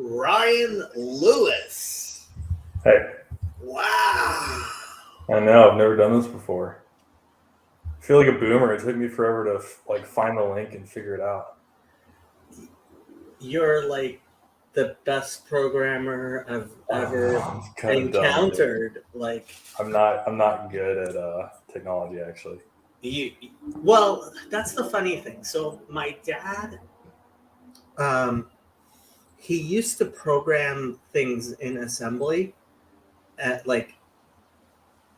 Ryan Lewis. Hey, Wow. I know I've never done this before. I feel like a boomer. It took me forever to find the link and figure it out. You're like the best programmer I've ever It's kind of dumb, dude. encountered. Like I'm not good at technology actually. you well, that's the funny thing. So my dad um he used to program things in assembly at like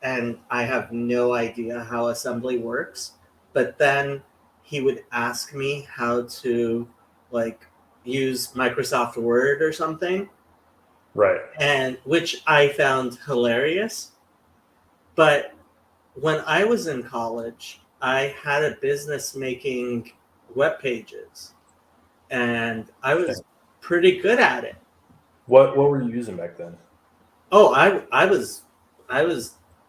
and I have no idea how assembly works. But then he would ask me how to like use Microsoft Word or something, Right. and which I found hilarious. But when I was in college, I had a business making web pages, and I was Interesting. pretty good at it. What were you using back then? Oh, I was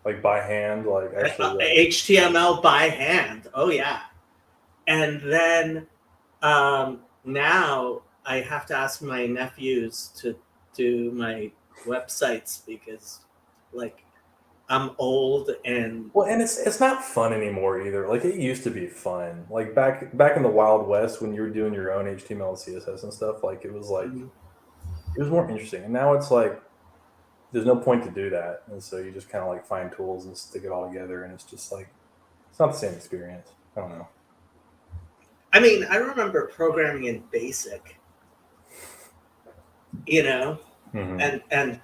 Like by hand, like actually like. HTML by hand. Oh yeah. And then now I have to ask my nephews to do my websites because, like, I'm old and Well, and it's not fun anymore either. Like it used to be fun. Like back in the Wild West when you were doing your own HTML and CSS and stuff. Like it was more interesting. And now it's like there's no point to do that, and so you just kind of like find tools and stick it all together, and it's just like it's not the same experience. I don't know. I mean, I remember programming in BASIC, you know, Hmm.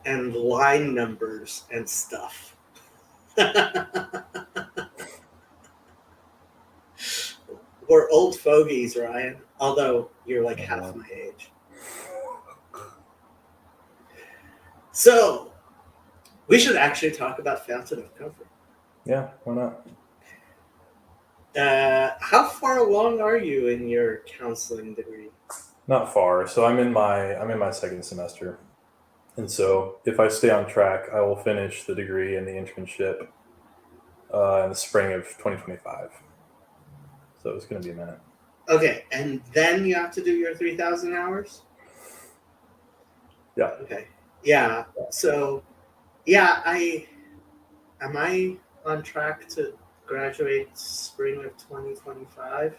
and line numbers and stuff. We're old fogies, Ryan. Although you're like half Uh, my age. So we should actually talk about Fountain of Comfort. yeah, why not? How far along are you in your counseling degree? Not far. So I'm in my second semester, and so if I stay on track, I will finish the degree and the internship in the spring of 2025. So it's going to be a minute. Okay, and then you have to do your 3,000 hours? Yeah. Okay. Yeah. So, yeah, am I on track to graduate spring of 2025?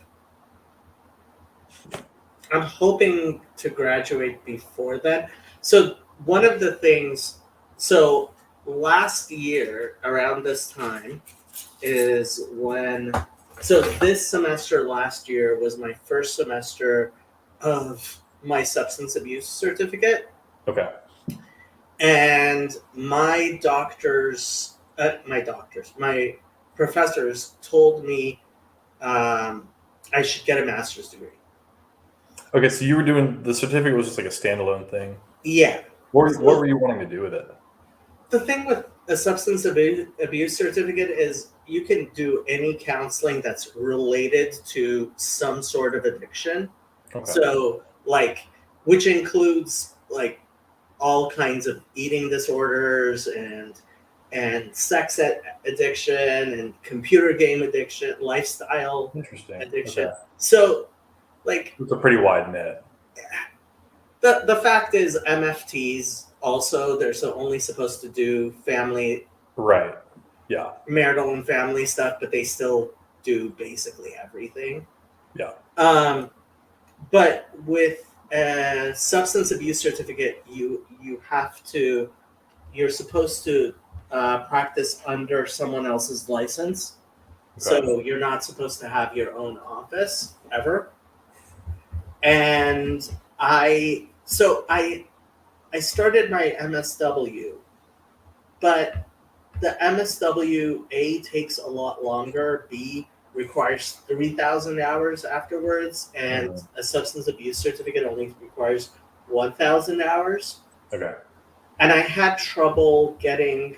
I'm hoping to graduate before then. So, one of the things, so last year around this time is when, so this semester last year was my first semester of my substance abuse certificate. Okay. And my professors told me I should get a master's degree. Okay. So you were doing the certificate was just like a standalone thing. Yeah. What So were you wanting to do with it? the thing with a substance abuse certificate is you can do any counseling that's related to some sort of addiction. Okay. So, like, which includes like all kinds of eating disorders and addiction and computer game addiction, lifestyle Interesting. Okay. addiction. So, like, It's a pretty wide net. the fact is, MFTs also they're so only supposed to do family, Right. Yeah. marital and family stuff, but they still do basically everything. Yeah. Um, but with a substance abuse certificate, you have to you're supposed to practice under someone else's license. Okay. So you're not supposed to have your own office ever. And I started my MSW, but the MSW A takes a lot longer. B requires 3,000 hours afterwards, and Mhm. a substance abuse certificate only requires 1,000 hours. Okay. And I had trouble getting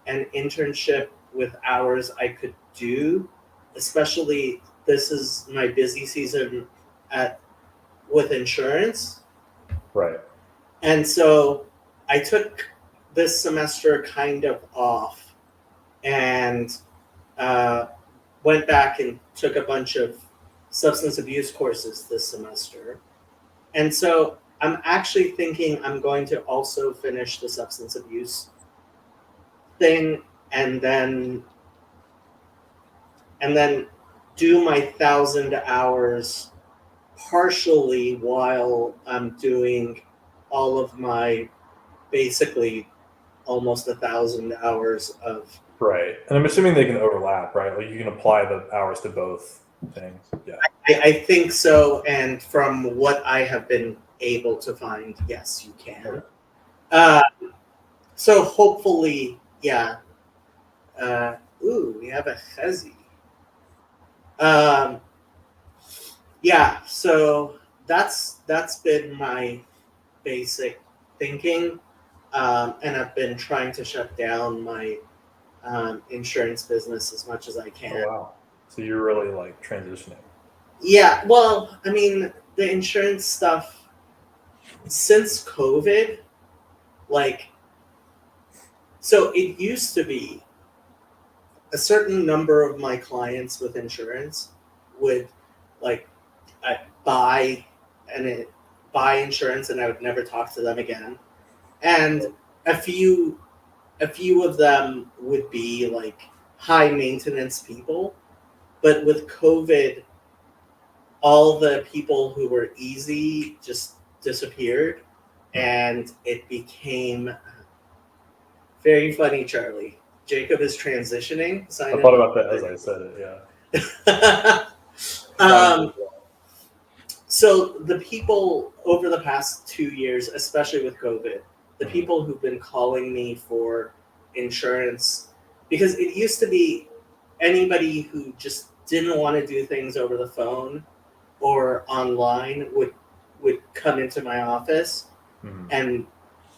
an internship with hours I could do, especially this is my busy season at with insurance. Right. And so I took this semester kind of off and uh, went back and took a bunch of substance abuse courses this semester. And so I'm actually thinking I'm going to also finish the substance abuse thing, and then do my 1,000 hours partially while I'm doing all of my basically almost 1,000 hours of. Right. And I'm assuming they can overlap, right? Like you can apply the hours to both things. Yeah. I think so, and from what I have been able to find, yes, you can. Okay. Uh, so hopefully, yeah. We have a Chezi. Um, yeah, so that's been my basic thinking, and I've been trying to shut down my insurance business as much as I Oh can. wow. So you're really like transitioning. Yeah, well, I mean, the insurance stuff since COVID, like, so it used to be a certain number of my clients with insurance would like I buy buy insurance and I would never talk to them again. And a few of them would be like high maintenance people, but with COVID, all the people who were easy just disappeared, and it became very funny. Charlie, Jacob is transitioning. I thought about that as I said it. Yeah. So the people over the past 2 years, especially with COVID, the people who've been calling me for insurance, because it used to be anybody who just didn't want to do things over the phone or online would come into my office. Mhm. And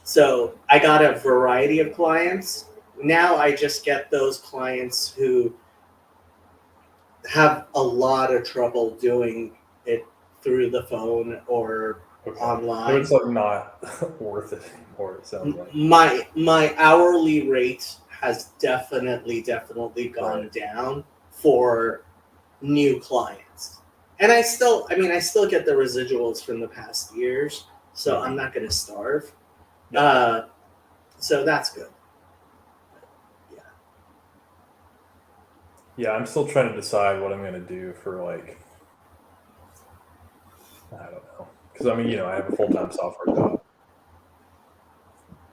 so I got a variety of clients. Now I just get those clients who have a lot of trouble doing it through the phone or online. So it's like not worth it anymore, it sounds like. My hourly rate has definitely gone down for new clients. And I still get the residuals from the past years, so I'm not going to starve. So that's good. Yeah, I'm still trying to decide what I'm going to do for like, I don't know. Because I mean, I have a full-time software job.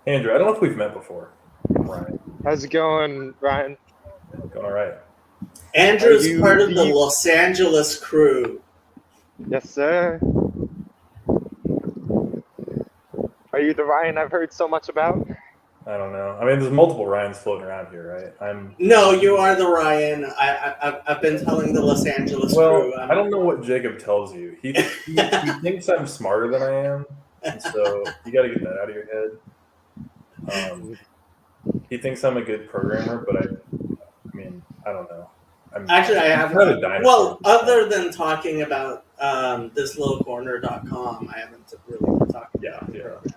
Andrew, I don't know if we've met before. Ryan. How's it going, Ryan? Going all right. Andrew's part of the Los Angeles crew. Yes, sir. Are you the Ryan I've heard so much about? I don't know. I mean, there's multiple Ryans floating around here, right? No, you are the Ryan. I've been telling the Los Angeles crew. I don't know what Jacob tells you. He thinks I'm smarter than I am, and so you got to get that out of your head. He thinks I'm a good programmer, but I mean, I don't know. Actually, I haven't. Well, other than talking about thislowcorner.com, I haven't really been talking about the program.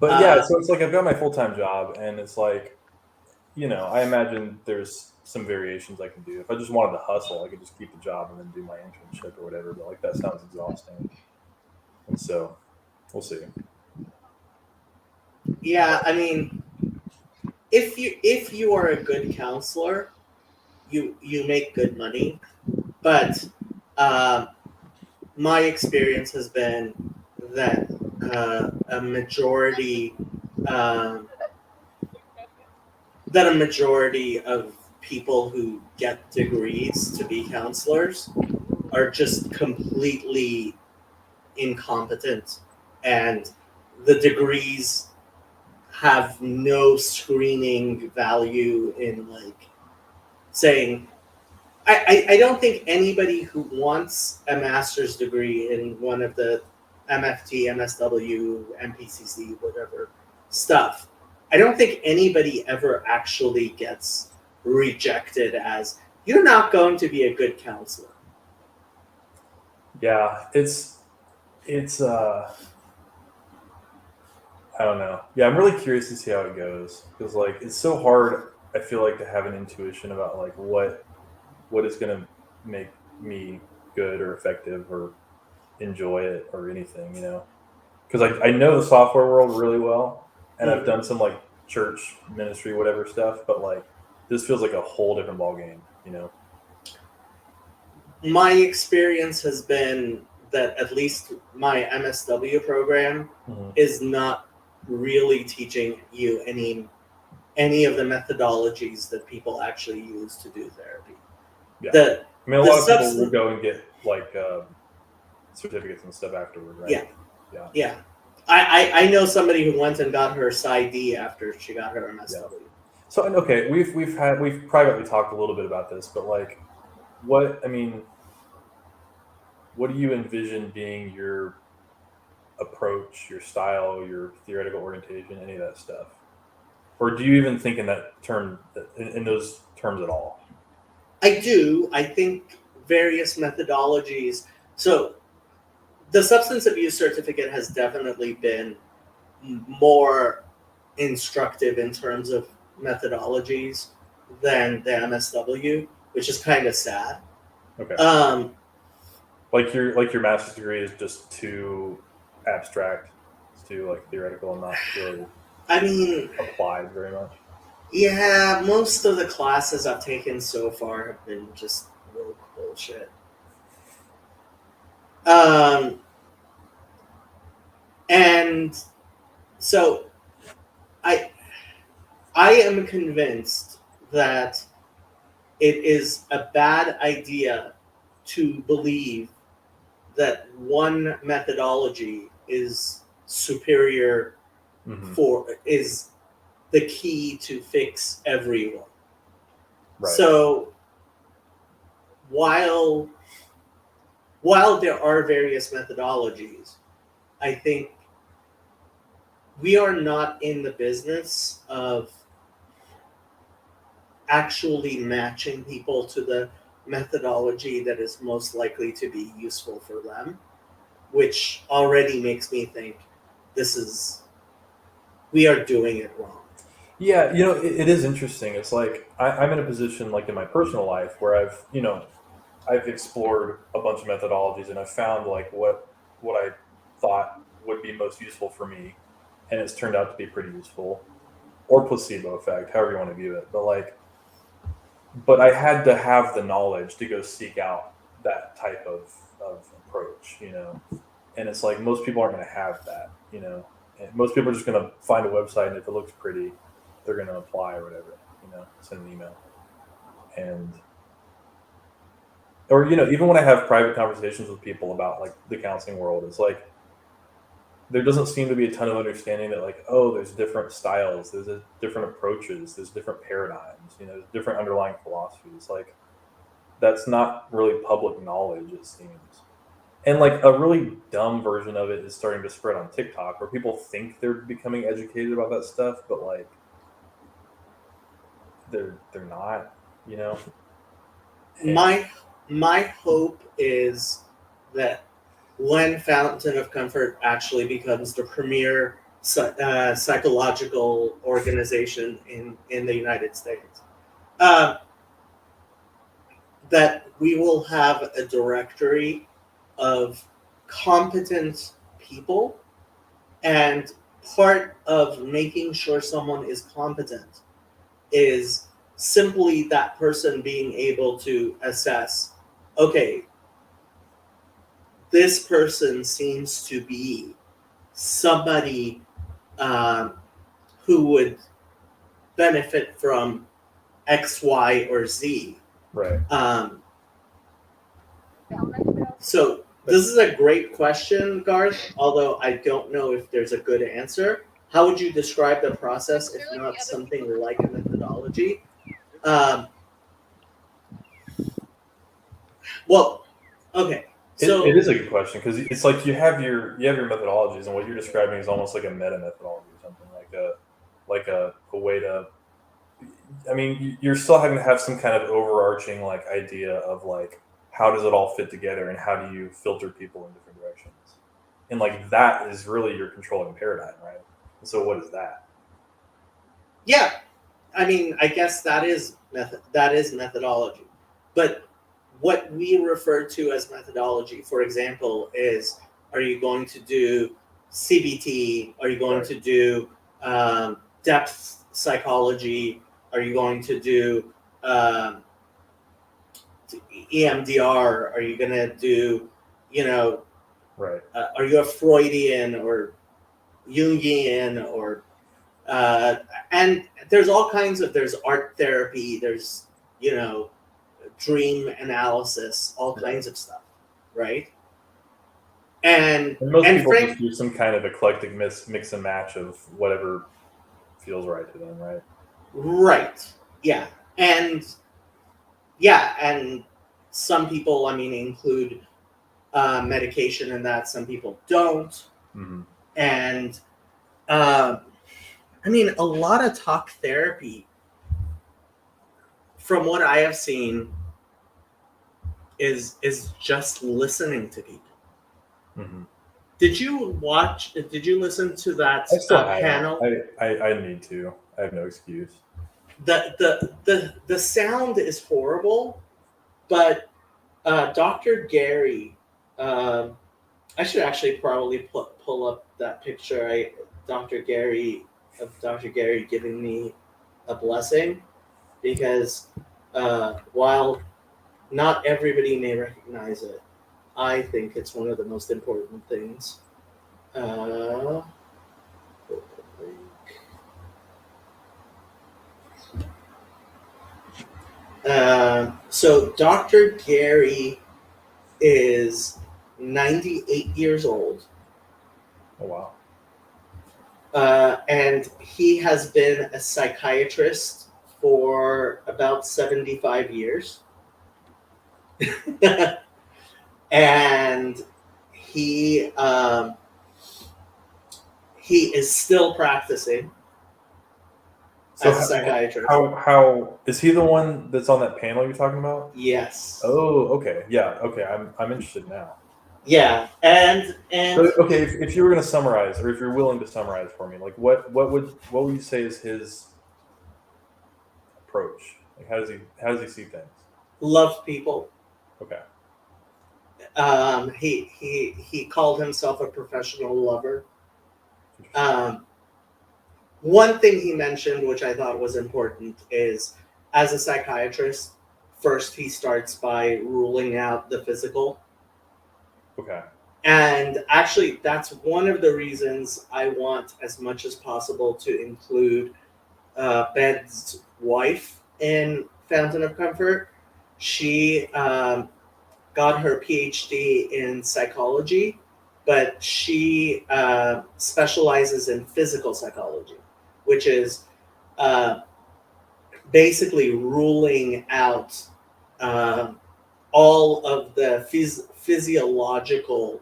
But yeah, so it's like I've got my full-time job, and it's like, I imagine there's some variations I can do. If I just wanted to hustle, I could just keep the job and then do my internship or whatever. But like that sounds exhausting, and so we'll see. Yeah, I mean, if you are a good counselor, you make good money, but my experience has been that a majority of people who get degrees to be counselors are just completely incompetent, and the degrees have no screening value in like saying. I don't think anybody who wants a master's degree in one of the MFT, MSW, MPCC, whatever stuff, I don't think anybody ever actually gets rejected as you're not going to be a good counselor. Yeah, it's I don't know. Yeah, I'm really curious to see how it goes because like it's so hard. I feel like to have an intuition about like what is going to make me good or effective or enjoy it or anything, because I know the software world really well, and I've Mhm. done some like church ministry, whatever stuff, but like this feels like a whole different ballgame. My experience has been that at least my MSW program Mhm. is not really teaching you any of the methodologies that people actually use to do therapy. Yeah. The I mean, a the lot of people will substance, go and get like certificates and stuff afterward, right? yeah. I know somebody who went and got her PsyD after she got her MSW. So okay, we've privately talked a little bit about this, but like, what what do you envision being your approach, your style, your theoretical orientation, any of that stuff? Or do you even think in that term, in those terms at all? I do. I think various methodologies. So the substance abuse certificate has definitely been more instructive in terms of methodologies than the MSW, which is kind of sad. Okay. Um, Like your master's degree is just too abstract, it's too like theoretical and not really I mean, applied very much. yeah, most of the classes I've taken so far have been just woke bullshit. Um, and so I I am convinced that it is a bad idea to believe that one methodology is superior Mhm. is the key to fix everyone. Right. So while there are various methodologies, I think we are not in the business of actually matching people to the methodology that is most likely to be useful for them, which already makes me think we are doing it wrong. Yeah, it is interesting. It's like I'm in a position, like in my personal life, where I've explored a bunch of methodologies and I've found like what I thought would be most useful for me, and it's turned out to be pretty useful, or placebo effect, however you want to view it. But I had to have the knowledge to go seek out that type of approach. And it's like most people aren't going to have that. And most people are just going to find a website, and if it looks pretty, they're going to apply or whatever. Send an email. And or even when I have private conversations with people about like the counseling world, it's like there doesn't seem to be a ton of understanding that like, oh, there's different styles, there's different approaches, there's different paradigms, there's different underlying philosophies. Like that's not really public knowledge, it seems. And like a really dumb version of it is starting to spread on TikTok, where people think they're becoming educated about that stuff, but like they're not, you know. And, My hope is that when Fountain of Comfort actually becomes the premier psychological organization in the United States, uh, that we will have a directory of competent people, and part of making sure someone is competent is simply that person being able to assess, okay, this person seems to be somebody um, who would benefit from X, Y, or Z. right. So this is a great question, Garth, although I don't know if there's a good answer. How would you describe the process, if not something like a methodology? Well, okay. So It is a good question, because it's like you have your methodologies, and what you're describing is almost like a meta methodology or something, like a way to. I mean, you're still having to have some kind of overarching like idea of like how does it all fit together, and how do you filter people in different directions, and like that is really your controlling paradigm, right? And so what is that? yeah, I mean, I guess that is methodology, but what we refer to as methodology, for example, is, are you going to do CBT? Are you going Right. to do depth psychology? Are you going to do EMDR? Are you going to do, Right. are you a Freudian or Jungian or and there's all kinds of, there's art therapy, there's dream analysis, all Yeah. kinds of stuff, right? And And most people Frank, just do some kind of eclectic mix and match of whatever feels right to them, right? right, yeah, and some people, I mean, include medication in that. Some people don't, Mm-hmm. and I mean, a lot of talk therapy, from what I have seen, is just listening to people. Mm-hmm. Did you listen to that I still haven't. panel? I need to. I have no excuse. The sound is horrible, but Dr. Gary, I should actually probably pull up that picture. Dr. Gary giving me a blessing, because while not everybody may recognize it, I think it's one of the most important things. So Dr. Gary is 98 years old. Oh wow. And he has been a psychiatrist for about 75 years. And he is still practicing So as a psychiatrist. how is he the one that's on that panel you're talking about? Yes. Oh, okay. Yeah. Okay. I'm interested now. Yeah. And So, okay, if you were going to summarize, or if you're willing to summarize for me, like what would you say is his approach? Like how does he see things? love people. Okay. He called himself a professional lover. One thing he mentioned, which I thought was important, is as a psychiatrist, first he starts by ruling out the physical. Okay. And actually, that's one of the reasons I want, as much as possible, to include Ben's wife in Fountain of Comfort. She got her PhD in psychology, but she specializes in physical psychology, which is basically ruling out all of the physiological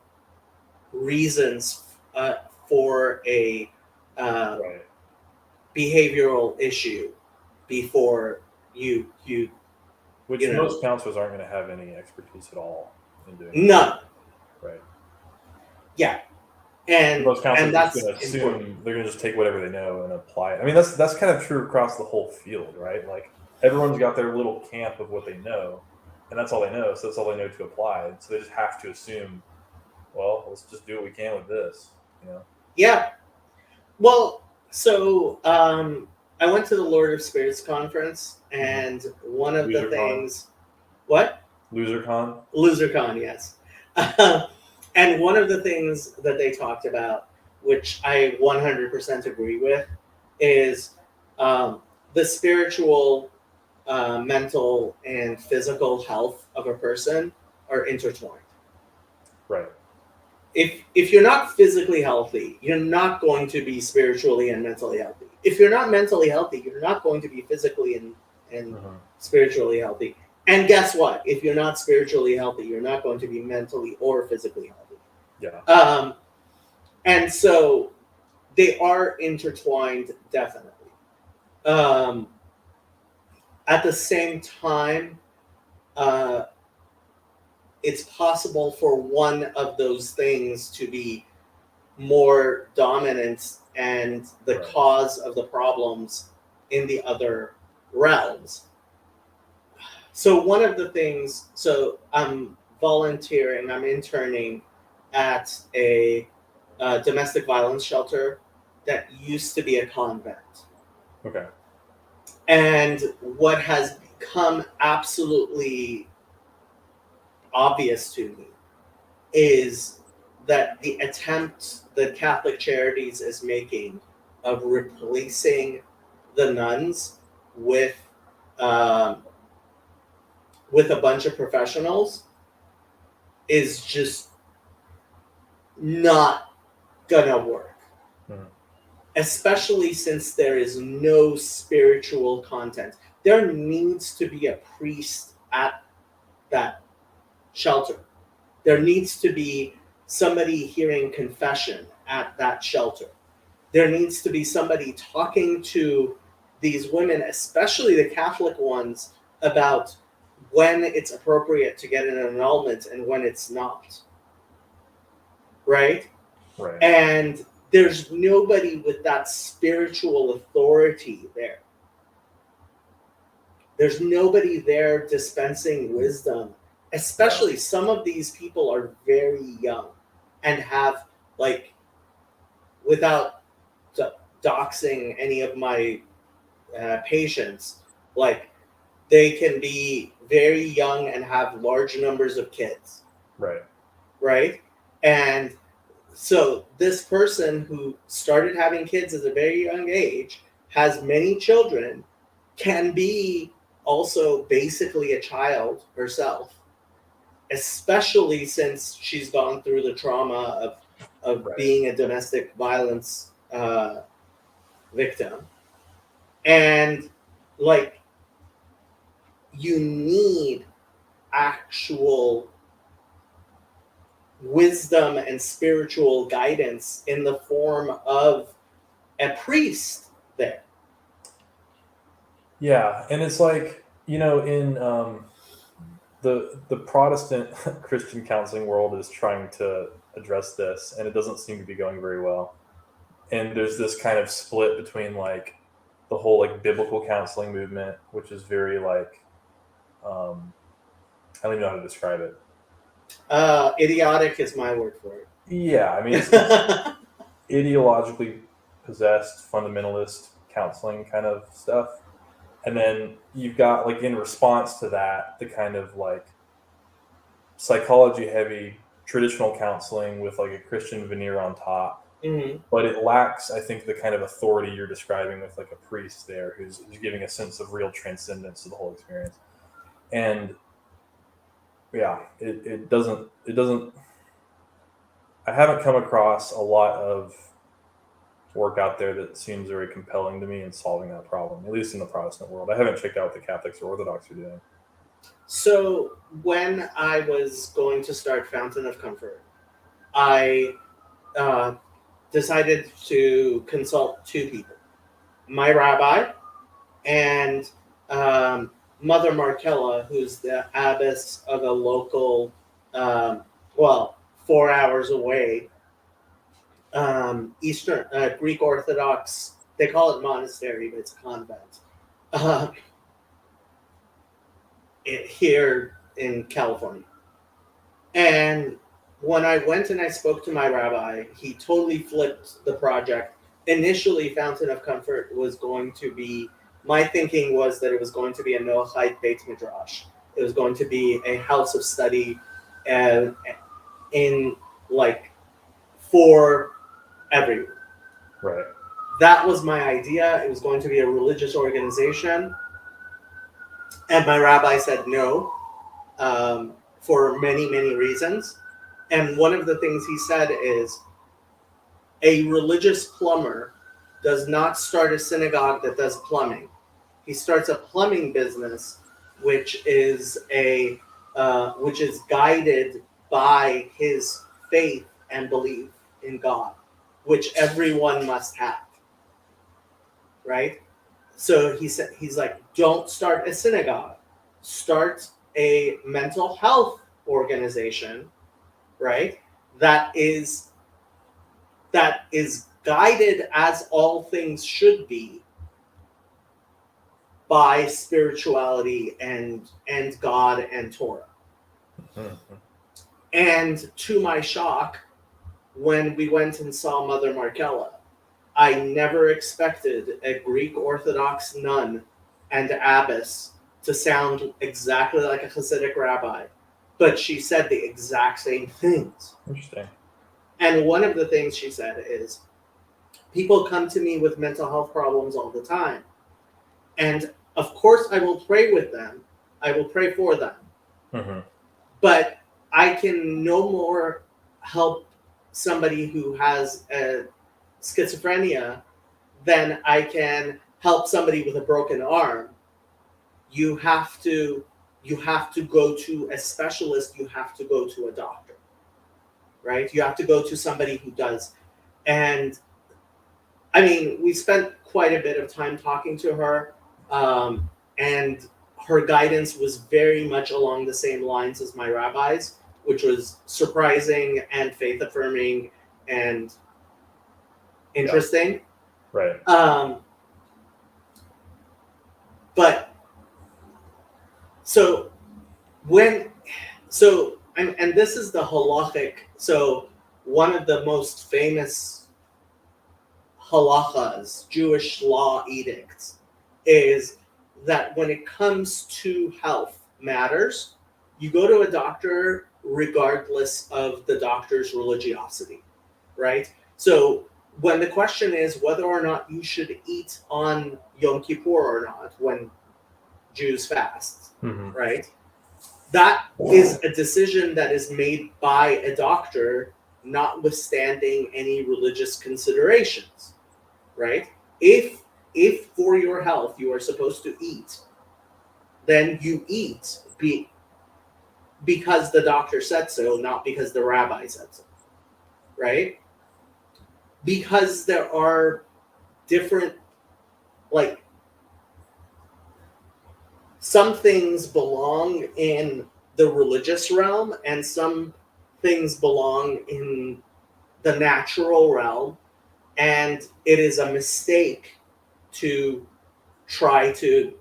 reasons for a Right. behavioral issue before you Which you know. most counselors aren't going to have any expertise at all in doing. None. Right. Yeah. And Most counselors are that's just going to assume important. they're going to just take whatever they know and apply it. I mean, that's kind of true across the whole field, right? Like everyone's got their little camp of what they know, and that's all they know. So that's all they know to apply. So they just have to assume, well, let's just do what we can with this, you know? Yeah. Well, so I went to the Lord of Spirits conference, and one of the LoserCon. things, what? LoserCon. LoserCon, yes. And one of the things that they talked about, which I 100% agree with, is the spiritual, mental, and physical health of a person are intertwined. Right. If you're not physically healthy, you're not going to be spiritually and mentally healthy. If you're not mentally healthy, you're not going to be physically and spiritually healthy. And guess what? If you're not spiritually healthy, you're not going to be mentally or physically healthy. Yeah. And so they are intertwined, definitely. At the same time, it's possible for one of those things to be more dominant and the Right. cause of the problems in the other realms. So one of the things, so I'm volunteering, I'm interning at a domestic violence shelter that used to be a convent. Okay. And what has become absolutely obvious to me is that the attempt that Catholic Charities is making of replacing the nuns with um, with a bunch of professionals is just not gonna work. Mhm. Especially since there is no spiritual content. There needs to be a priest at that shelter. There needs to be somebody hearing confession at that shelter. There needs to be somebody talking to these women, especially the Catholic ones, about when it's appropriate to get an annulment and when it's not. Right? Right. And there's nobody with that spiritual authority there. There's nobody there dispensing wisdom. Especially some of these people are very young and have, like, without doxing any of my patients, like, they can be very young and have large numbers of kids. Right. Right? And so this person who started having kids at a very young age, has many children, can be also basically a child herself, especially since she's gone through the trauma of Right. being a domestic violence victim. And, like, you need actual wisdom and spiritual guidance in the form of a priest there. Yeah, and it's like, you know, in the Protestant Christian counseling world is trying to address this, and it doesn't seem to be going very well. And there's this kind of split between like the whole like biblical counseling movement, which is very like I don't even know how to describe it. Idiotic is my word for it. Yeah, I mean it's ideologically possessed fundamentalist counseling kind of stuff. And then you've got, like, in response to that, the kind of like psychology heavy traditional counseling with like a Christian veneer on top. Mhm. But it lacks, I think, the kind of authority you're describing with like a priest there who's giving a sense of real transcendence to the whole experience. And yeah, it doesn't I haven't come across a lot of work out there that seems very compelling to me in solving that problem, at least in the Protestant world. I haven't checked out what the Catholics or Orthodox are doing. So when I was going to start Fountain of Comfort, I decided to consult two people: my rabbi and Mother Markella, who's the abbess of a local, well, 4 hours away, Eastern Greek Orthodox. They call it monastery, but it's a convent. Here in California. And when I went and I spoke to my rabbi, he totally flipped the project. Initially, Fountain of Comfort was going to be, my thinking was that it was going to be a Noachite Beit Midrash. It was going to be a house of study in, like, for everyone. Right. That was my idea. It was going to be a religious organization. And my rabbi said no, for many, many reasons. And one of the things he said is, a religious plumber does not start a synagogue that does plumbing. He starts a plumbing business, which is guided by his faith and belief in God, which everyone must have. Right? So he's like, don't start a synagogue. Start a mental health organization, right? That is guided as all things should be by spirituality and God and Torah. Mm-hmm. And to my shock, when we went and saw Mother Markella, I never expected a Greek Orthodox nun and abbess to sound exactly like a Hasidic rabbi, but she said the exact same things. Interesting. And one of the things she said is, people come to me with mental health problems all the time. And of course, I will pray with them. I will pray for them. Mm-hmm. But I can no more help somebody who has a schizophrenia than I can help somebody with a broken arm. You have to go to a specialist. You have to go to a doctor, right? You have to go to somebody who does. And I mean, we spent quite a bit of time talking to her, and her guidance was very much along the same lines as my rabbi's, which was surprising and faith affirming and interesting. Yeah. Right. But so and this is the halachic. So one of the most famous halachas, Jewish law edicts, is that when it comes to health matters, you go to a doctor regardless of the doctor's religiosity, right? So when the question is whether or not you should eat on Yom Kippur or not, when Jews fast, Mm-hmm. right? That is a decision that is made by a doctor, notwithstanding any religious considerations, right? If for your health you are supposed to eat, then you eat because the doctor said so, not because the rabbi said so, right? Because there are different, like, some things belong in the religious realm and some things belong in the natural realm, and it is a mistake to try to,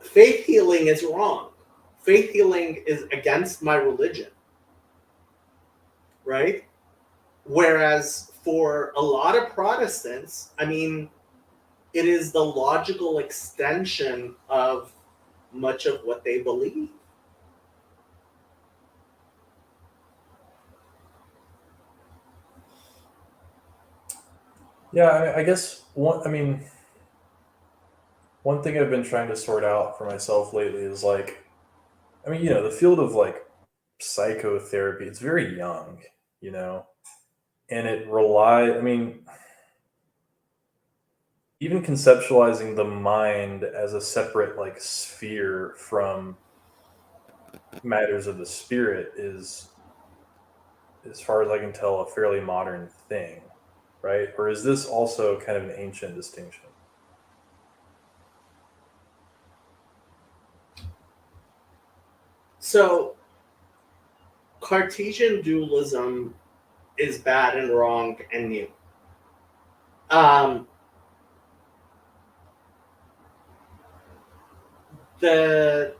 faith healing is wrong. Faith healing is against my religion, right? Whereas for a lot of Protestants, I mean, it is the logical extension of much of what they believe. Yeah, I guess one thing I've been trying to sort out for myself lately is like, the field of like psychotherapy, it's very young, and even conceptualizing the mind as a separate like sphere from matters of the spirit is, as far as I can tell, a fairly modern thing, right? Or is this also kind of an ancient distinction? So, Cartesian dualism is bad and wrong and new. The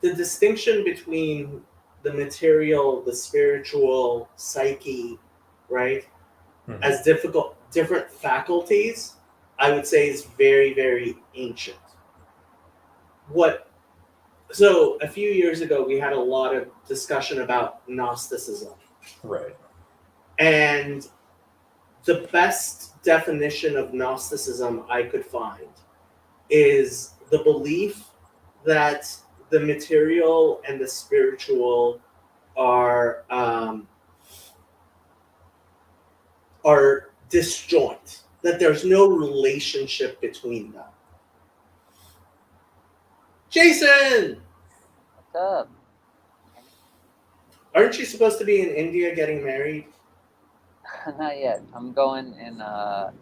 distinction between the material, the spiritual, psyche, right, Mhm. as different faculties, I would say is very, very ancient. So a few years ago, we had a lot of discussion about Gnosticism. Right. And the best definition of Gnosticism I could find is the belief that the material and the spiritual are disjoint, that there's no relationship between them. Jason! What's up? Aren't you supposed to be in India getting married? Not yet. I'm going in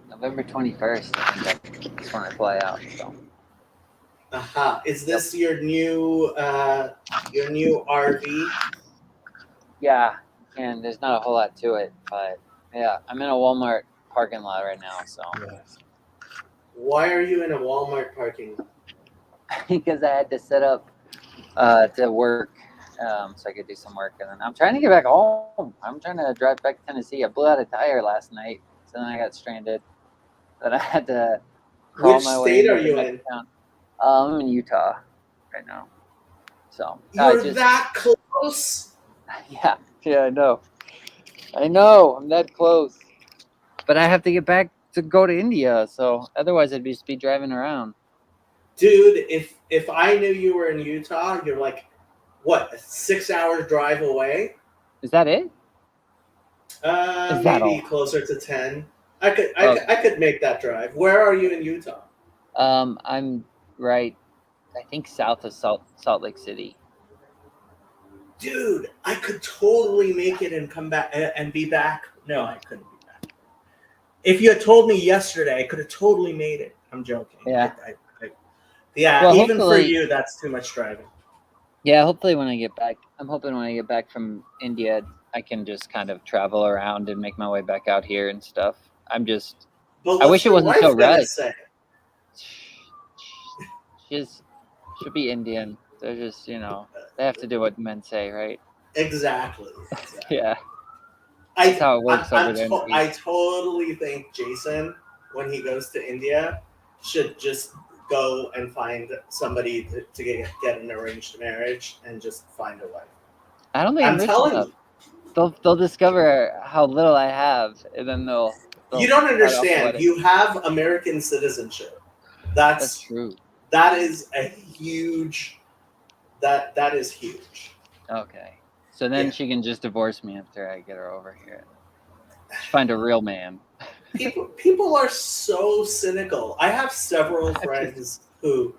November 21st. I think I just want to fly out. So. Aha. Is this your new RV? Yeah, and there's not a whole lot to it, but yeah, I'm in a Walmart parking lot right now. So. Yes. Why are you in a Walmart parking lot? because I had to set up to work, so I could do some work, and then I'm trying to get back home. I'm trying to drive back to Tennessee. I blew out a tire last night, so then I got stranded. Then I had to crawl Which my way state into are the you next in? town. I'm in Utah right now, so I You're just that close? yeah, I know, I'm that close, but I have to get back to go to India, so otherwise I'd just be driving around. Dude, if I knew you were in Utah, you're like, what, a 6 hour drive away? Is that it? Is that Maybe all? closer to 10. I could Oh. I could make that drive. Where are you in Utah? I'm right, I think south of Salt Lake City. Dude, I could totally make it and come back and be back. No, I couldn't be back. If you had told me yesterday, I could have totally made it. I'm joking. Yeah. Yeah, Well, even for hopefully- you, that's too much driving. Yeah, hopefully when I get back, I'm hoping when I get back from India, I can just kind of travel around and make my way back out here and stuff. I'm just, But I what's wish it your wasn't wife so gonna rushed. say? Should be Indian. They're just, they have to do what men say, right? Exactly. Yeah, that's how it works over there. I totally think Jason, when he goes to India, should just go and find somebody to get an arranged marriage and just find a wife. I don't think I'm I'm rich telling enough. you. They'll discover how little I have, and then they'll You don't cut off the understand. wedding. You have American citizenship. That's true. That is a huge. That is huge. Okay, so then Yeah. she can just divorce me after I get her over here. Find a real man. People are so cynical. I have several friends who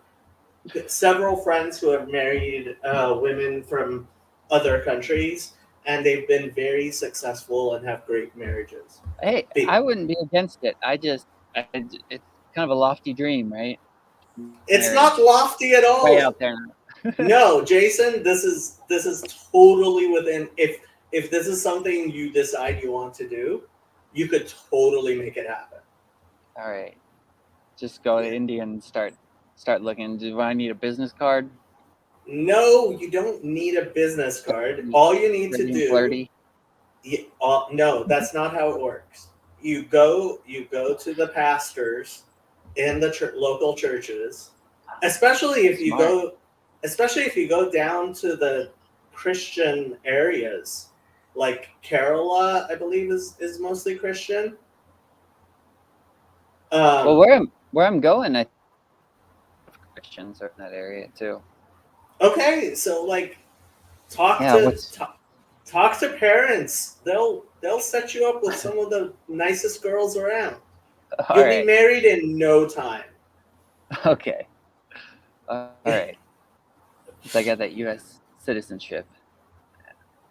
have married women from other countries, and they've been very successful and have great marriages. Hey, I wouldn't be against it. It's kind of a lofty dream, right? It's Marriage. not lofty at all. Way out there. No, Jason, this is totally within. If this is something you decide you want to do, you could totally make it happen. All right, just go to India and start looking. Do I need a business card? No, you don't need a business card. All you need to Pretty do. flirty. No, that's not how it works. You go to the pastors in the local churches, especially if you go down to the Christian areas, like Kerala, I believe is mostly Christian. Well, where I'm going, I Christians are in that area too. Okay, so like talk to parents. They'll set you up with some of the nicest girls around. You'll be married in no time. Okay. All right. So I got that U.S. citizenship.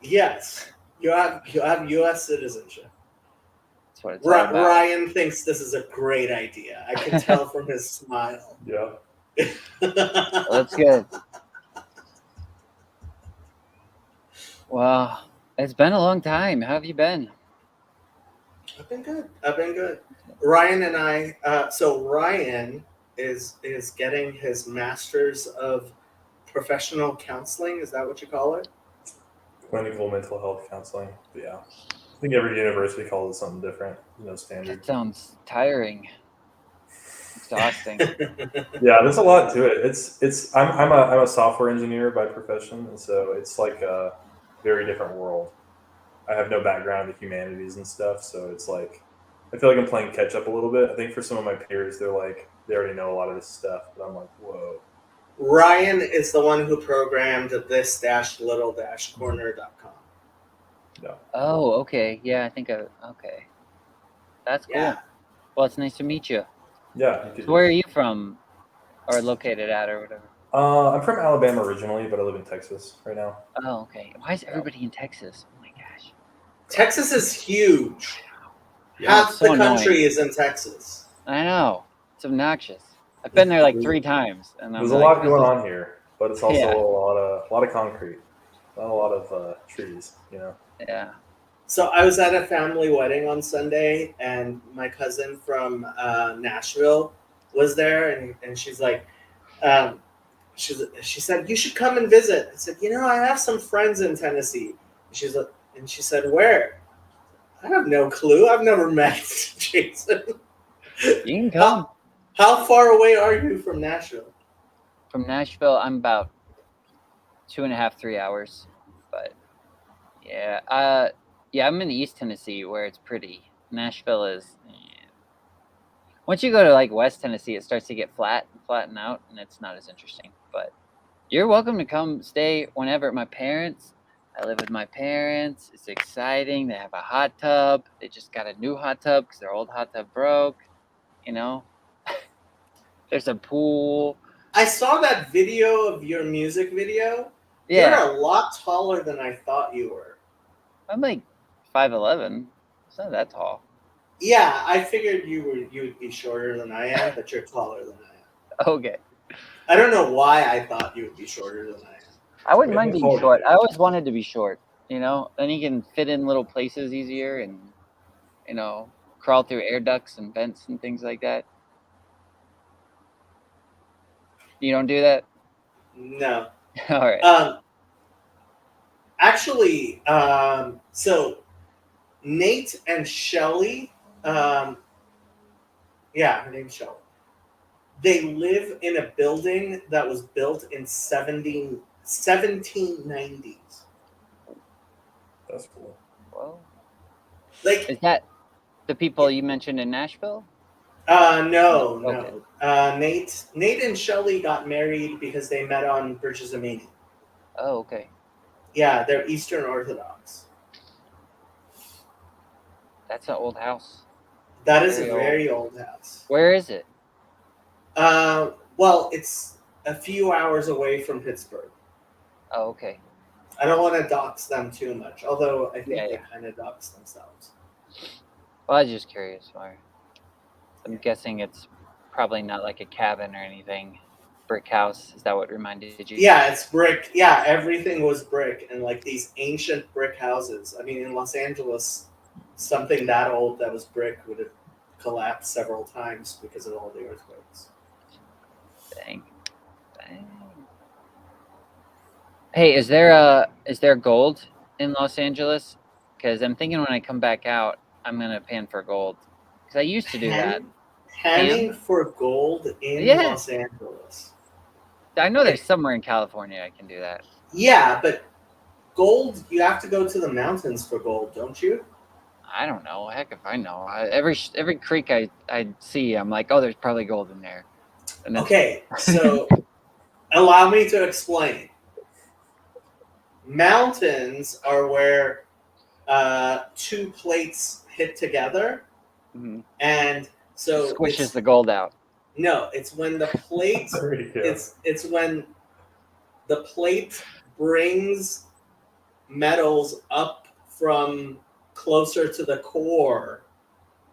Yes, you have U.S. citizenship. That's what it's all about. Ryan thinks this is a great idea. I can tell from his smile. Yeah. Well, that's good. Well, it's been a long time. How have you been? I've been good. Ryan and I. So Ryan is getting his master's of professional counseling. Is that what you call it? Clinical mental health counseling. Yeah. I think every university calls it something different. No standard. That sounds tiring. Exhausting. Yeah, there's a lot to it. I'm a software engineer by profession, and so it's like a very different world. I have no background in the humanities and stuff, so it's like I feel like I'm playing catch up a little bit. I think for some of my peers, they already know a lot of this stuff, but I'm like, whoa. Ryan is the one who programmed this-little-corner.com. No. Oh, okay. Yeah, I think okay. That's cool. Yeah. Well, it's nice to meet you. Yeah. So where are you from, or located at, or whatever? I'm from Alabama originally, but I live in Texas right now. Oh, okay. Why is everybody in Texas? Oh my gosh. Texas is huge. Yeah, Half it's so the country annoying. is in Texas. I know. It's obnoxious. I've been there like 3 times, and There's a lot going on here, but it's also a lot of concrete, not a lot of trees. Yeah. So I was at a family wedding on Sunday, and my cousin from Nashville was there, and she's like, she said, you should come and visit. I said, I have some friends in Tennessee. And she said, where? I have no clue. I've never met Jason. You can come. How far away are you from Nashville? From Nashville, I'm about 2.5, 3 hours. But yeah, I'm in East Tennessee where it's pretty. Nashville is. Once you go to like West Tennessee, it starts to get flatten out, and it's not as interesting. But you're welcome to come stay whenever. I live with my parents. It's exciting. They have a hot tub. They just got a new hot tub because their old hot tub broke. There's a pool. I saw that video of your music video. Yeah, You're a lot taller than I thought you were. I'm like 5'11". It's not that tall. Yeah, I figured you would be shorter than I am, but you're taller than I am. Okay. I don't know why I thought you would be shorter than I am. I wouldn't mind Maybe being taller. short. I always wanted to be short, Then you can fit in little places easier and, crawl through air ducts and vents and things like that. You don't do that? No. All right. Actually, so Nate and Shelly, her name's Shelly. They live in a building that was built in 1790s. That's cool. Well, Like, is that the people you mentioned in Nashville? no. Okay. Nate and Shelly got married because they met on Bridges of Meaning. Oh, okay. Yeah, they're Eastern Orthodox. That's an old house. That is Very a old. very old house. Where is it? Well, it's a few hours away from Pittsburgh. Oh, okay. I don't want to dox them too much, although I think Yeah, they yeah. kind of dox themselves. Well, I was just curious. Why. I'm guessing it's probably not like a cabin or anything. Brick house. Is that what reminded you? Yeah, it's brick. Yeah, everything was brick, and like these ancient brick houses. I mean, in Los Angeles, something that old that was brick would have collapsed several times because of all the earthquakes. Dang. Hey, is there gold in Los Angeles? Because I'm thinking when I come back out, I'm gonna pan for gold. Because I used to do that. Panning for gold in Yeah. Los Angeles. I know there's somewhere in California I can do that. Yeah, but gold, you have to go to the mountains for gold, don't you? I don't know. Heck if I know. Every creek I see, I'm like, oh, there's probably gold in there. And then, Okay, so allow me to explain. Mountains are where two plates hit together, Mhm. and so Squishes the gold out. no, it's when the plate There you go. it's when the plate brings metals up from closer to the core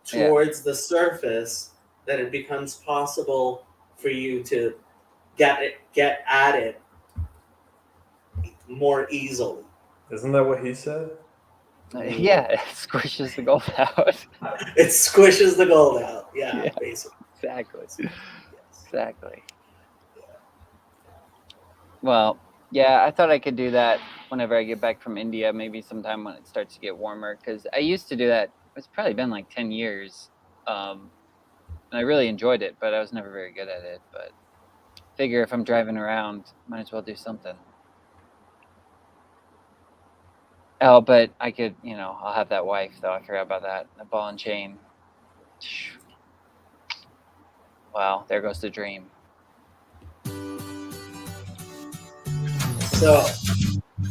towards the surface that it becomes possible for you to get at it more easily. Isn't that what he said? Yeah, it squishes the gold out. It squishes the gold out. Yeah, Yeah. basically. Exactly. Yes. Exactly. Well, yeah, I thought I could do that whenever I get back from India, maybe sometime when it starts to get warmer. Because I used to do that. It's probably been like 10 years. And I really enjoyed it, but I was never very good at it. But figure if I'm driving around, might as well do something. Oh, but I could, I'll have that wife, though. I forgot about that. The ball and chain. Wow, there goes the dream. So,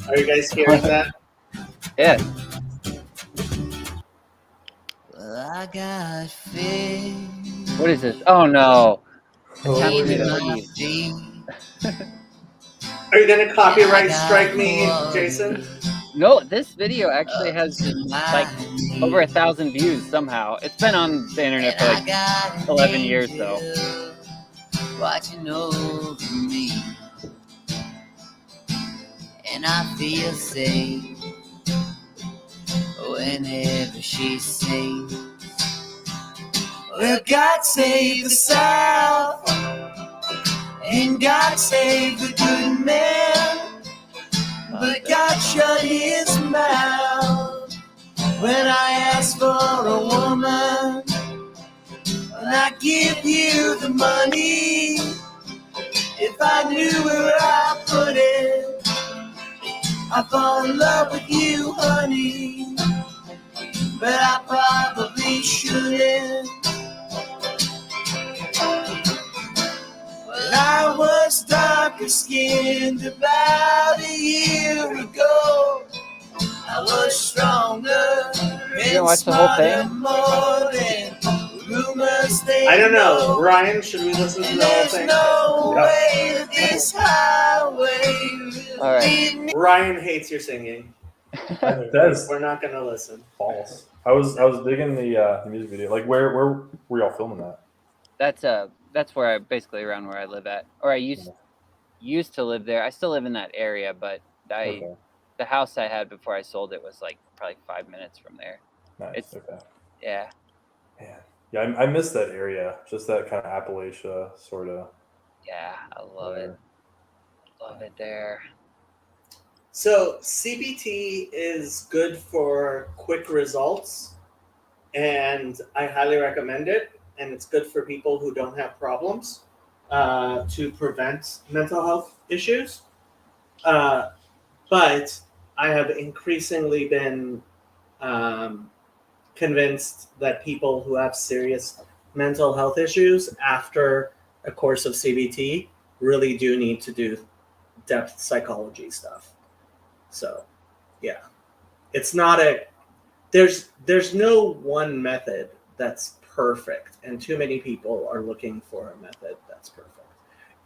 are you guys hearing that? Yeah. Well, I got faith What is this? Oh, no. Oh, Time for me in to my leave. feet. Are you gonna copyright strike me, Jason? No, this video actually has like over 1,000 views somehow. It's been on the internet for like 11 years, though. Watching over me, and I feel safe whenever she sings. Well, God save the South, and God save the good man. But God shut his mouth when I asked for a woman. And I give you the money if I knew where I put it. I fall in love with you, honey, but I probably shouldn't. When I was darker skinned about a year ago, I was stronger and watch the whole smarter thing? more than rumors they I don't know. Ryan, should we listen to And the whole there's thing? no Yeah. way that this highway will All right. lead me. Ryan hates your singing. That's We're not gonna listen. false. I was digging the music video. Like where were y'all filming that? That's where I basically around where I live at, or I used to live there. I still live in that area, but Okay. the house I had before I sold it was like probably 5 minutes from there. Nice. It's- Okay. Yeah, Man. Yeah, I miss that area. Just that kind of Appalachia sort of. yeah, I love it. Love it there. So CBT is good for quick results, and I highly recommend it. And it's good for people who don't have problems to prevent mental health issues. But I have increasingly been convinced that people who have serious mental health issues after a course of CBT really do need to do depth psychology stuff. So, yeah, it's not there's no one method that's perfect, and too many people are looking for a method that's perfect.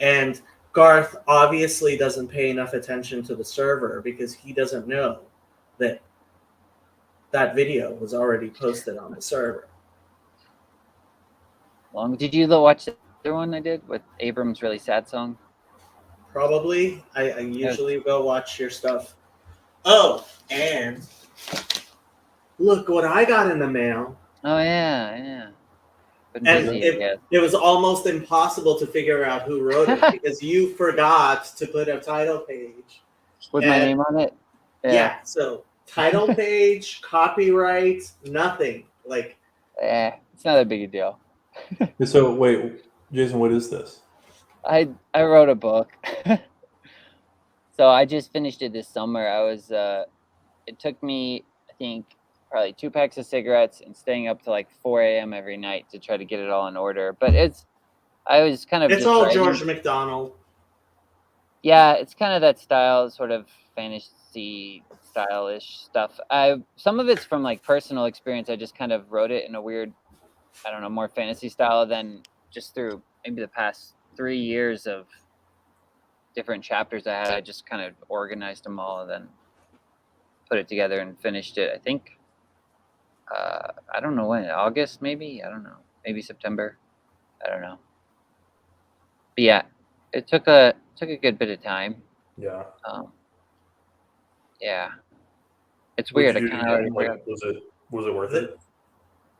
And Garth obviously doesn't pay enough attention to the server because he doesn't know that that video was already posted on the server. Did you watch the other one I did with Abram's really sad song? Probably. I usually go watch your stuff. Oh, and look what I got in the mail. Oh yeah. Been And busy, I guess. it was almost impossible to figure out who wrote it because you forgot to put a title page. With my and- name on it. Yeah, so title page, copyright, nothing. Like, It's not a big a deal. So wait, Jason, what is this? I wrote a book. So I just finished it this summer. It took me, I think, probably 2 packs of cigarettes and staying up to like 4 a.m. every night to try to get it all in order. But I was kind of it's just all writing. George McDonald. Yeah, it's kind of that style, sort of fantasy style-ish stuff. Some of it's from like personal experience. I just kind of wrote it in a weird, I don't know, more fantasy style than just through maybe the past 3 years of different chapters I had. I just kind of organized them all and then put it together and finished it. I think, I don't know when, August maybe? I don't know. Maybe September. I don't know. But yeah, it took a good bit of time. Yeah. Yeah. It's weird. Would you- Like, was it worth it?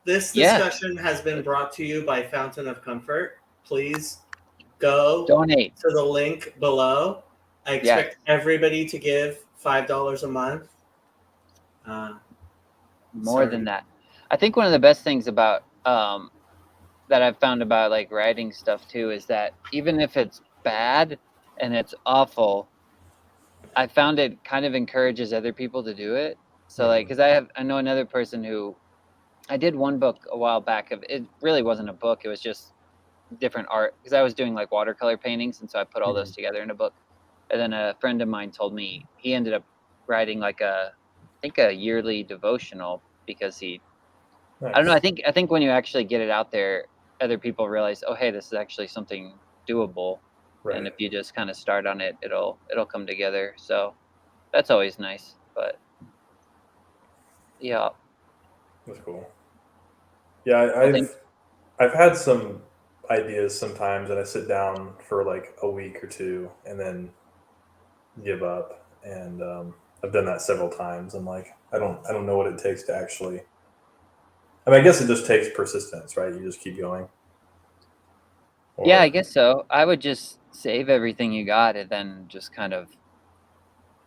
This Yeah. discussion has been brought to you by Fountain of Comfort. Please go donate. to the link below. I expect everybody to give $5 a month. More than that. I think one of the best things about that I've found about like writing stuff too is that even if it's bad and it's awful, I found it kind of encourages other people to do it. So like, because I know another person who I did one book a while back of it really wasn't a book, it was just different art because I was doing like watercolor paintings, and so I put all those together in a book. And then a friend of mine told me he ended up writing like I think a yearly devotional because I don't know, I think when you actually get it out there, other people realize, oh hey, this is actually something doable. Right. And if you just kind of start on it, it'll come together. So that's always nice. But yeah. That's cool. Yeah, I've had some ideas sometimes, and I sit down for like a week or two and then give up. And I've done that several times. I'm like, I don't know what it takes to actually I mean, I guess it just takes persistence, right? You just keep going. Yeah, I Or- guess so. I would just save everything you got and then just kind of,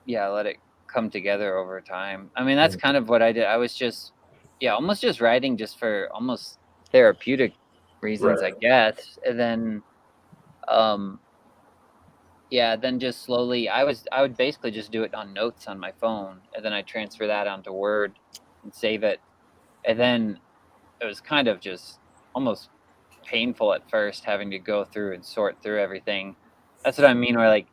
yeah, let it come together over time. I mean, that's kind of what I did. I was just, yeah, almost just writing just for almost therapeutic reasons, I Right. guess. And then, yeah, then just slowly, I would basically just do it on notes on my phone, and then I transfer that onto Word and save it. And then it was kind of just almost painful at first having to go through and sort through everything. That's what I mean. Where like,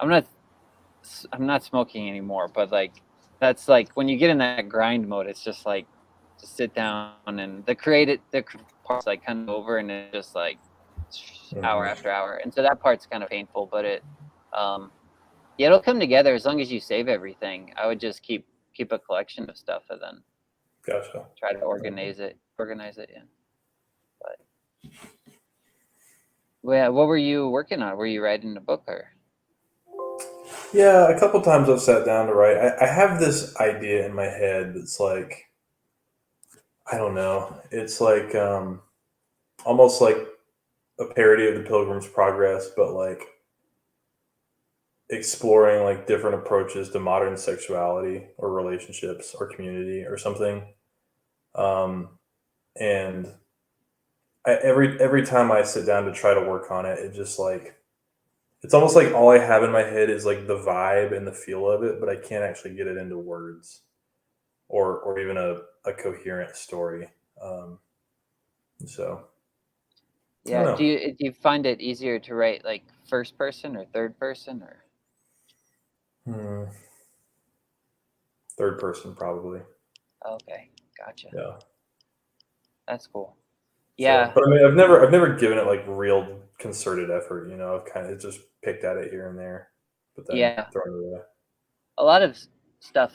I'm not smoking anymore, but like, that's like when you get in that grind mode, it's just like, just sit down and the part's like kind of over, and it's just like hour Mhm. after hour, and so that part's kind of painful. But yeah, it'll come together as long as you save everything. I would just keep a collection of stuff and then Gotcha. try to organize it. Yeah. But yeah, what were you working on? Were you writing a book or? Yeah, a couple times I've sat down to write. I have this idea in my head that's like, I don't know. It's like almost like a parody of the Pilgrim's Progress, but like exploring like different approaches to modern sexuality or relationships or community or something. And every time I sit down to try to work on it, it just like it's almost like all I have in my head is like the vibe and the feel of it, but I can't actually get it into words or even a coherent story. So I Yeah. don't Do you find it easier to write like first person or third person or? know. Third person probably. Okay, gotcha. Yeah. That's cool. So, Yeah. but I mean, I've never given it like real concerted effort. You know, I've kind of just picked at it here and there, but then Yeah. thrown it away. A lot of stuff.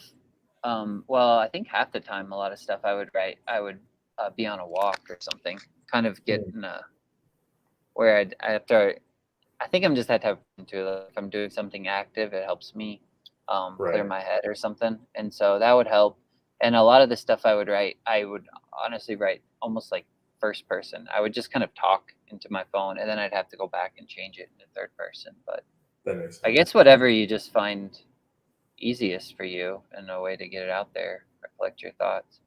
Well, I think half the time, a lot of stuff I would write, I would be on a walk or something, kind of get in a where I think I'm just that type of person too. Like, if I'm doing something active, it helps me clear Right. my head or something, and so that would help. And a lot of the stuff I would write, I would honestly write almost like first person. I would just kind of talk into my phone, and then I'd have to go back and change it into third person. But That makes sense. I guess whatever you just find easiest for you and a way to get it out there, reflect your thoughts.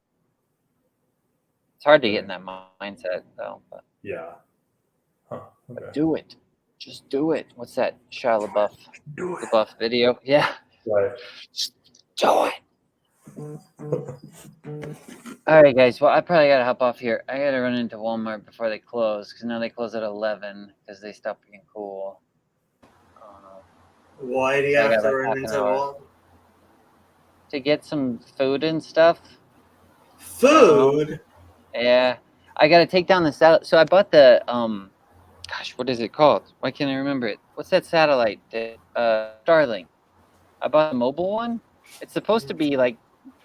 It's hard to get in that mindset though, but Yeah. Huh. Okay. do it. Just do it. What's that Shia Do it. LaBeouf video? Yeah. Right. Just do it. All right, guys. Well, I probably gotta hop off here. I gotta run into Walmart before they close because now they close at 11 because they stopped being cool. Why do you I have got to like run half an into hour. wall? To get some food and stuff. Food? Yeah, I gotta take down the satellite. So I bought the gosh, what is it called? Why can't I remember it? What's that satellite? Starlink. I bought a mobile one. It's supposed to be like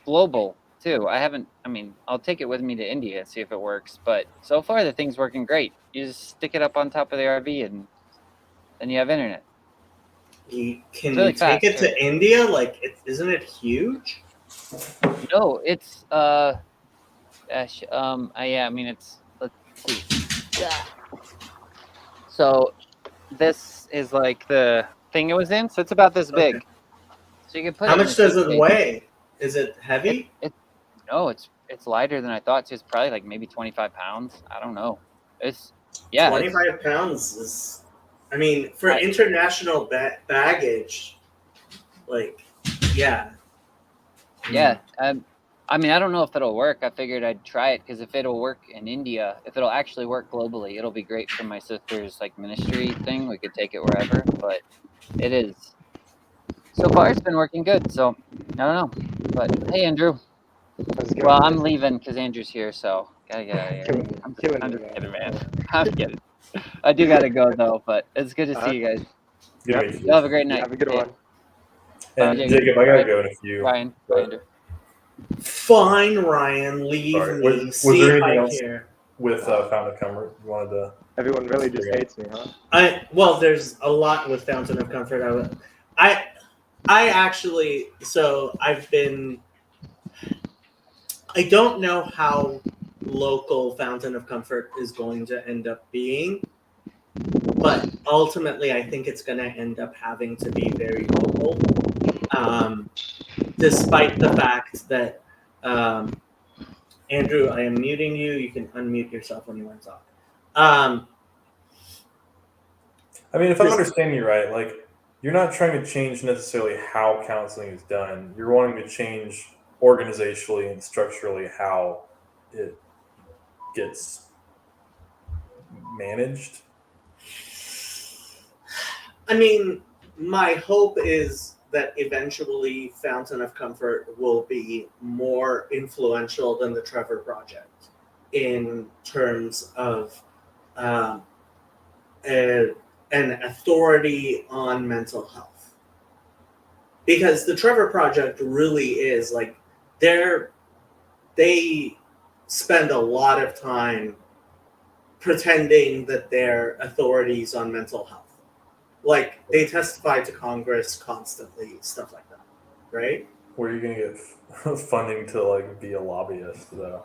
global too. I mean, I'll take it with me to India and see if it works. But so far, the thing's working great. You just stick it up on top of the RV and then you have internet. Can It's you really take it fast, to India? Like, isn't it huge? No, it's yeah. I mean, it's let's see. So this is like the thing it was in. So it's about this big. Okay. So you can put How it in much a does it suitcase. weigh? Is it heavy? No, it's lighter than I thought. It's probably like maybe 25 pounds. I don't know. It's yeah. 25 pounds is, I mean, for I- international baggage, like, yeah. Yeah. I mean, I don't know if it'll work. I figured I'd try it because if it'll work in India, if it'll actually work globally, it'll be great for my sister's like ministry thing. We could take it wherever, but it is. So far, it's been working good. So I don't know. But hey, Andrew. How's it going? Well, I'm leaving because Andrew's here, so gotta get out of here. I'm Killing just it, kidding, man. I'm kidding. I do gotta go though, but it's good to see you guys. Good Yep. meeting Y'all have a you. great night. Have a good Yeah. one. And Bye, Jacob, I gotta go in a few. Ryan, but- Andrew. Fine, Ryan, leave Sorry. me. Was See there if anything I else? care. With Fountain of Comfort, you wanted to. Everyone really just hates me, huh? Well, there's a lot with Fountain of Comfort. I actually, so I've been. I don't know how local Fountain of Comfort is going to end up being. But ultimately, I think it's going to end up having to be very local, despite the fact that, Andrew, I am muting you. You can unmute yourself when you want to talk. I mean, if I'm This- understanding you right, like you're not trying to change necessarily how counseling is done. You're wanting to change organizationally and structurally how it gets managed. I mean, my hope is that eventually Fountain of Comfort will be more influential than the Trevor Project in terms of um, an authority on mental health. Because the Trevor Project really is like they spend a lot of time pretending that they're authorities on mental health. Like they testify to Congress constantly, stuff like that, right? Where are you going to get funding to like be a lobbyist though?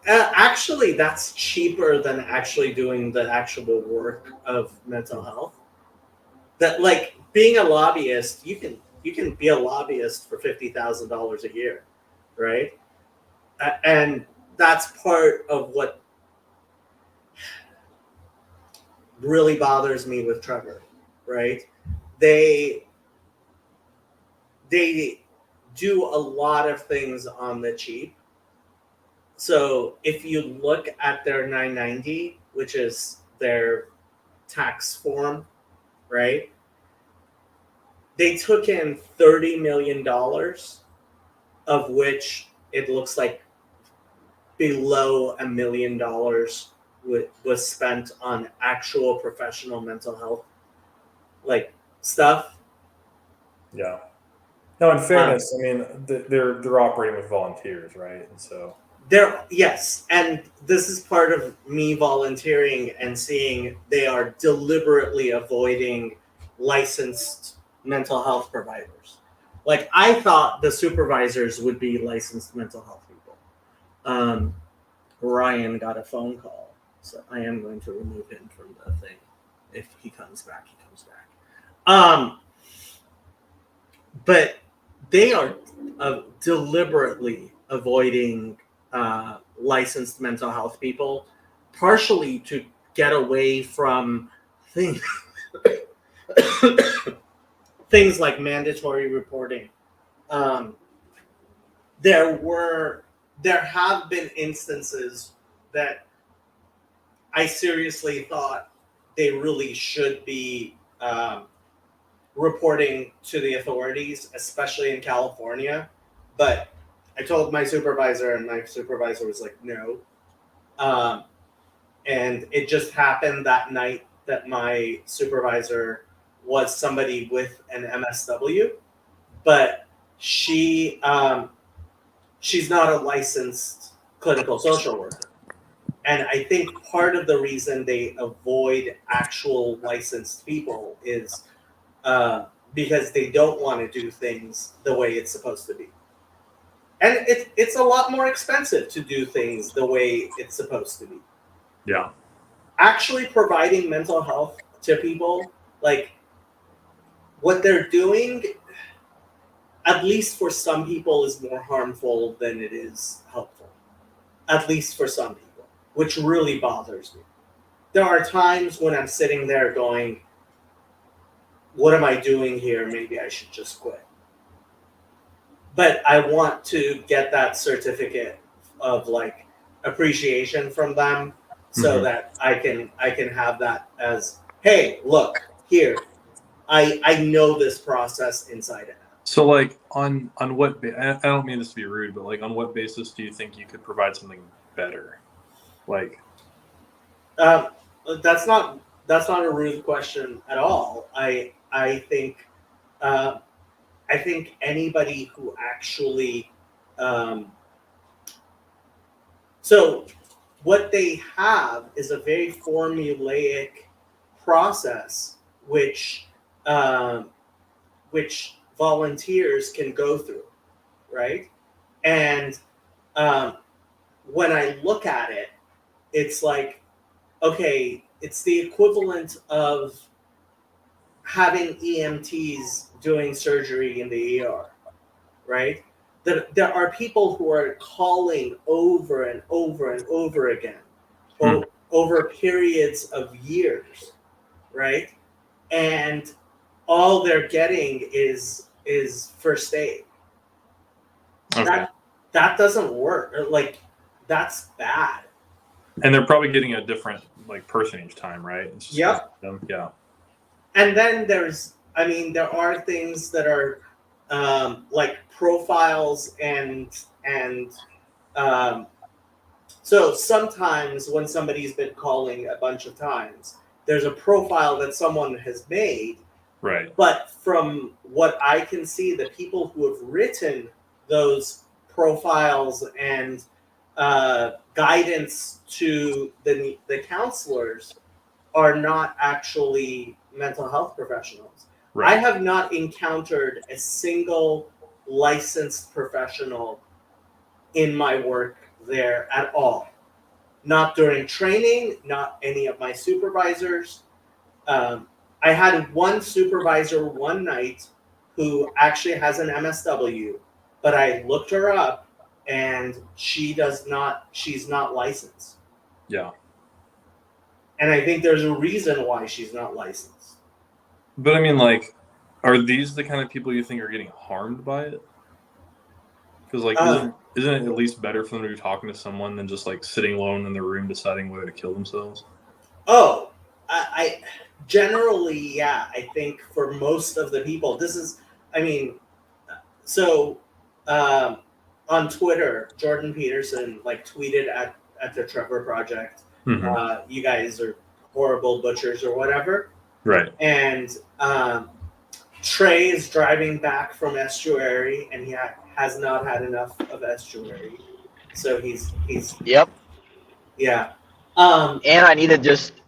Actually, that's cheaper than actually doing the actual work of mental health. That like being a lobbyist, you can be a lobbyist for $50,000 a year, right? And that's part of what really bothers me with Trevor, right? They do a lot of things on the cheap. So if you look at their 990, which is their tax form, right? They took in $30 million, of which it looks like below $1 million was spent on actual professional mental health like stuff. Yeah. No, in fairness, I mean they're operating with volunteers, right? And so Yes, and this is part of me volunteering and seeing they are deliberately avoiding licensed mental health providers. Like I thought the supervisors would be licensed mental health people. Ryan got a phone call, so I am going to remove him from the thing. If he comes back, he comes back. But they are deliberately avoiding licensed mental health people, partially to get away from things things like mandatory reporting. There have been instances that I seriously thought they really should be reporting to the authorities, especially in California. But I told my supervisor, and my supervisor was like, no. And it just happened that night that my supervisor was somebody with an MSW, but she's not a licensed clinical social worker. And I think part of the reason they avoid actual licensed people is because they don't want to do things the way it's supposed to be. And it's a lot more expensive to do things the way it's supposed to be. yeah. Actually providing mental health to people, like what they're doing, at least for some people, is more harmful than it is helpful. At least for some people, which really bothers me. There are times when I'm sitting there going, what am I doing here? Maybe I should just quit. But I want to get that certificate of like appreciation from them so that I can have that as, hey, look, here. I know this process inside and out. So, like, on what? I don't mean this to be rude, but like, on what basis do you think you could provide something better? Like, That's not a rude question at all. I think anybody who actually so what they have is a very formulaic process which volunteers can go through, right? And when I look at it, it's like, okay, it's the equivalent of having EMTs doing surgery in the ER, right? There are people who are calling over and over and over again over periods of years, right? And all they're getting is first aid. Okay. That doesn't work. Like, that's bad. And they're probably getting a different like person each time, right? It's just Yep. Yeah. And then there are things that are like profiles and so sometimes when somebody's been calling a bunch of times, there's a profile that someone has made. Right. But from what I can see, the people who have written those profiles and guidance to the counselors are not actually mental health professionals. Right. I have not encountered a single licensed professional in my work there at all. Not during training, not any of my supervisors. I had one supervisor one night who actually has an MSW, but I looked her up and she's not licensed. Yeah. And I think there's a reason why she's not licensed. But I mean, like, are these the kind of people you think are getting harmed by it? Because like, isn't it at least better for them to be talking to someone than just like sitting alone in their room deciding whether to kill themselves? Oh, I generally, yeah. I think for most of the people, this is. I mean, so on Twitter, Jordan Peterson like tweeted at the Trevor Project. Mm-hmm. You guys are horrible butchers or whatever. Right. And Trey is driving back from Estuary, and he has not had enough of Estuary, so he's Yep. yeah. And I need to just,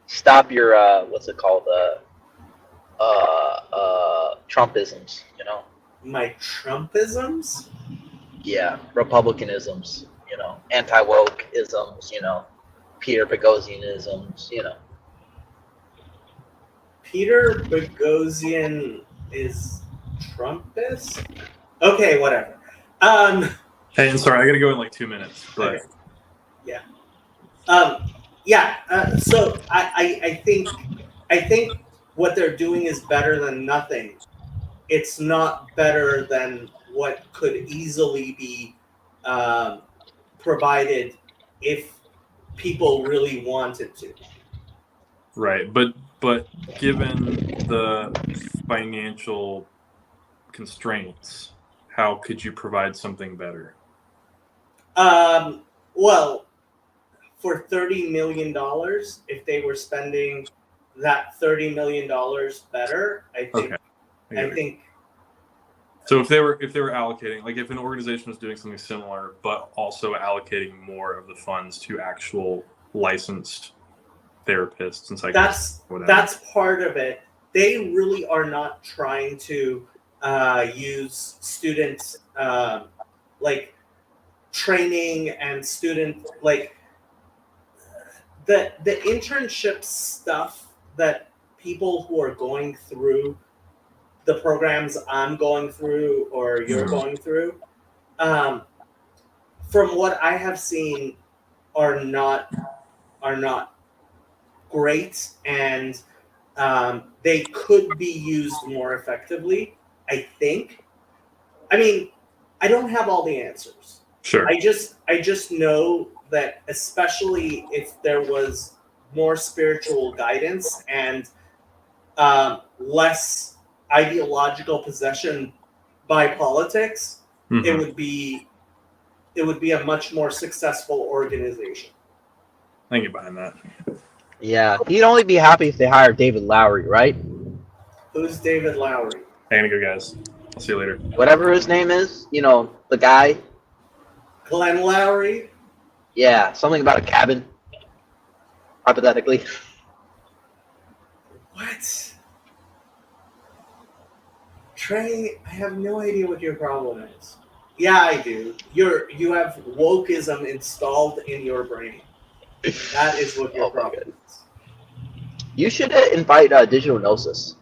stop your what's it called? Trumpisms, My Trumpisms? Yeah, Republicanisms, anti-woke-isms, Peter Boghossianisms, Peter Boghossian is Trumpist? Okay, whatever. Hey, I'm sorry, I gotta go in like 2 minutes. But Okay. So I think what they're doing is better than nothing. It's not better than what could easily be provided if people really wanted to. right, but given the financial constraints, how could you provide something better? Well, for $30 million, if they were spending that $30 million better, I think. So if they were allocating, like if an organization was doing something similar, but also allocating more of the funds to actual licensed therapists and psychiatrists, that's part of it. They really are not trying to use students like training and student like the internship stuff that people who are going through the programs I'm going through or you're going through, from what I have seen, are not great, and they could be used more effectively, I think. I mean, I don't have all the answers. Sure. I just know that, especially if there was more spiritual guidance and less ideological possession by politics, it would be a much more successful organization. I can get behind that. Yeah, he'd only be happy if they hired David Lowery, right? Who's David Lowery? I gotta go, guys. I'll see you later. Whatever his name is, the guy. Glenn Lowery? Yeah, something about a cabin, hypothetically. What? Trey, I have no idea what your problem is. Yeah, I do. You have wokeism installed in your brain. That is what your Oh my problem is. You should invite Digital Gnosis,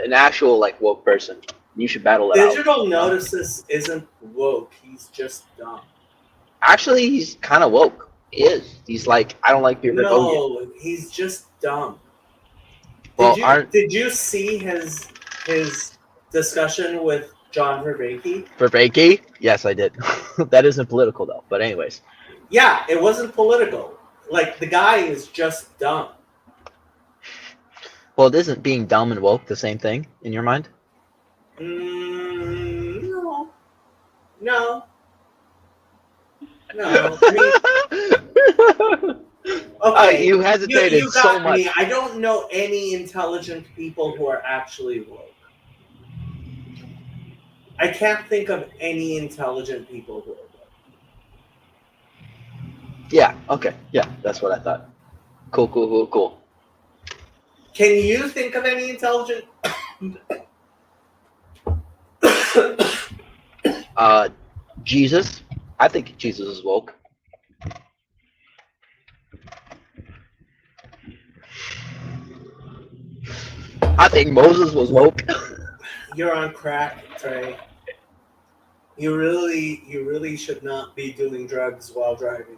an actual like woke person. You should battle it out. Digital Notices isn't woke. He's just dumb. Actually, he's kind of woke. He is. He's like, I don't like people that go here. No, he's just dumb. Well, Did you see his discussion with John Vervaeke? Vervaeke? Yes, I did. That isn't political though. But anyways, Yeah, it wasn't political. Like, the guy is just dumb. well, it isn't being dumb and woke the same thing in your mind? No. No. No. I mean, okay. You hesitated you so got much. me. I don't know any intelligent people who are actually woke. I can't think of any intelligent people who are woke. Yeah. Okay. Yeah, that's what I thought. Cool. Can you think of any intelligent? Jesus. I think Jesus is woke. I think Moses was woke. You're on crack, Trey. You really should not be doing drugs while driving.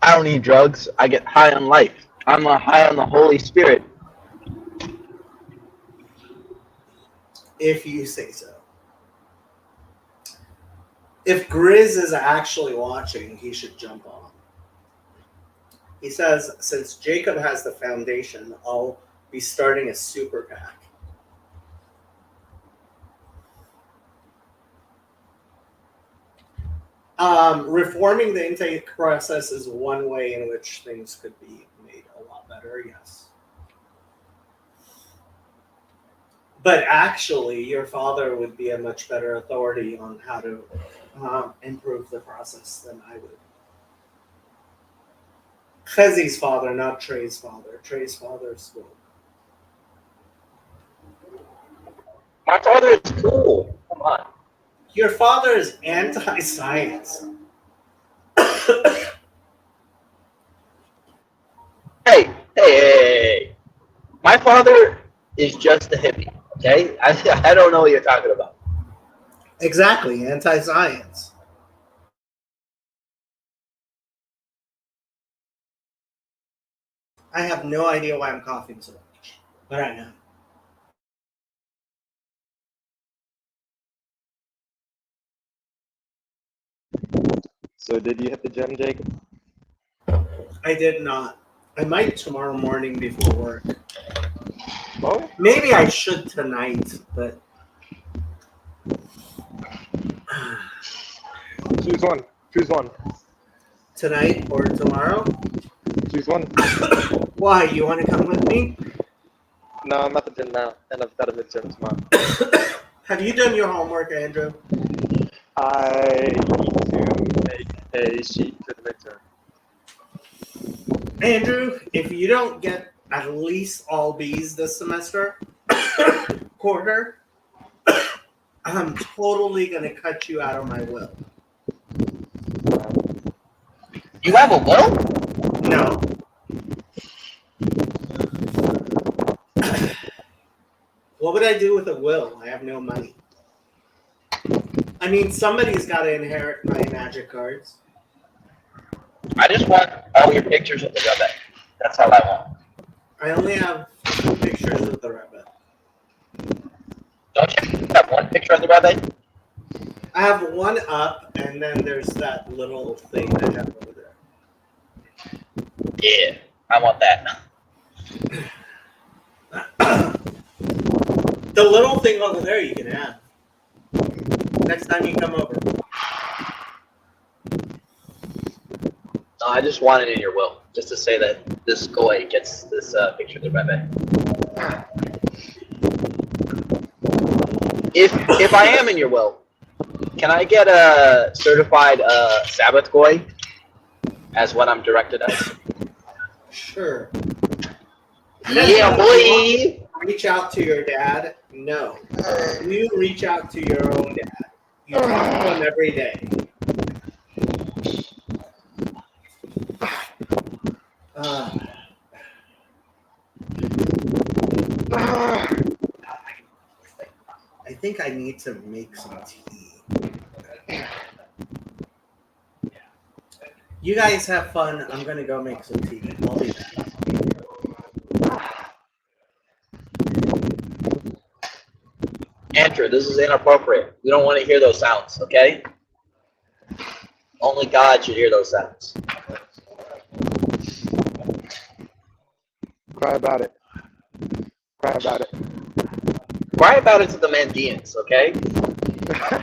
I don't need drugs. I get high on life. I'm high on the Holy Spirit. If you say so. If Grizz is actually watching, he should jump on. He says, since Jacob has the foundation, I'll be starting a super PAC. Reforming the intake process is one way in which things could be made a lot better, yes. But actually, your father would be a much better authority on how to improve the process than I would. Chezi's father, not Trey's father. Trey's father is woke. My father is cool. Come on. Your father is anti-science. Hey. My father is just a hippie, okay? I don't know what you're talking about. Exactly, anti-science. I have no idea why I'm coughing so much, but I know. So did you hit the gym, Jacob? I did not. I might tomorrow morning before work. Oh, Maybe I should tonight, but choose one. Choose one. tonight or tomorrow? Choose one. Why? You want to come with me? No, I'm at the gym now, and I've got a midterm tomorrow. Have you done your homework, Andrew? I need to make a sheet for the midterm. Andrew, if you don't get at least all B's this semester, quarter, I'm totally going to cut you out of my will. You have a will? No. What would I do with a will? I have no money. I mean, somebody's got to inherit my magic cards. I just want all your pictures of the Rebbe. That's all I want. I only have 2 pictures of the rabbit. Don't you have one picture of the Rebbe? I have one up, and then there's that little thing I have over there. Yeah, I want that. The little thing over there you can have. Next time you come over. No, I just want it in your will, just to say that this goy gets this picture of the Rebbe. If I am in your will, can I get a certified Sabbath goy as what I'm directed as? Sure. Yeah, boy. reach out to your dad? No. You reach out to your own dad. You talk to him every day. I think I need to make some tea. You guys have fun. I'm gonna go make some tea. I'll be back. Andrew, this is inappropriate. We don't want to hear those sounds, okay? Only God should hear those sounds. Cry about it. Cry about it. Cry about it to the Mandeans, okay?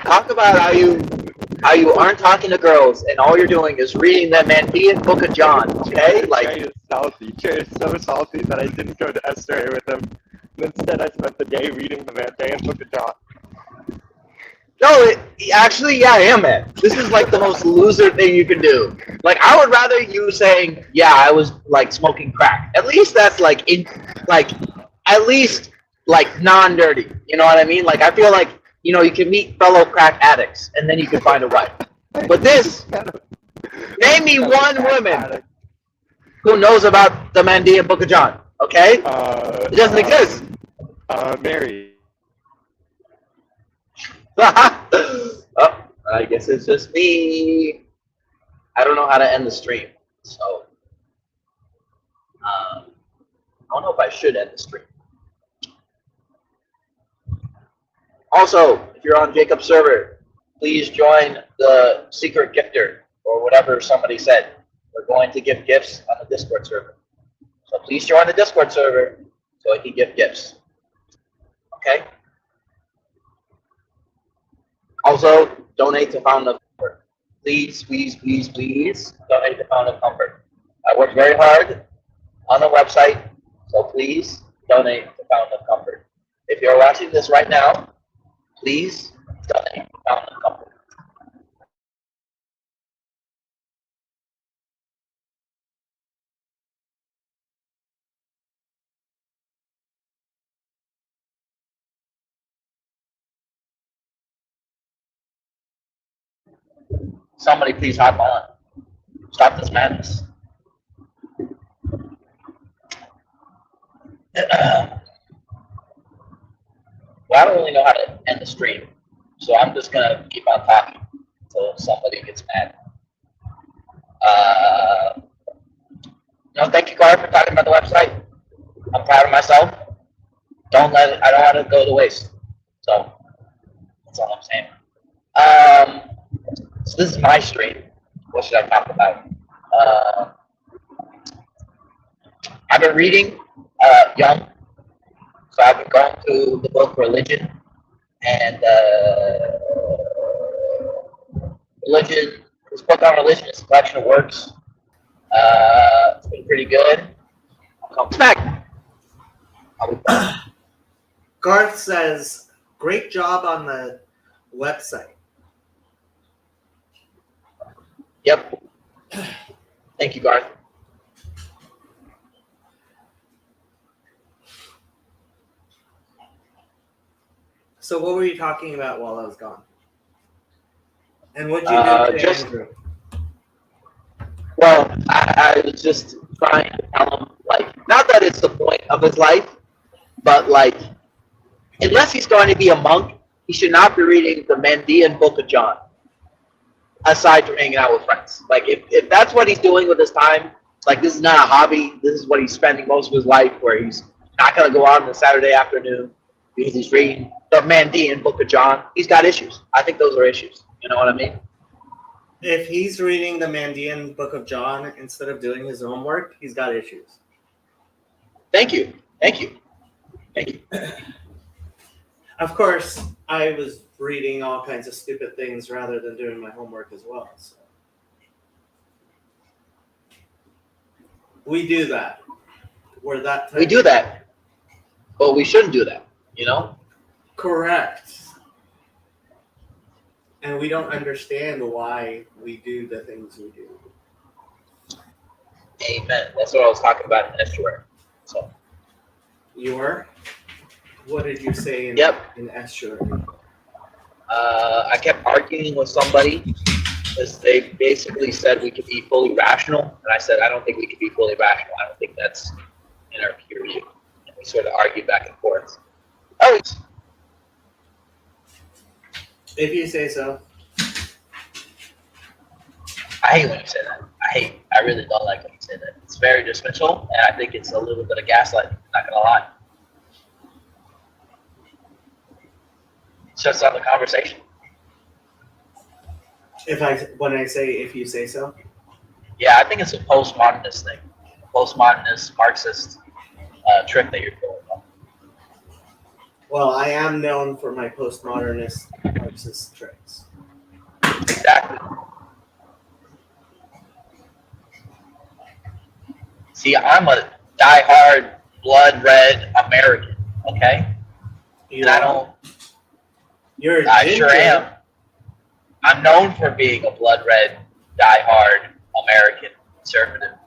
Talk about how you aren't talking to girls and all you're doing is reading the Mandean Book of John, okay? Like, Trey is salty. Trey is so salty that I didn't go to Esther with him. Instead, I spent the day reading the Mandean Book of John. no, actually, yeah, I am, man. This is like the most loser thing you can do. Like, I would rather you saying, yeah, I was like smoking crack. At least that's like at least like non-dirty. You know what I mean? Like, I feel like, you know, you can meet fellow crack addicts and then you can find a wife. But this, name me one woman who knows about the Mandean Book of John, okay? It doesn't exist. Mary. Oh, I guess it's just me. I don't know how to end the stream, so I don't know if I should end the stream. Also, if you're on Jacob's server, please join the secret gifter or whatever somebody said. We're going to give gifts on the Discord server, so please join the Discord server so I can give gifts. Okay. Also, donate to Fountain of Comfort. Please, please, please, please donate to Fountain of Comfort. I work very hard on the website, so please donate to Fountain of Comfort. If you're watching this right now, please donate to Fountain of Comfort. Somebody please hop on. Stop this madness. Well, I don't really know how to end the stream, so I'm just gonna keep on talking until somebody gets mad. No, thank you, Gar, for talking about the website. I'm proud of myself. I don't want it to go to waste. So that's all I'm saying. So this is my stream. What should I talk about? I've been reading Young. So I've been going through the book Religion. And Religion, this book on religion is a collection of works. It's been pretty good. I'll come back. I'll be back. Garth says, great job on the website. Yep. Thank you, Garth. So what were you talking about while I was gone? And what'd you do to Andrew? Well, I was just trying to tell him, like, not that it's the point of his life, but, like, unless he's going to be a monk, he should not be reading the Mandean Book of John, aside from hanging out with friends. Like, if that's what he's doing with his time, like, this is not a hobby. This is what he's spending most of his life, where he's not going to go out on a Saturday afternoon because he's reading the Mandean Book of John. He's got issues. I think those are issues. You know what I mean? If he's reading the Mandean Book of John instead of doing his homework, he's got issues. Thank you. Thank you. Thank you. Of course, I was reading all kinds of stupid things rather than doing my homework as well. So. We do that. We're that type. We do that, but we shouldn't do that, you know? Correct. And we don't understand why we do the things we do. Amen. That's what I was talking about in Estuary. So You were? What did you say in, Yep. in Estuary? I kept arguing with somebody because they basically said we could be fully rational, and I said I don't think we could be fully rational. I don't think that's in our peer review. And we sort of argued back and forth. Oh, If you say so. I hate when you say that. I really don't like when you say that. It's very dismissal, and I think it's a little bit of gaslighting. Not gonna lie. Shuts down the conversation. When I say if you say so. Yeah, I think it's a postmodernist thing, postmodernist Marxist trick that you're doing. Well, I am known for my postmodernist Marxist tricks. Exactly. See, I'm a diehard, blood red American. Okay, and I don't. You're. I sure am. I'm known for being a blood red, diehard American conservative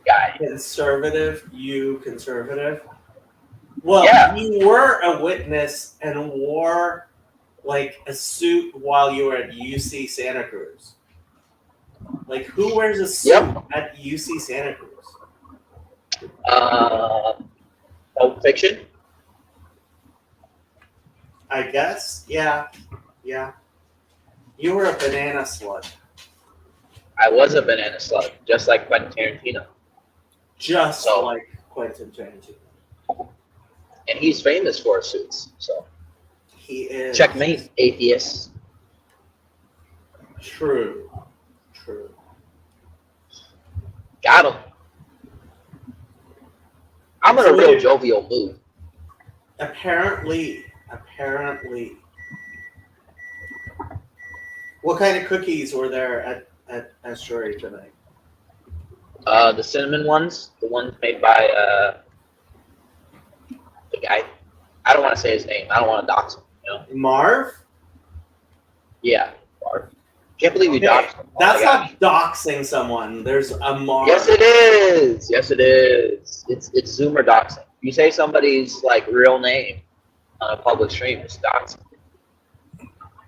guy. Conservative, you conservative. Well, Yeah. you were a witness and wore like a suit while you were at UC Santa Cruz. Like, who wears a suit Yep. at UC Santa Cruz? Pulp Fiction. I guess, yeah. You were a banana slug, I was a banana slug, just like Quentin Tarantino, just So- like Quentin Tarantino. and he's famous for his suits. So He is. checkmate, atheists. True. Got him. I'm in a real jovial mood. Apparently. What kind of cookies were there at Estuary tonight? The cinnamon ones, the ones made by the guy. I don't want to say his name. I don't want to dox him. You know? Marv? Yeah. Marv. Can't believe you Okay, doxed him. Oh That's my gosh. not doxing someone. There's a Marv. Yes, it is. Yes, it is. It's Zoomer doxing. You say somebody's like real name on a public stream, it's doxing.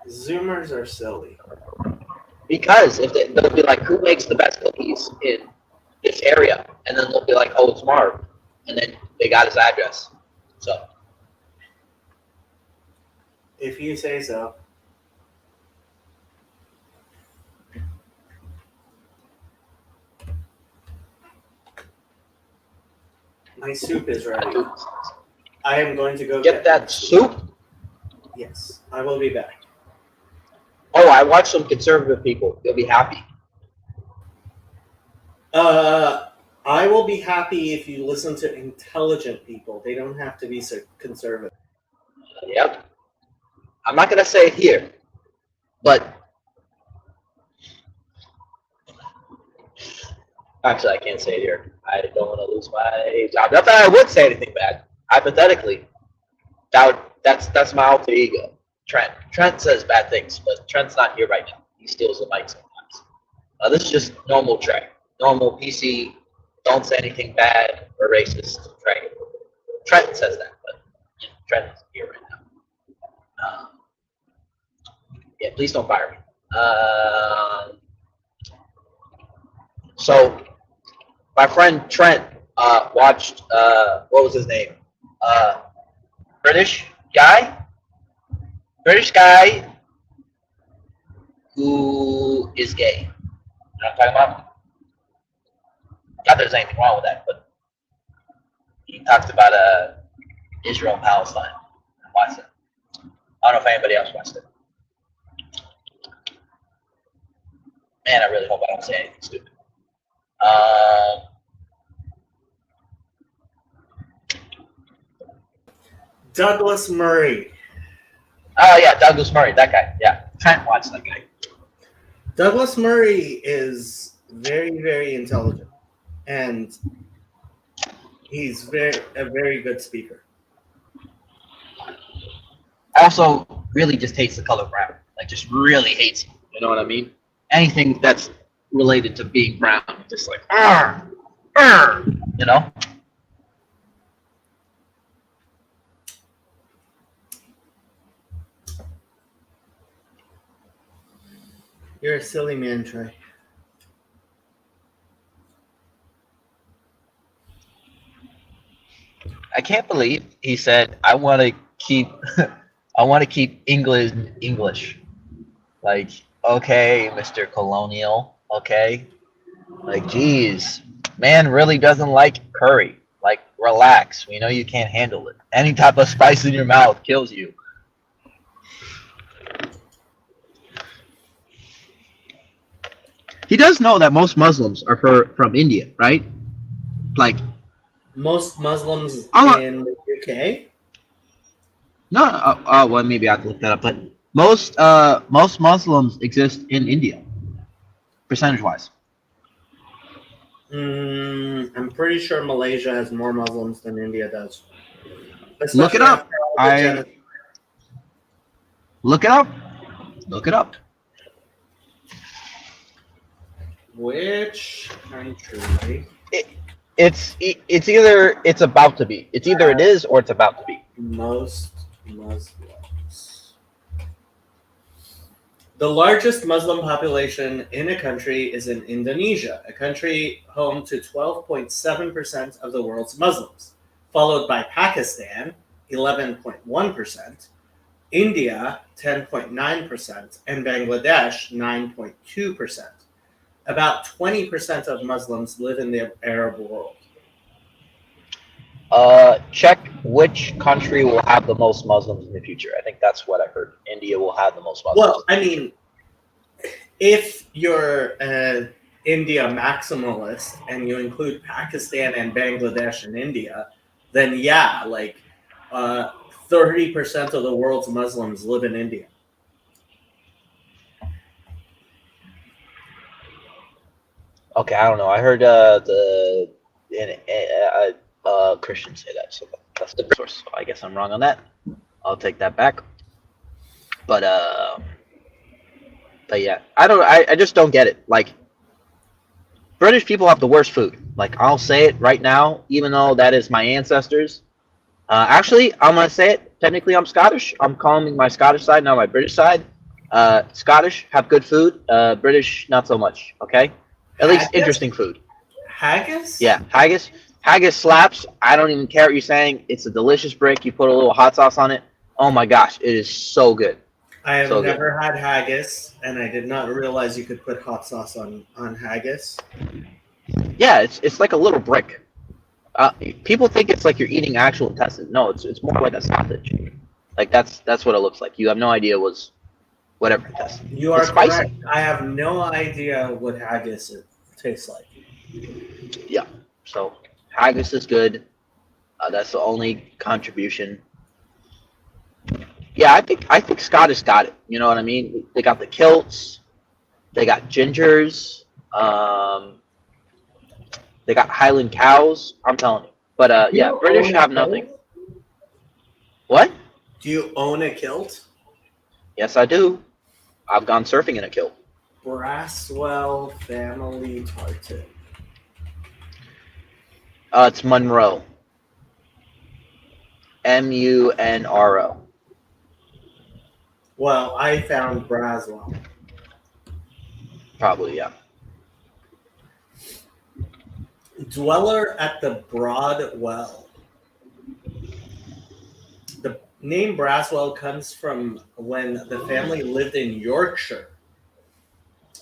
Zoomers are silly. Because if they'll be like, who makes the best cookies in this area? And then they'll be like, oh, it's Marv. And then they got his address. So If you say so. My soup is ready. I am going to go get that soup. Yes, I will be back. Oh, I watched some conservative people. You'll be happy. I will be happy if you listen to intelligent people. They don't have to be so conservative. Yep. I'm not gonna say it here, but actually, I can't say it here. I don't want to lose my job. Not that I would say anything bad. Hypothetically, that's my alter ego, Trent. Trent says bad things, but Trent's not here right now. He steals the mic sometimes. This is just normal Trent, normal PC. Don't say anything bad or racist. Trent. Trent says that, but Trent isn't here right now. Yeah, please don't fire me. So, my friend Trent watched, what was his name? British guy who is gay. You know what I'm talking about? Not that there's anything wrong with that, but he talked about Israel and Palestine. I watched it. I don't know if anybody else watched it. Man, I really hope I don't say anything stupid. Douglas Murray. Oh yeah, Douglas Murray, that guy. Yeah, Trent watched that guy. Douglas Murray is very, very intelligent, and he's a very good speaker. Also, really just hates the color brown. Like, just really hates it. You know what I mean? Anything that's related to being brown, just like, you know? You're a silly man, Trey. I can't believe he said, "I want to keep, I want to keep England English." Like, okay, Mr. Colonial. Okay, like, geez, man really doesn't like curry. Like, relax. We know you can't handle it. Any type of spice in your mouth kills you. He does know that most Muslims are from India, right? Like, Most Muslims Oh. in the UK. no, well, maybe I have to look that up. But most Muslims exist in India, percentage-wise. I'm pretty sure Malaysia has more Muslims than India does. Look it Especially up. after all the I genocide. look it up. Look it up. Which country It's either it's about to be. It's either it is or it's about to be. most Muslims? The largest Muslim population in a country is in Indonesia, a country home to 12.7% of the world's Muslims, followed by Pakistan, 11.1%, India, 10.9%, and Bangladesh, 9.2%. About 20% of Muslims live in the Arab world. Check which country will have the most Muslims in the future. I think that's what I heard. India will have the most Muslims. Well, I mean, if you're an India maximalist and you include Pakistan and Bangladesh and India, then yeah, like 30% of the world's Muslims live in India. Okay, I don't know. I heard Christians say that, so that's the source. So I guess I'm wrong on that. I'll take that back. But yeah, I just don't get it. Like, British people have the worst food. Like, I'll say it right now, even though that is my ancestors. Actually, I'm gonna say it. Technically, I'm Scottish. I'm calling my Scottish side, not my British side. Scottish have good food. British, not so much. Okay, at least Haggis? interesting food. Haggis? Yeah, haggis. Haggis slaps. I don't even care what you're saying. It's a delicious brick. You put a little hot sauce on it. Oh my gosh, it is so good. I have So good. never had haggis, and I did not realize you could put hot sauce on haggis. Yeah, it's like a little brick. People think it's like you're eating actual intestine. No, it's more like a sausage. Like that's what it looks like. You have no idea what's whatever intestine. You are It's spicy. correct. I have no idea what haggis tastes like. Yeah. So haggis is good. That's the only contribution. Yeah, I think Scottish got it. You know what I mean? They got the kilts. They got gingers. They got Highland cows. I'm telling you. But yeah, You British own a have kilt? nothing. What? Do you own a kilt? Yes, I do. I've gone surfing in a kilt. Braswell family tartan. It's Munro. Munro. Well, I found Braswell. Probably, yeah. Dweller at the Broad Well. The name Braswell comes from when the family lived in Yorkshire,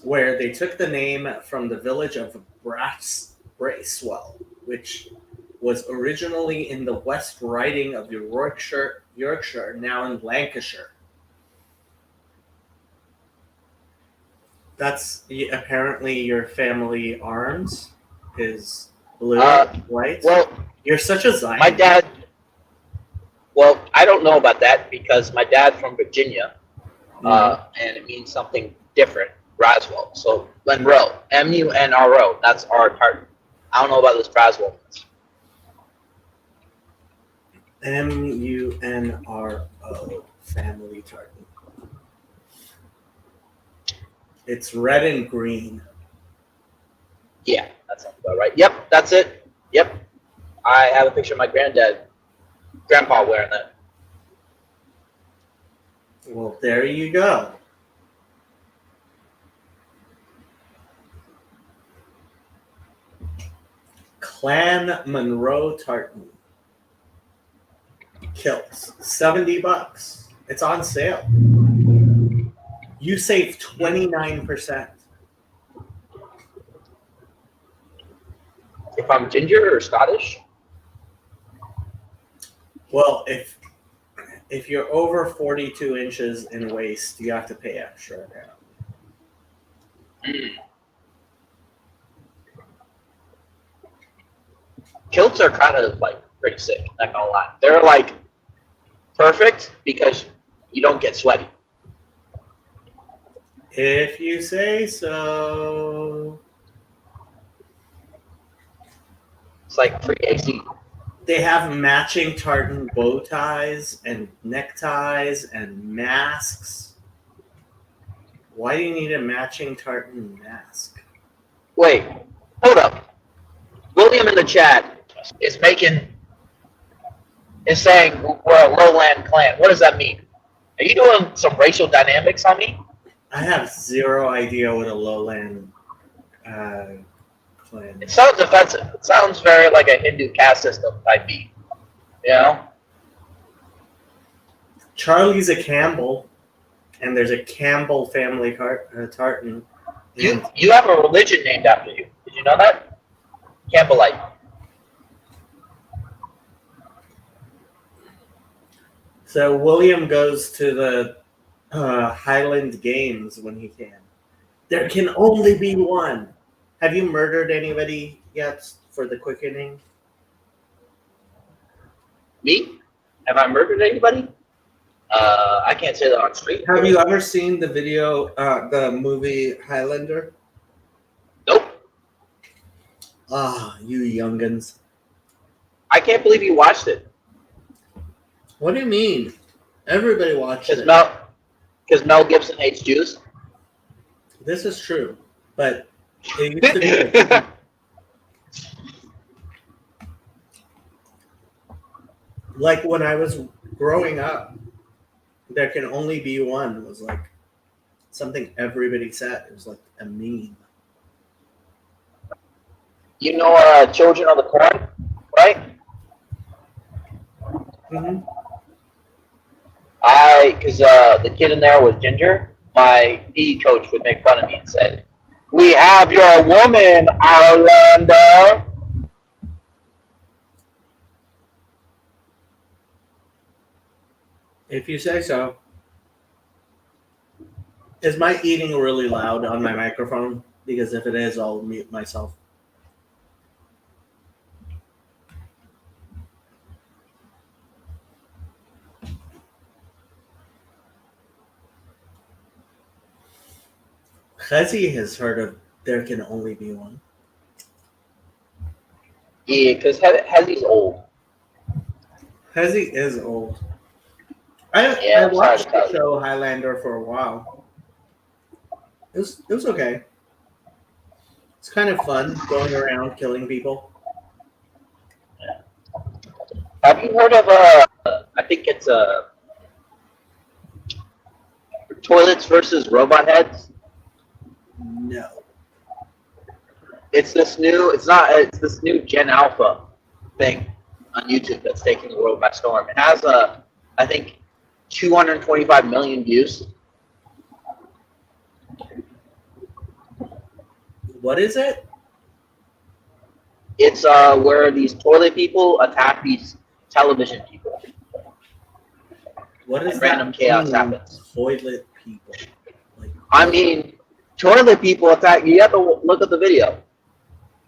where they took the name from the village of Bracewell, which was originally in the West Riding of Yorkshire, now in Lancashire. That's apparently your family arms is blue, white. Well, You're such a Zion. my dad. Well, I don't know about that because my dad's from Virginia, and it means something different. Braswell. So Munro, Munro. That's our tartan. I don't know about this Braswell. Munro family tartan. It's red and green. Yeah, that sounds about right. Yep, that's it. Yep. I have a picture of my grandpa wearing that. Well, there you go. Clan Monroe tartan. Kilts. $70. It's on sale. You save 29%. If I'm ginger or Scottish, Well, if you're over 42 inches in waist, you have to pay extra now. kilts are kind of like pretty sick. Not gonna lie, they're like perfect because you don't get sweaty. If you say so. It's like free AC. They have matching tartan bow ties and neckties and masks. Why do you need a matching tartan mask? Wait, hold up. William in the chat is saying we're a lowland clan. What does that mean? Are you doing some racial dynamics on me? I have zero idea what a lowland clan It is. sounds offensive. It sounds very like a Hindu caste system type beat. You know? Charlie's a Campbell, and there's a Campbell family tartan. And You have a religion named after you. Did you know that? Campbellite. so William goes to the Highland Games when he can. There can only be one. Have you murdered anybody yet for the quickening? Me? Have I murdered anybody? I can't say that on street. Have you ever seen the video, the movie Highlander? Nope. Ah, you youngins. I can't believe you watched it. What do you mean? Everybody watched it. Because Mel Gibson hates Jews. This is true, but it used to be. Like when I was growing up, there can only be one was like something everybody said. It was like a meme. You know Children of the Corn, right? Mm-hmm. Because the kid in there was ginger, my PE coach would make fun of me and say, "We have your woman, Orlando." If you say so. Is my eating really loud on my microphone? Because if it is, I'll mute myself. Khezi has heard of There Can Only Be One. Yeah, because Hezzy's old. Khezi is old. I Yeah, I'm watched sorry to the show Highlander for a while. It was okay. It's kind of fun going around killing people. Have you heard of I think it's Toilets versus Robot Heads? No. It's this new Gen Alpha thing on YouTube that's taking the world by storm. It has I think 225 million views. What is it? It's where these toilet people attack these television people. What is And that random chaos mean, happens. Toilet people. Like, I mean, toilet people attack. You have to look at the video.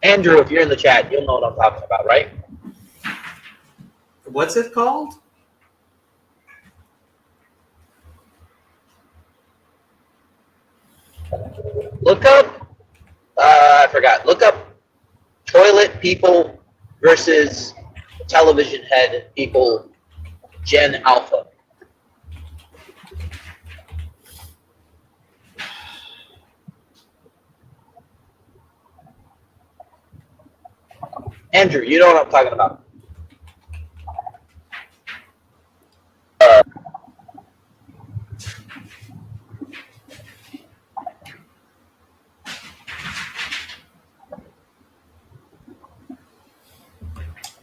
Andrew, if you're in the chat, you'll know what I'm talking about, right? what's it called? Look up. I forgot. Look up toilet people versus television head people. Gen Alpha. Andrew, you know what I'm talking about.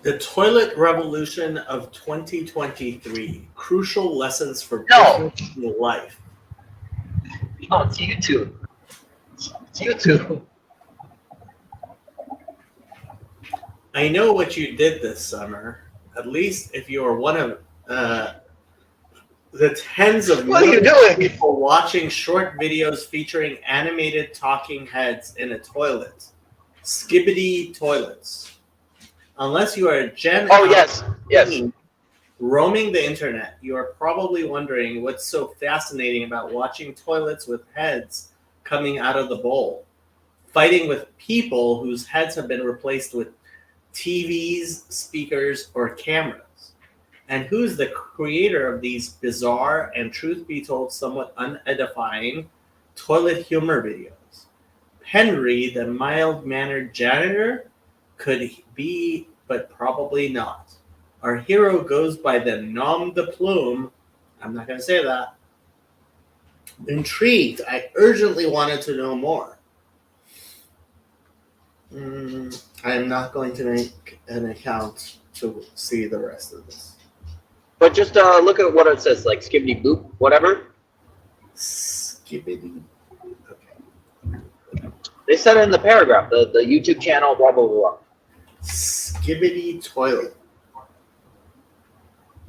The toilet revolution of 2023. Crucial lessons for No. business and life. No, it's YouTube. It's YouTube. I know what you did this summer. At least if you are one of the tens of What are you millions of doing? people watching short videos featuring animated talking heads in a toilet. Skibbity toilets. Unless you are a Gen Oh, Alpha yes. roaming the internet, you are probably wondering what's so fascinating about watching toilets with heads coming out of the bowl, fighting with people whose heads have been replaced with TVs, speakers, or cameras. And who's the creator of these bizarre and, truth be told, somewhat unedifying toilet humor videos? Henry, the mild-mannered janitor? Could be, but probably not. Our hero goes by the nom de plume. I'm not going to say that. Intrigued, I urgently wanted to know more. I am not going to make an account to see the rest of this. But just look at what it says, like skibbity boop, whatever. Skibbity. Okay. They said it in the paragraph, the YouTube channel, blah, blah, blah. Skibbity toilet.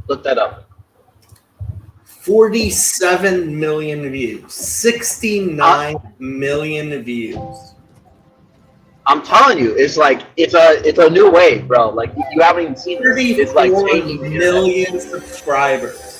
Look that up. 47 million views. 69 million views. I'm telling you, it's like it's a new wave, bro. Like you haven't even seen this. It's like 34 changing the internet. million subscribers.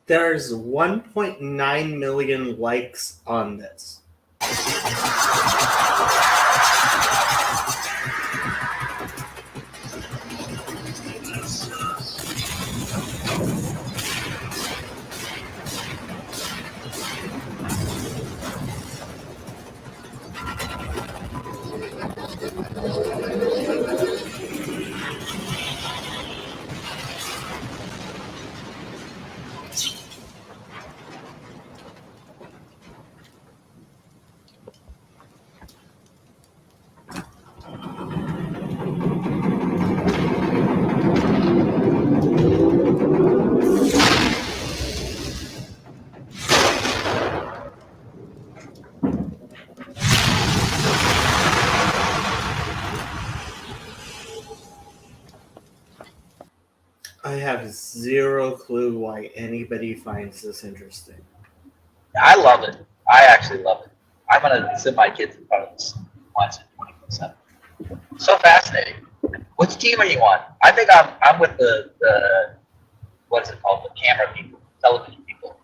There's 1.9 million likes on this. I have zero clue why anybody finds this interesting. I love it. I actually love it. I'm gonna sit my kids in front of this, watch it 24/7. So fascinating. Which team are you on? I think I'm with the what is it called? The camera people, television people.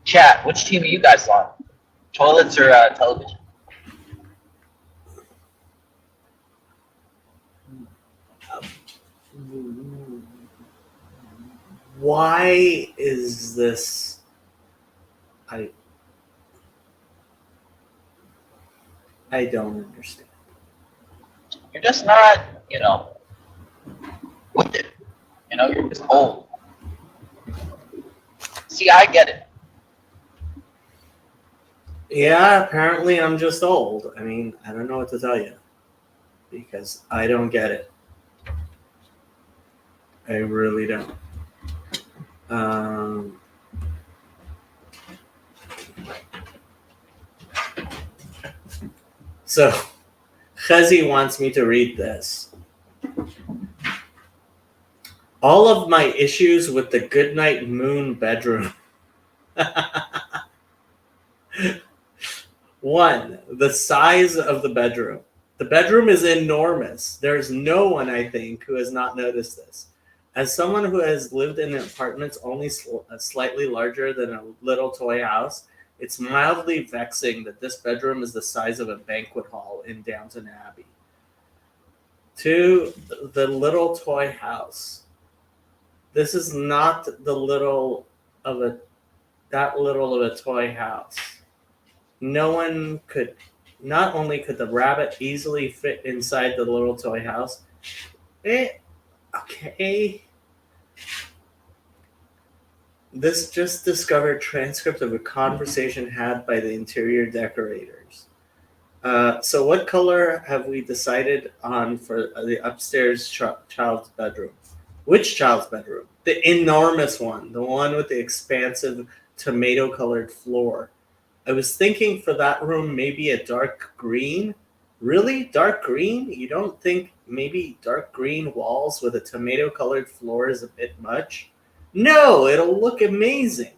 Chat. Which team are you guys on? Toilets or television? Why is this? I don't understand. You're just not, with it. You're just old. See, I get it. Yeah, apparently I'm just old. I mean, I don't know what to tell you because I don't get it. I really don't. So, Chezi wants me to read this. All of my issues with the Goodnight Moon bedroom. 1, the size of the bedroom. The bedroom is enormous. There's no one, I think, who has not noticed this. As someone who has lived in apartments only slightly larger than a little toy house, it's mildly vexing that this bedroom is the size of a banquet hall in Downton Abbey. 2, the little toy house. This is not that little of a toy house. Not only could the rabbit easily fit inside the little toy house. Okay. This just discovered transcript of a conversation had by the interior decorators. So what color have we decided on for the upstairs child's bedroom? Which child's bedroom? The enormous one. The one with the expansive tomato-colored floor. I was thinking for that room maybe a dark green. Really? Dark green? You don't think maybe dark green walls with a tomato-colored floor is a bit much? No, it'll look amazing.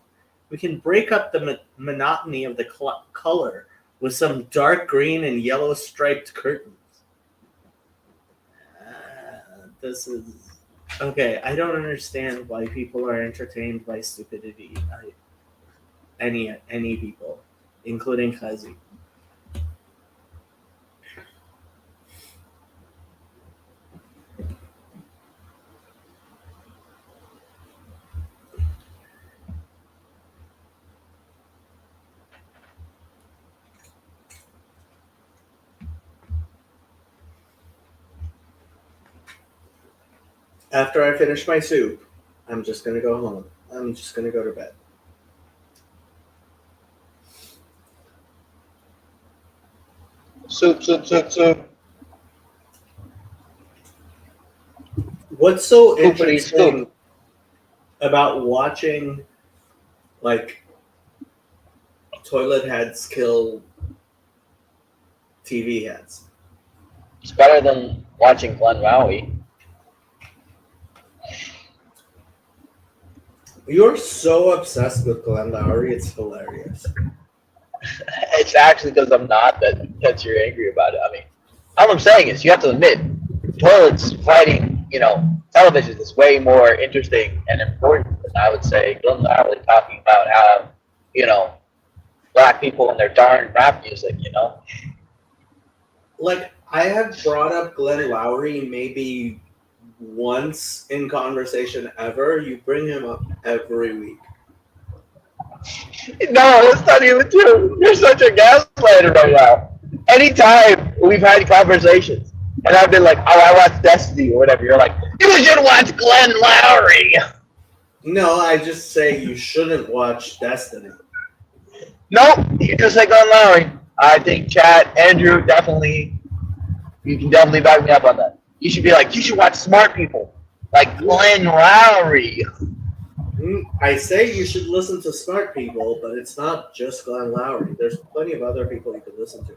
We can break up the monotony of the color with some dark green and yellow striped curtains. This is... Okay, I don't understand why people are entertained by stupidity. Any people, including Chezi. After I finish my soup, I'm just going to go home. I'm just going to go to bed. Soup. What's so Scoopity interesting scoop. about watching, like, toilet heads kill TV heads? It's better than watching Glenn Lowery. You're so obsessed with Glenn Lowery, it's hilarious. It's actually because I'm not that you're angry about it. I mean, all I'm saying is you have to admit, toilets fighting, television is way more interesting and important than I would say Glenn Lowery talking about how, black people and their darn rap music, Like, I have brought up Glenn Lowery maybe once in conversation ever. You bring him up every week. No, that's not even true. You're such a gaslighter right now. Anytime we've had conversations, and I've been like, oh, I watch Destiny or whatever, you're like, you should watch Glenn Lowery. No, I just say you shouldn't watch Destiny. Nope, you just say Glenn Lowery. I think Chad, Andrew, you can definitely back me up on that. You should be like, you should watch Smart People, like Glenn Lowery. I say you should listen to Smart People, but it's not just Glenn Lowery. There's plenty of other people you could listen to.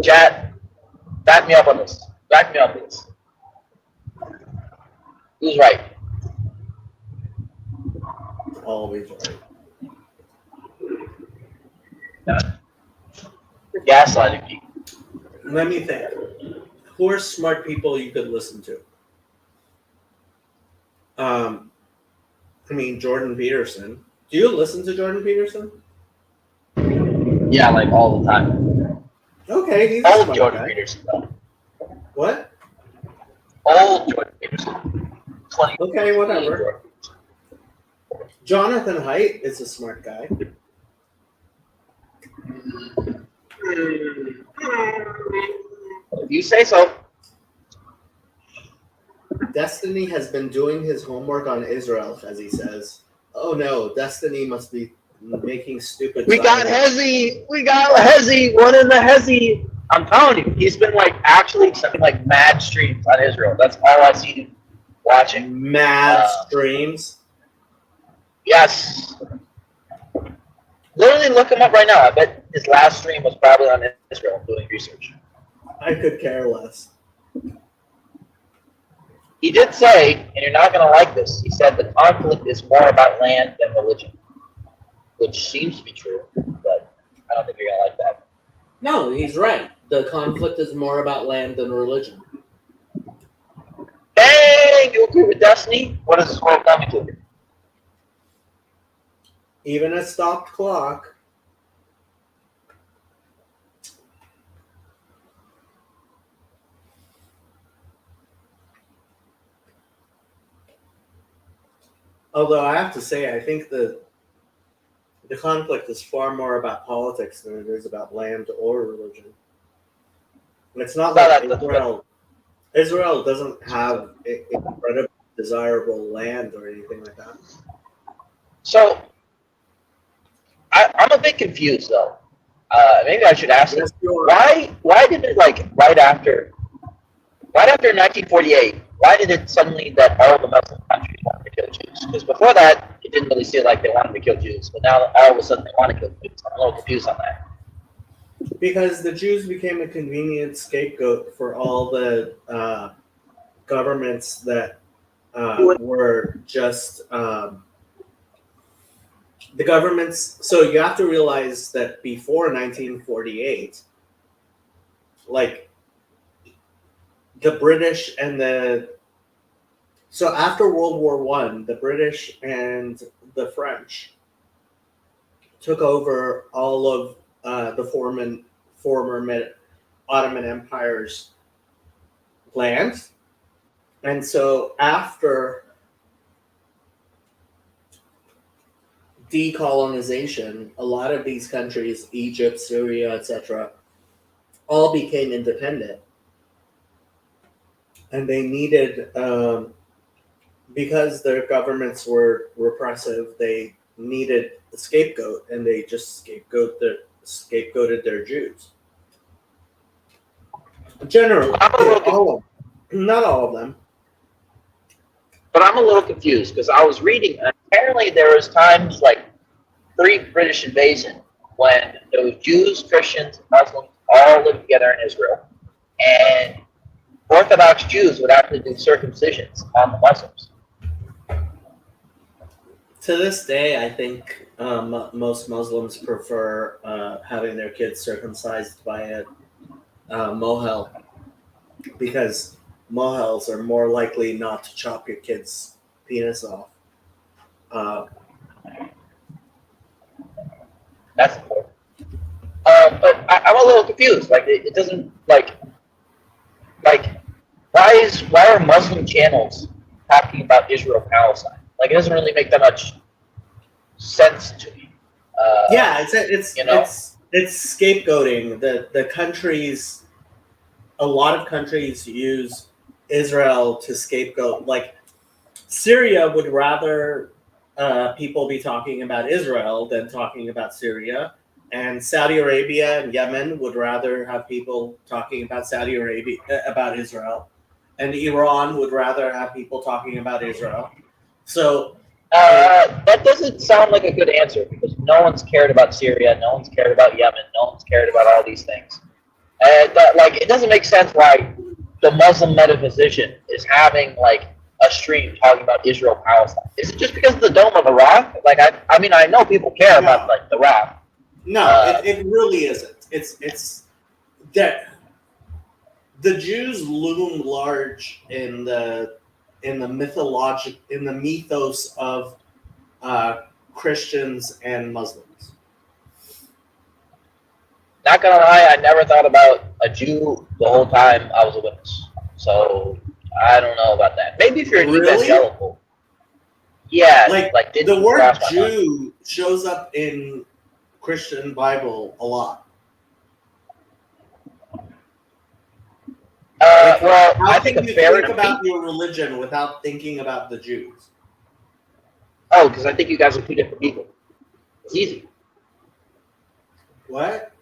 Chad, back me up on this. Back me up on this. Who's right? Always right. You're gaslighting me. Let me think. Who are smart people you could listen to? Jordan Peterson. Do you listen to Jordan Peterson? Yeah, like all the time. Okay, he's a Old smart Jordan guy. Peterson, though. What? Old Jordan Peterson. 20. Okay, whatever. Jonathan Haidt is a smart guy. If you say so. Destiny has been doing his homework on Israel, as he says. Oh no, Destiny must be making stupid. We got Hezi. One in the Hezi. I'm telling you, he's been actually sending mad streams on Israel. That's all I see him watching. Mad streams. Yes. Literally look him up right now. I bet his last stream was probably on Israel doing research. I could care less. He did say, and you're not going to like this, he said the conflict is more about land than religion, which seems to be true, but I don't think you're going to like that. No, he's right. The conflict is more about land than religion. Dang, you agree with Destiny? What is this world coming to? Even a stopped clock. Although I have to say, I think the conflict is far more about politics than it is about land or religion. It's not like Israel doesn't have incredibly desirable land or anything like that. So, I'm a bit confused though. Maybe I should ask this. Why did it right after 1948, why did it suddenly that all the Muslim countries wanted to kill Jews? Because before that, it didn't really seem like they wanted to kill Jews, but now all of a sudden they want to kill Jews. I'm a little confused on that. Because the Jews became a convenient scapegoat for all the governments that were just the governments. So you have to realize that before 1948, like the British and so after World War I, the British and the French took over all of the former Ottoman Empire's land. And so after decolonization, a lot of these countries, Egypt, Syria, etc., all became independent. And they needed, because their governments were repressive, they needed a scapegoat, and they just scapegoated their Jews. Generally, not all of them. But I'm a little confused because I was reading, and apparently there was times like pre-British invasion when there was Jews, Christians, Muslims all lived together in Israel, and Orthodox Jews would have to do circumcisions on the Muslims. To this day, I think most Muslims prefer having their kids circumcised by a mohel, because mohels are more likely not to chop your kid's penis off. That's important. But I'm a little confused. Like it doesn't like why are Muslim channels talking about Israel Palestine? Like it doesn't really make that much sense to me. Yeah, it's scapegoating. The countries, a lot of countries use Israel to scapegoat. Like Syria would rather people be talking about Israel than talking about Syria, and Saudi Arabia and Yemen would rather have people talking about Saudi Arabia about Israel, and Iran would rather have people talking about Israel. So that doesn't sound like a good answer because no one's cared about Syria, no one's cared about Yemen, no one's cared about all these things. And it doesn't make sense why the Muslim metaphysician is having like a stream talking about Israel Palestine. Is it just because of the Dome of the Rock? Like I mean I know people care about like the Rock. No, it really isn't. It's that the Jews loom large in the mythos of Christians and Muslims. Not gonna lie, I never thought about a Jew the whole time I was a witness. So I don't know about that. Maybe if you're an evangelical. Yeah, like the word Jew shows up in Christian Bible a lot. Well, How I think can you think about your religion without thinking about the Jews? Oh, because I think you guys are two different people. It's easy. What?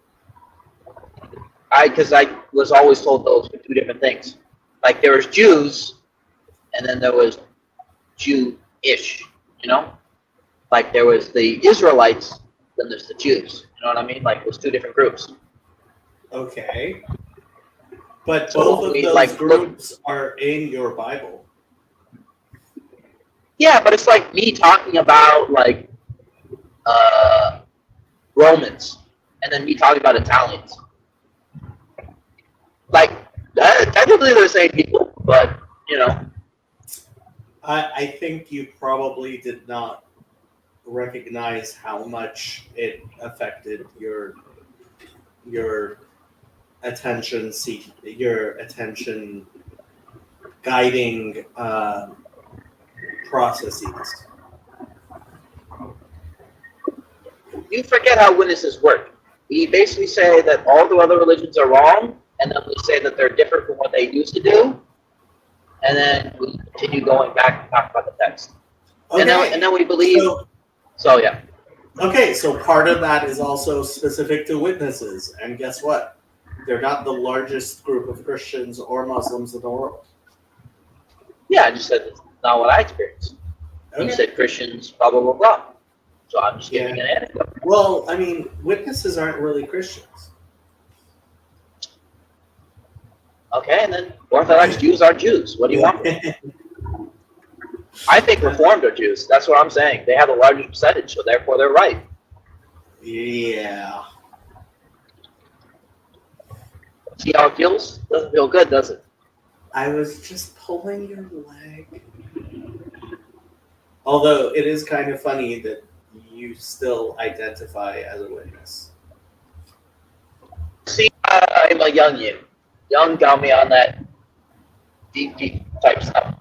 Because I was always told those were two different things. Like there was Jews, and then there was Jew-ish. You know, like there was the Israelites then there's the Jews. You know what I mean? Like there's two different groups. Okay. But So both of we, those like, groups are in your Bible. Yeah, but it's like me talking about like Romans, and then me talking about Italians. Like technically they're the same people, but you know. I think you probably did not recognize how much it affected your attention guiding processes. You forget how witnesses work. We basically say that all the other religions are wrong, and then we say that they're different from what they used to do, and then we continue going back and talk about the text. Okay. And then we believe. So yeah. Okay, so part of that is also specific to witnesses, and guess what? They're not the largest group of Christians or Muslims in the world. Yeah, I just said that's not what I experienced. You Okay. said Christians, blah blah blah blah. So I'm just giving an anecdote. Well, I mean, witnesses aren't really Christians. Okay, and then Orthodox Jews are Jews. What do you want? I think Reformed are Jews. That's what I'm saying. They have the largest percentage, so therefore they're right. Yeah. See how it feels? Doesn't feel good, does it? I was just pulling your leg. Although it is kind of funny that you still identify as a witness. See, I'm a young you. Young got me on that deep type stuff.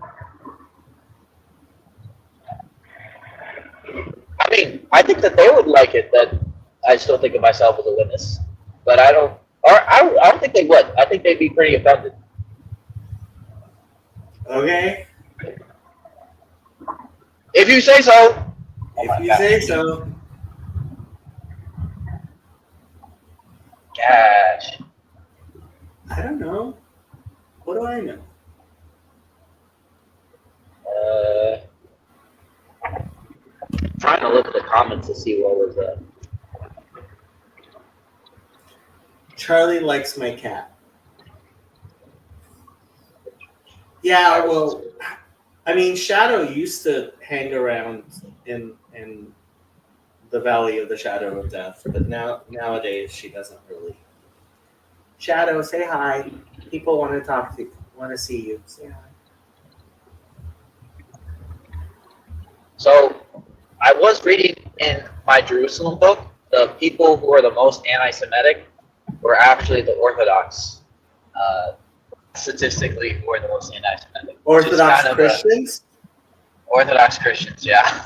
I mean, I think that they would like it that I still think of myself as a witness, but I don't think they would. I think they'd be pretty offended. Okay? If you say so. If you say so. Gosh. I don't know. What do I know? Trying to look at the comments to see what was Charlie likes my cat. Yeah, well, I mean, Shadow used to hang around in the Valley of the Shadow of Death, but nowadays she doesn't really. Shadow, say hi. People want to talk to you, want to see you. Say hi. So I was reading in my Jerusalem book, the people who are the most anti-Semitic were actually the Orthodox. Statistically, who are the most anti-Semitic? Orthodox kind of Christians? Orthodox Christians, yeah.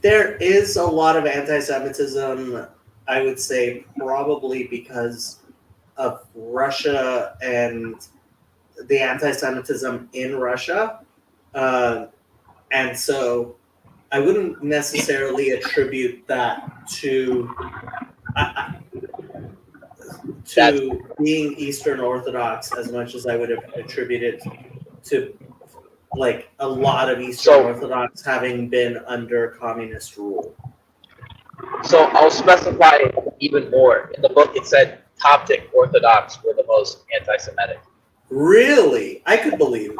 There is a lot of anti-Semitism, I would say, probably because of Russia and the anti-Semitism in Russia. And so I wouldn't necessarily attribute that to being Eastern Orthodox as much as I would have attributed to like a lot of Eastern Orthodox having been under communist rule. So I'll specify even more. In the book, it said Coptic Orthodox were the most anti-Semitic. Really? I could believe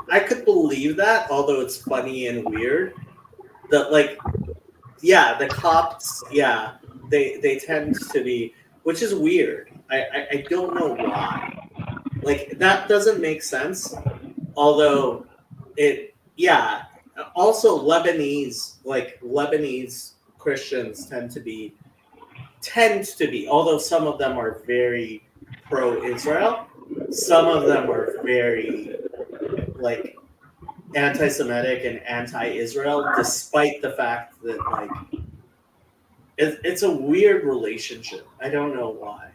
that, although it's funny and weird. That the Copts, yeah, they tend to be, which is weird. I don't know why. Like, that doesn't make sense. Although also Lebanese Christians tend to be, although some of them are very pro-Israel, some of them are very like anti-Semitic and anti-Israel, despite the fact that it's a weird relationship. I don't know why.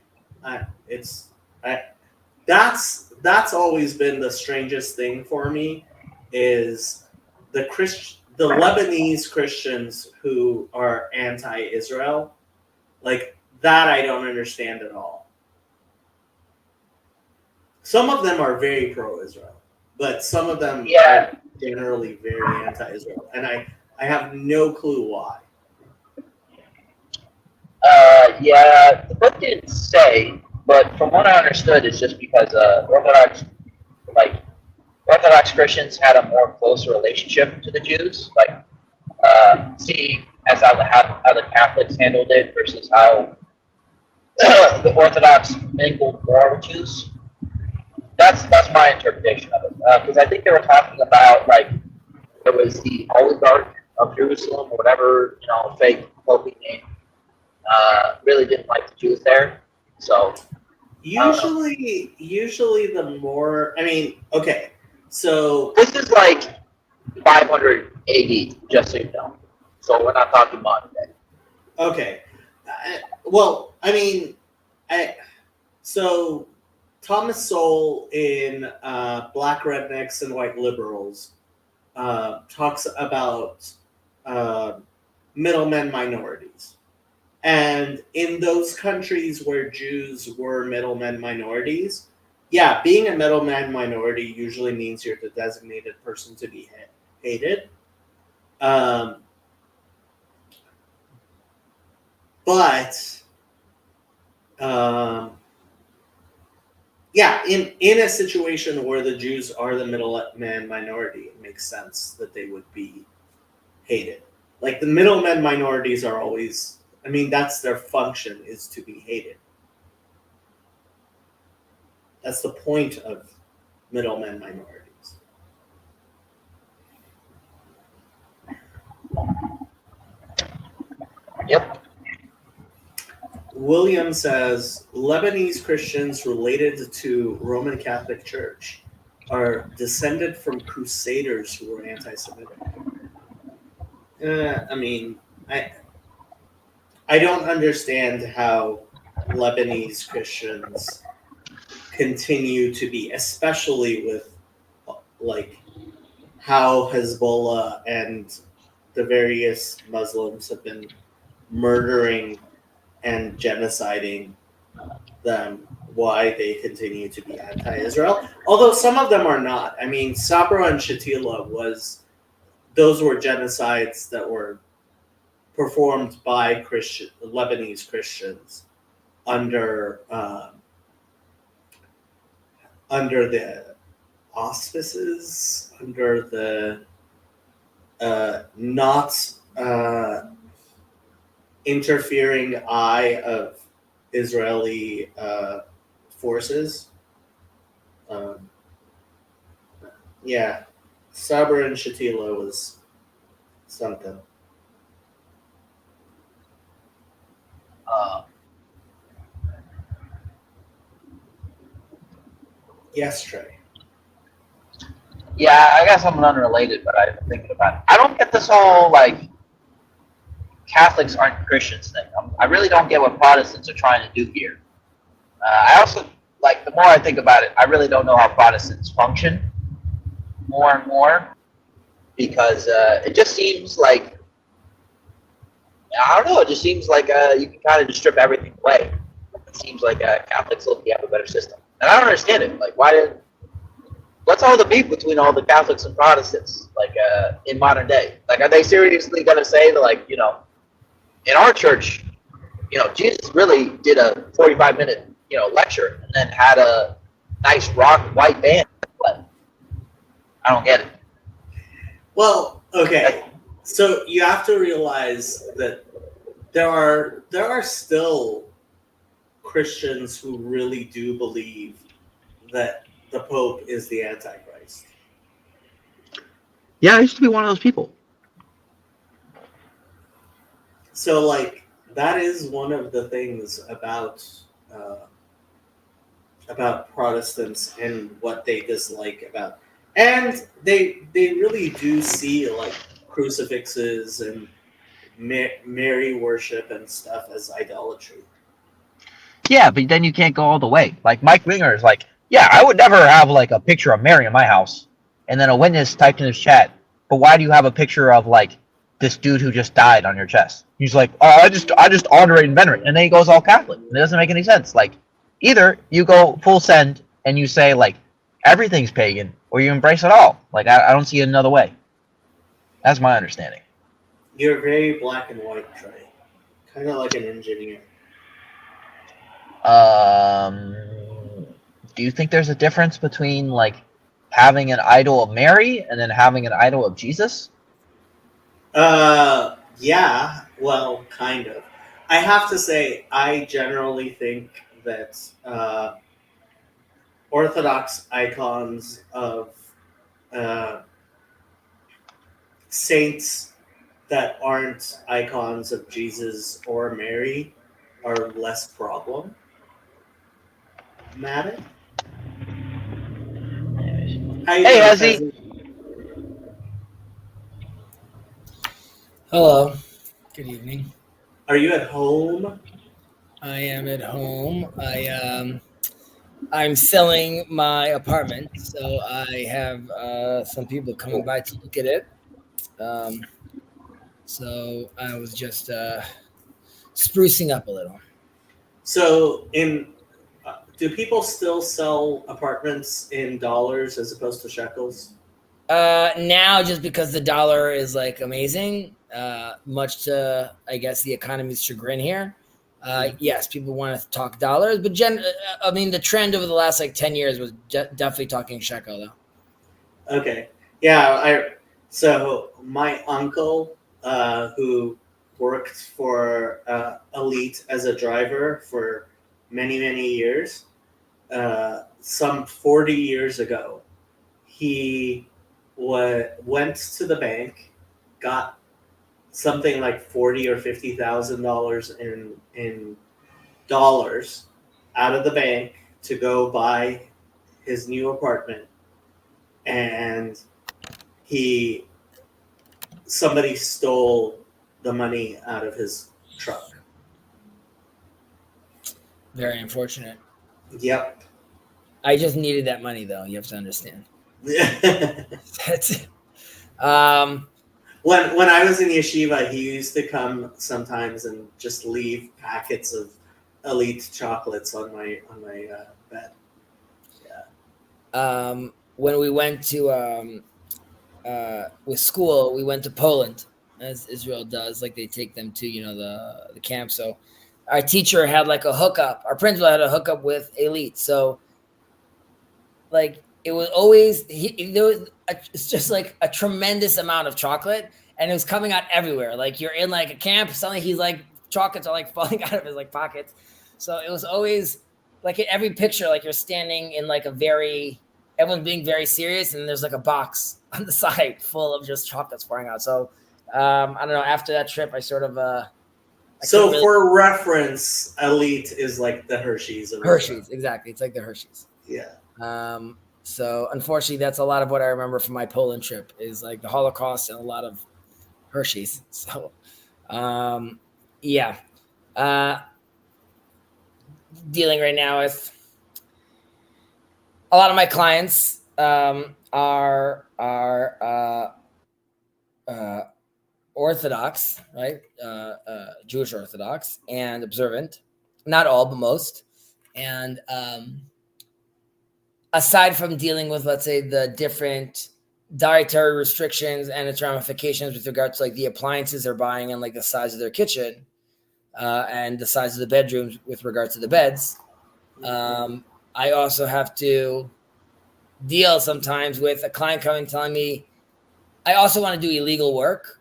That's always been the strangest thing for me, is the Lebanese Christians who are anti-Israel, like that I don't understand at all. Some of them are very pro-Israel, but some of them are generally very anti-Israel, and I have no clue why. Yeah, the book didn't say, but from what I understood, it's just because Orthodox Christians had a more closer relationship to the Jews, like seeing as how the Catholics handled it versus how the Orthodox mingled more with Jews. That's my interpretation of it, because I think they were talking about like there was the oligarch of Jerusalem or whatever, fake Pope name. Really didn't like the Jews there, so Usually the more, okay, so this is like 500 AD, just so you know. So we're not talking modern day. okay, so Thomas Sowell in Black Rednecks and White Liberals talks about middlemen minorities. And in those countries where Jews were middlemen minorities, yeah, being a middleman minority usually means you're the designated person to be hated. Yeah, in a situation where the Jews are the middleman minority, it makes sense that they would be hated. Like the middlemen minorities are always, that's their function, is to be hated. That's the point of middlemen minorities. Yep. William says Lebanese Christians related to Roman Catholic Church are descended from crusaders who were anti-Semitic. I don't understand how Lebanese Christians continue to be, especially with like how Hezbollah and the various Muslims have been murdering and genociding them, why they continue to be anti-Israel. Although some of them are not. Sabra and Shatila those were genocides that were performed by Lebanese Christians under the auspices, under the not interfering eye of Israeli forces. Yeah, Sabra and Shatila was something. Yes, Trey. Yeah, I guess I'm unrelated, but I've been thinking about it. I don't get this whole like Catholics aren't Christians thing. I really don't get what Protestants are trying to do here. I also the more I think about it, I really don't know how Protestants function more and more, because it just seems like, I don't know, it just seems like you can kind of just strip everything away. It seems like Catholics look, have a better system. And I don't understand it. Like, what's all the beef between all the Catholics and Protestants, in modern day? Like, are they seriously going to say that, in our church, Jesus really did a 45-minute, lecture and then had a nice rock white band play? I don't get it. Well, okay. So you have to realize that there are still Christians who really do believe that the Pope is the Antichrist. Yeah, I used to be one of those people. So, that is one of the things about Protestants and what they dislike about, and they really do see crucifixes and Mary worship and stuff as idolatry. Yeah, but then you can't go all the way. Like Mike Winger is like, yeah, I would never have a picture of Mary in my house. And then a witness typed in his chat, but why do you have a picture of this dude who just died on your chest? He's like, oh, I just honor and venerate. And then he goes all Catholic. It doesn't make any sense. Either you go full send and you say everything's pagan, or you embrace it all. I don't see another way. That's my understanding. You're very black and white, Trey. Kind of like an engineer. Do you think there's a difference between like having an idol of Mary and then having an idol of Jesus? Yeah, well, kind of. I have to say, I generally think that Orthodox icons of saints that aren't icons of Jesus or Mary are less problematic. Hey, Ezzy. Hello. Good evening. Are you at home? I am at home. I'm selling my apartment, so I have some people coming by to look at it. So I was just sprucing up a little. So, do people still sell apartments in dollars as opposed to shekels? Now, just because the dollar is like amazing, much to I guess the economy's chagrin here. Yes, people want to talk dollars, but I mean, the trend over the last like 10 years was definitely talking shekel, though. Okay, yeah. So my uncle, who worked for Elite as a driver for many years, some 40 years ago, he went to the bank, got something like $40,000 or $50,000 in dollars out of the bank to go buy his new apartment, and somebody stole the money out of his truck. Very unfortunate. Yep. I just needed that money, though. You have to understand. When That's it. when I was in yeshiva, he used to come sometimes and just leave packets of Elite chocolates on my bed. Yeah. When we went to with school, we went to Poland, as Israel does. Like they take them to the camp. So our teacher had like a hookup. Our principal had a hookup with Elite. So like it was always it's just like a tremendous amount of chocolate, and it was coming out everywhere. Like you're in like a camp, suddenly he's like chocolates are like falling out of his like pockets. So it was always like in every picture, like you're standing in like everyone's being very serious, and there's like a box on the side full of just chocolates pouring out. So I don't know. After that trip, I sort of So for reference, Elite is like the Hershey's. Hershey's, exactly. It's like the Hershey's. Yeah. So unfortunately, that's a lot of what I remember from my Poland trip is like the Holocaust and a lot of Hershey's. So, yeah. Dealing right now with a lot of my clients are Orthodox, right? Jewish Orthodox and observant. Not all, but most. And aside from dealing with, let's say, the different dietary restrictions and its ramifications with regards to like the appliances they're buying and like the size of their kitchen and the size of the bedrooms with regards to the beds, I also have to deal sometimes with a client coming telling me, I also want to do illegal work.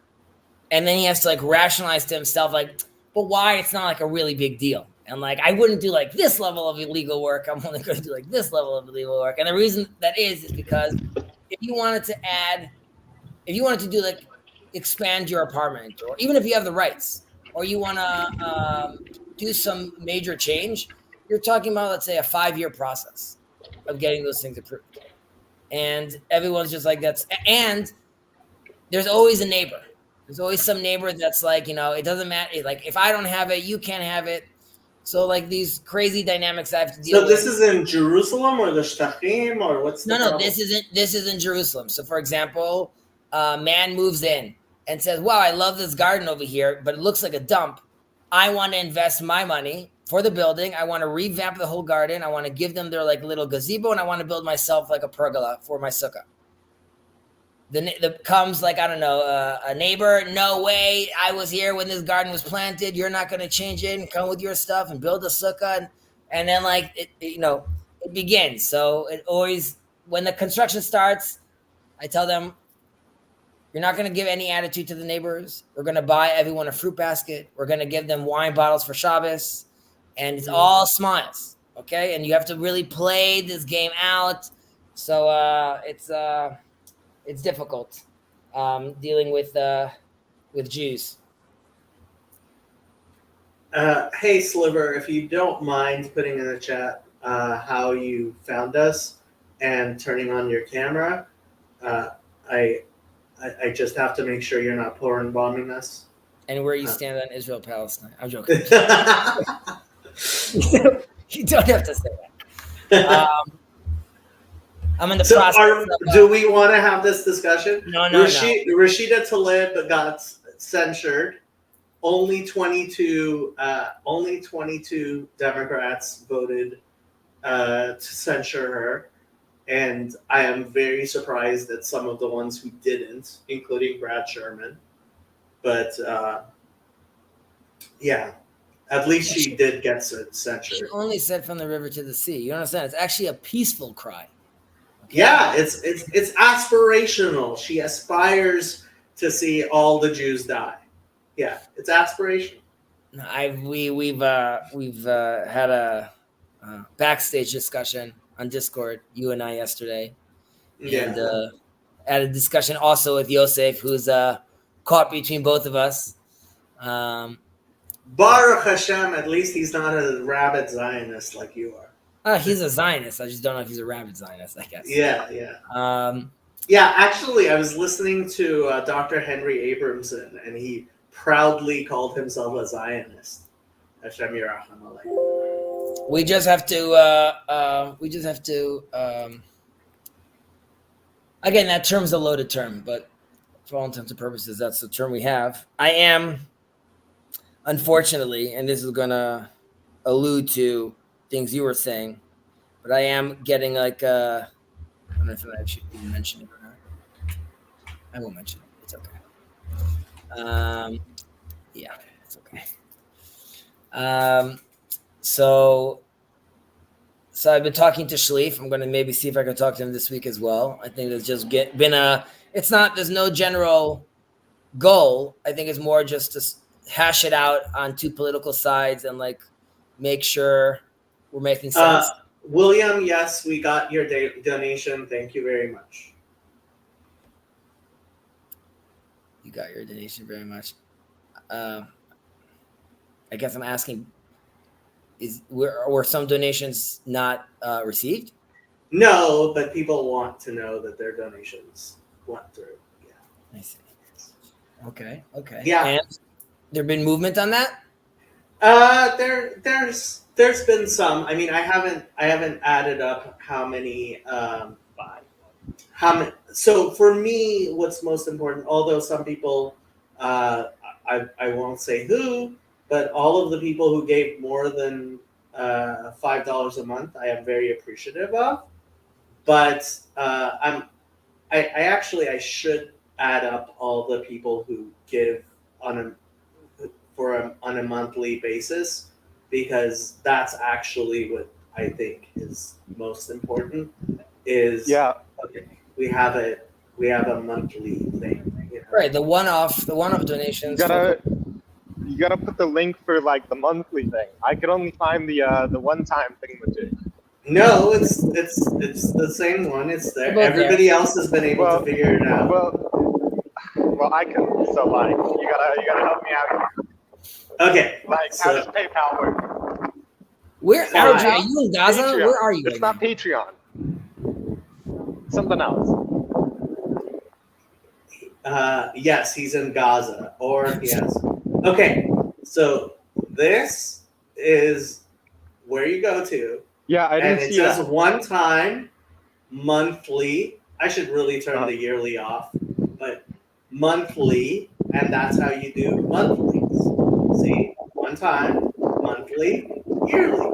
And then he has to like rationalize to himself, like, but why? It's not like a really big deal. And like, I wouldn't do like this level of illegal work. I'm only going to do like this level of illegal work. And the reason that is because if you wanted to do like expand your apartment, or even if you have the rights, or you want to do some major change, you're talking about, let's say, a 5-year process of getting those things approved. And everyone's just like, and there's always a neighbor. There's always some neighbor that's like, it doesn't matter. Like, if I don't have it, you can't have it. So like these crazy dynamics I have to deal with. So this is in Jerusalem or the Shtachim or what's the problem? This is in Jerusalem. So for example, a man moves in and says, wow, I love this garden over here, but it looks like a dump. I want to invest my money for the building. I want to revamp the whole garden. I want to give them their like little gazebo, and I want to build myself like a pergola for my sukkah. the comes like, I don't know, a neighbor. No way, I was here when this garden was planted. You're not going to change it and come with your stuff and build a sukkah, and then like it begins. So it always, when the construction starts, I tell them, you're not going to give any attitude to the neighbors. We're going to buy everyone a fruit basket. We're going to give them wine bottles for Shabbos, and it's all smiles, okay? And you have to really play this game out. So it's difficult dealing with Jews. Hey, Sliver, if you don't mind putting in the chat how you found us and turning on your camera, I just have to make sure you're not pouring bombing us. And where you stand on Israel Palestine. I'm joking. You don't have to say that. I'm in the process. Do we want to have this discussion? No. Rashida Tlaib got censured. Only 22 Democrats voted to censure her. And I am very surprised at some of the ones who didn't, including Brad Sherman. But yeah, at least she did get censured. She only said from the river to the sea. You understand? It's actually a peaceful cry. Okay? Yeah, it's aspirational. She aspires to see all the Jews die. Yeah, it's aspirational. We've had a backstage discussion on Discord, you and I yesterday, and had a discussion also with Yosef, who's caught between both of us. Baruch Hashem, at least he's not a rabid Zionist like you are. He's a Zionist. I just don't know if he's a rabid Zionist, I guess. Yeah. Yeah, actually, I was listening to Dr. Henry Abramson, and he proudly called himself a Zionist. Hashem Yirachem Aleichem. We just have to. Again, that term's a loaded term, but for all intents and purposes, that's the term we have. I am, unfortunately, and this is gonna allude to things you were saying, but I am getting like I don't know if I should even mention it or not. I won't mention it. It's okay. Yeah, it's okay. So I've been talking to Shlif. I'm going to maybe see if I can talk to him this week as well. I think there's just there's no general goal. I think it's more just to hash it out on two political sides and like make sure we're making sense. William, yes, we got your donation. Thank you very much. You got your donation very much. I guess I'm asking, were some donations not received? No, but people want to know that their donations went through. Yeah. I see. Okay. Yeah. And there been movement on that? There's been some. I mean, I haven't added up how many. So for me, what's most important, although some people, I won't say who, but all of the people who gave more than $5 a month, I am very appreciative of. But I should add up all the people who give on a monthly basis, because that's actually what I think is most important. Okay, we have a monthly thing. You know? Right, the one-off donations. You gotta put the link for like the monthly thing. I could only find the one-time thing legit. No, it's the same one. It's there. Everybody else has been able to figure it out. Well, I can. So like, you gotta help me out here. Okay. Like, how does PayPal work? Where are you in Gaza? Patreon. Where are you? It's not Patreon. Something else. Yes, he's in Gaza. Yes. Okay, so this is where you go to. Yeah, I didn't see that. And it says one time, monthly. I should really turn the yearly off, but monthly, and that's how you do monthlies. See, one time, monthly, yearly.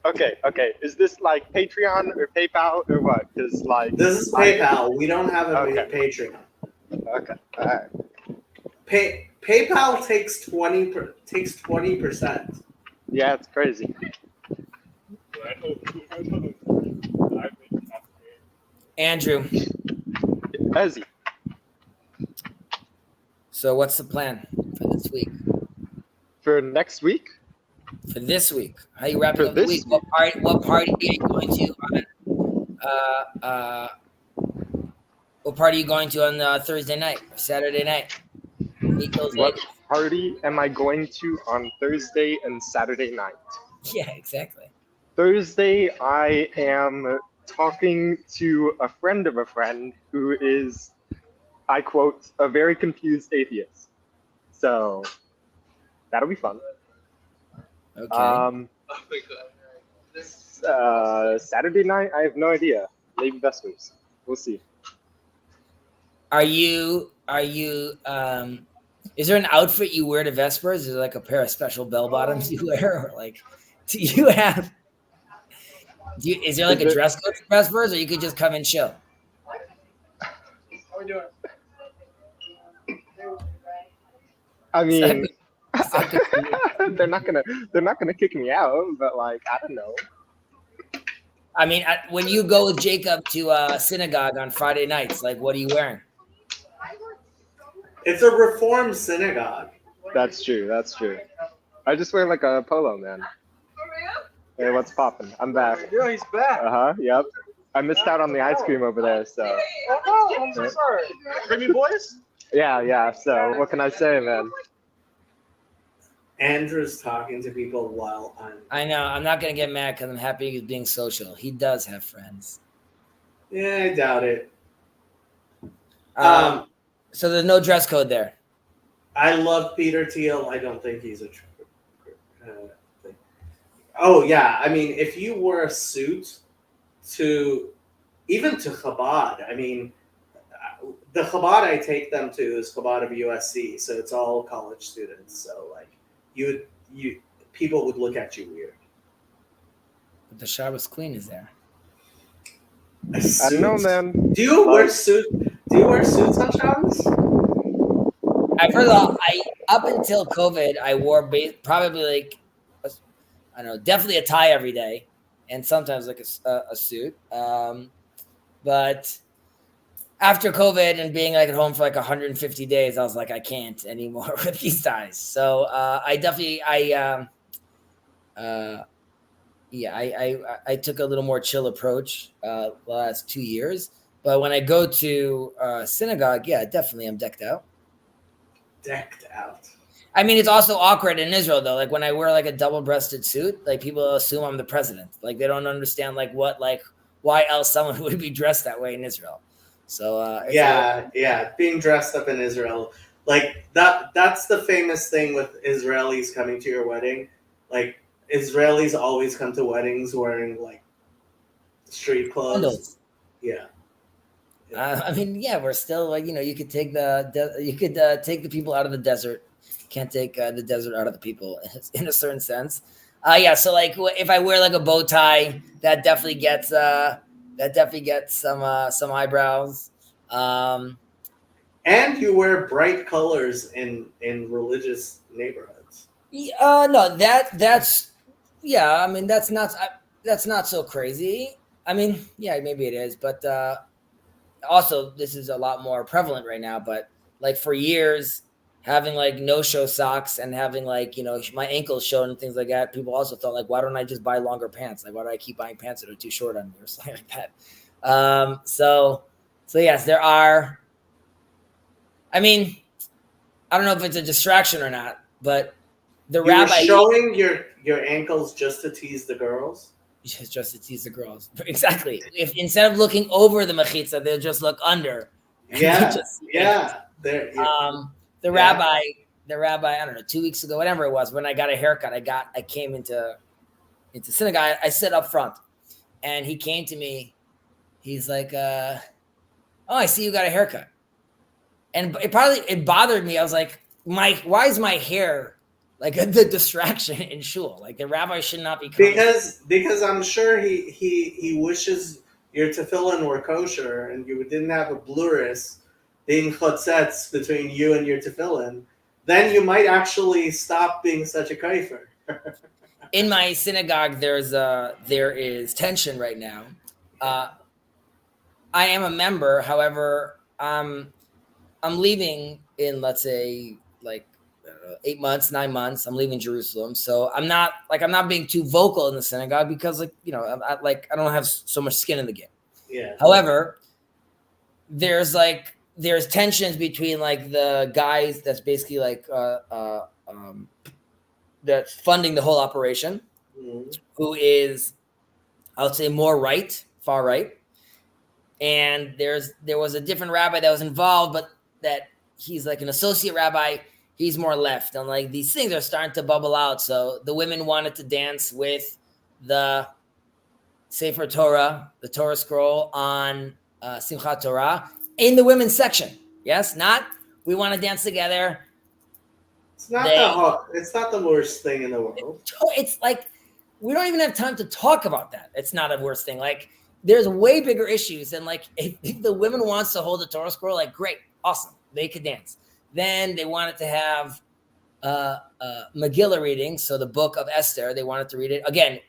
Okay. Is this like Patreon or PayPal or what? Because like this is PayPal. We don't have a Patreon. Okay. All right. PayPal takes 20%. Yeah, it's crazy. Andrew, Ezzy. so what's the plan for this week? For next week? For this week, how you wrapping For up the this week? What party are you going to what party are you going to on Thursday night or Saturday night? Meet those What ladies. party am I going to on Thursday and Saturday night? Yeah, exactly. Thursday, I am talking to a friend of a friend who is, I quote, a very confused atheist. So that'll be fun. Okay. Saturday night, I have no idea. Maybe Vespers. We'll see. Are you is there an outfit you wear to Vespers? Is it like a pair of special bell bottoms you wear, or like is there like a dress code for Vespers, or you could just come and chill? I mean, Exactly. they're not gonna kick me out, but like I don't know. I mean, when you go with Jacob to synagogue on Friday nights, like what are you wearing? It's a reformed synagogue. That's true. That's true. I just wear like a polo, man. Hey, what's poppin'? I'm back. Yeah, he's back. Yep. I missed out on the ice cream over there, so. Oh no, I'm so sorry. Creamy boys? Yeah. So what can I say, man? Andrew's talking to people while I know. I'm not gonna get mad because I'm happy he's being social. He does have friends. Yeah, I doubt it. So there's no dress code there. I love Peter Thiel. I don't think he's a thing. Oh yeah, I mean, if you wore a suit to Chabad, I mean, the Chabad I take them to is Chabad of USC, so it's all college students. So like, people would look at you weird. But the Shabbos Queen is there. A I suit? don't know, man. Do you wear suits on Shabbos? I first of all, up until COVID, I wore probably like I don't know, definitely a tie every day, and sometimes like a suit. But after COVID and being like at home for like 150 days, I was like, I can't anymore with these ties. So I took a little more chill approach the last 2 years. But when I go to synagogue, yeah, definitely I'm decked out. Decked out. I mean, it's also awkward in Israel though. Like when I wear like a double-breasted suit, like people assume I'm the president. Like they don't understand why else someone would be dressed that way in Israel. So being dressed up in Israel, like that's the famous thing with Israelis coming to your wedding. Like Israelis always come to weddings wearing like street clothes. Sandals. Yeah. I mean, yeah, we're still like, you could take take the people out of the desert. Can't take the desert out of the people in a certain sense. So like if I wear like a bow tie, that definitely gets some eyebrows. And you wear bright colors in religious neighborhoods. No, that's I mean, that's not so crazy. I mean, yeah, maybe it is, but also this is a lot more prevalent right now. But like for years, having like no-show socks and having like my ankles shown and things like that, people also thought like, why don't I just buy longer pants? Like, why do I keep buying pants that are too short on me or something like that? So yes, there are. I mean, I don't know if it's a distraction or not, but the rabbi showing your ankles just to tease the girls. Just to tease the girls, exactly. If instead of looking over the mechitza, they'll just look under. The rabbi, I don't know, 2 weeks ago, whatever it was, when I got a haircut, I came into synagogue. I sit up front, and he came to me. He's like, "Oh, I see you got a haircut," and it bothered me. I was like, why is my hair like the distraction in shul? Like the rabbi should not be coming. Because I'm sure he wishes your tefillin were kosher and you didn't have a bluris being chotzetz between you and your tefillin, then you might actually stop being such a kaifer. In my synagogue, there is tension right now. I am a member, however, I'm leaving in, let's say, like 8 months, 9 months. I'm leaving Jerusalem, so I'm not being too vocal in the synagogue because, like, you know, I don't have so much skin in the game. Yeah. However, there's tensions between like the guys that's basically like that's funding the whole operation, who is, I would say, more right, far right, and there was a different rabbi that was involved, but that he's like an associate rabbi. He's more left, and like these things are starting to bubble out. So the women wanted to dance with the Sefer Torah, the Torah scroll on Simchat Torah in the women's section. Yes, not we want to dance together. It's not it's not the worst thing in the world. It's like we don't even have time to talk about that. It's not a worst thing. Like there's way bigger issues, and like if the women wants to hold the Torah scroll, like great, awesome, they could dance. Then they wanted to have Megillah reading, so the book of Esther. They wanted to read it again.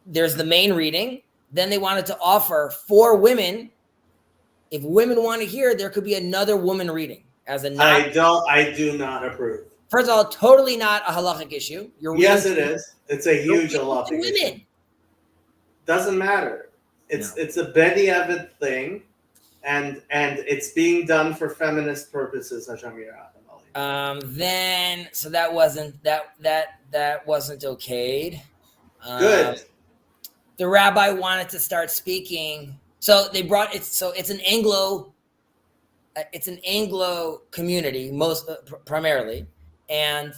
There's the main reading. Then they wanted to offer for women. If women want to hear, there could be another woman reading as a. I do not approve. First of all, totally not a halachic issue. Yes, it is. It's a huge halachic issue. Women. Doesn't matter. It's a bediavad thing, and it's being done for feminist purposes. Then so that wasn't okayed. Good. The rabbi wanted to start speaking, so they brought it. So it's an Anglo community, primarily, and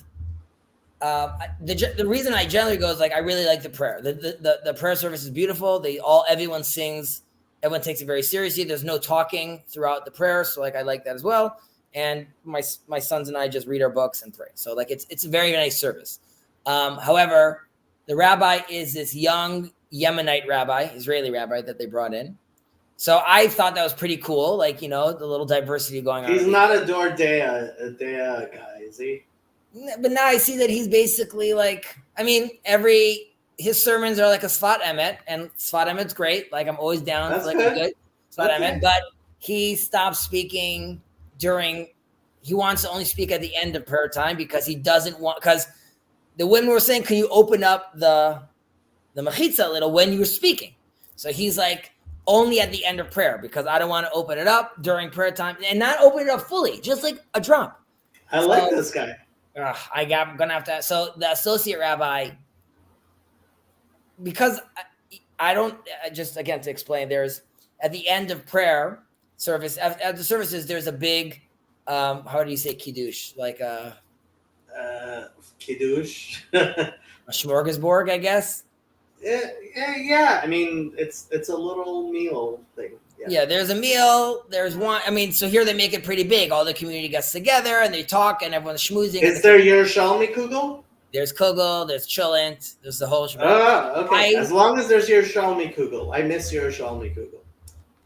the reason I generally go is like I really like the prayer. The prayer service is beautiful. Everyone sings. Everyone takes it very seriously. There's no talking throughout the prayer, so like I like that as well. And my sons and I just read our books and pray. So like it's a very nice service. However, the rabbi is this young Yemenite rabbi, Israeli rabbi that they brought in. So I thought that was pretty cool. Like, you know, the little diversity going on. He's not a Dordea guy, is he? But now I see that he's basically like, I mean, his sermons are like a Sfat Emet, and Sfat Emet's great. Like I'm always down for like a good Sfat Emet, but he stopped speaking he wants to only speak at the end of prayer time because because the women were saying, can you open up the mechitza a little when you were speaking? So he's like, only at the end of prayer, because I don't want to open it up during prayer time and not open it up fully, just like a drop. I like this guy. I'm gonna have to. So the associate rabbi, because I don't just again to explain, there's at the end of prayer service at the services there's a big how do you say kiddush, like kiddush, a smorgasbord, I guess. Yeah. I mean, it's a little meal thing. Yeah, there's a meal. There's one. I mean, so here they make it pretty big. All the community gets together and they talk, and everyone's schmoozing. Is there Yerushalmi Kugel? There's Kugel. There's Chillent. There's the whole. Okay. As long as there's Yerushalmi Kugel, I miss Yerushalmi Kugel.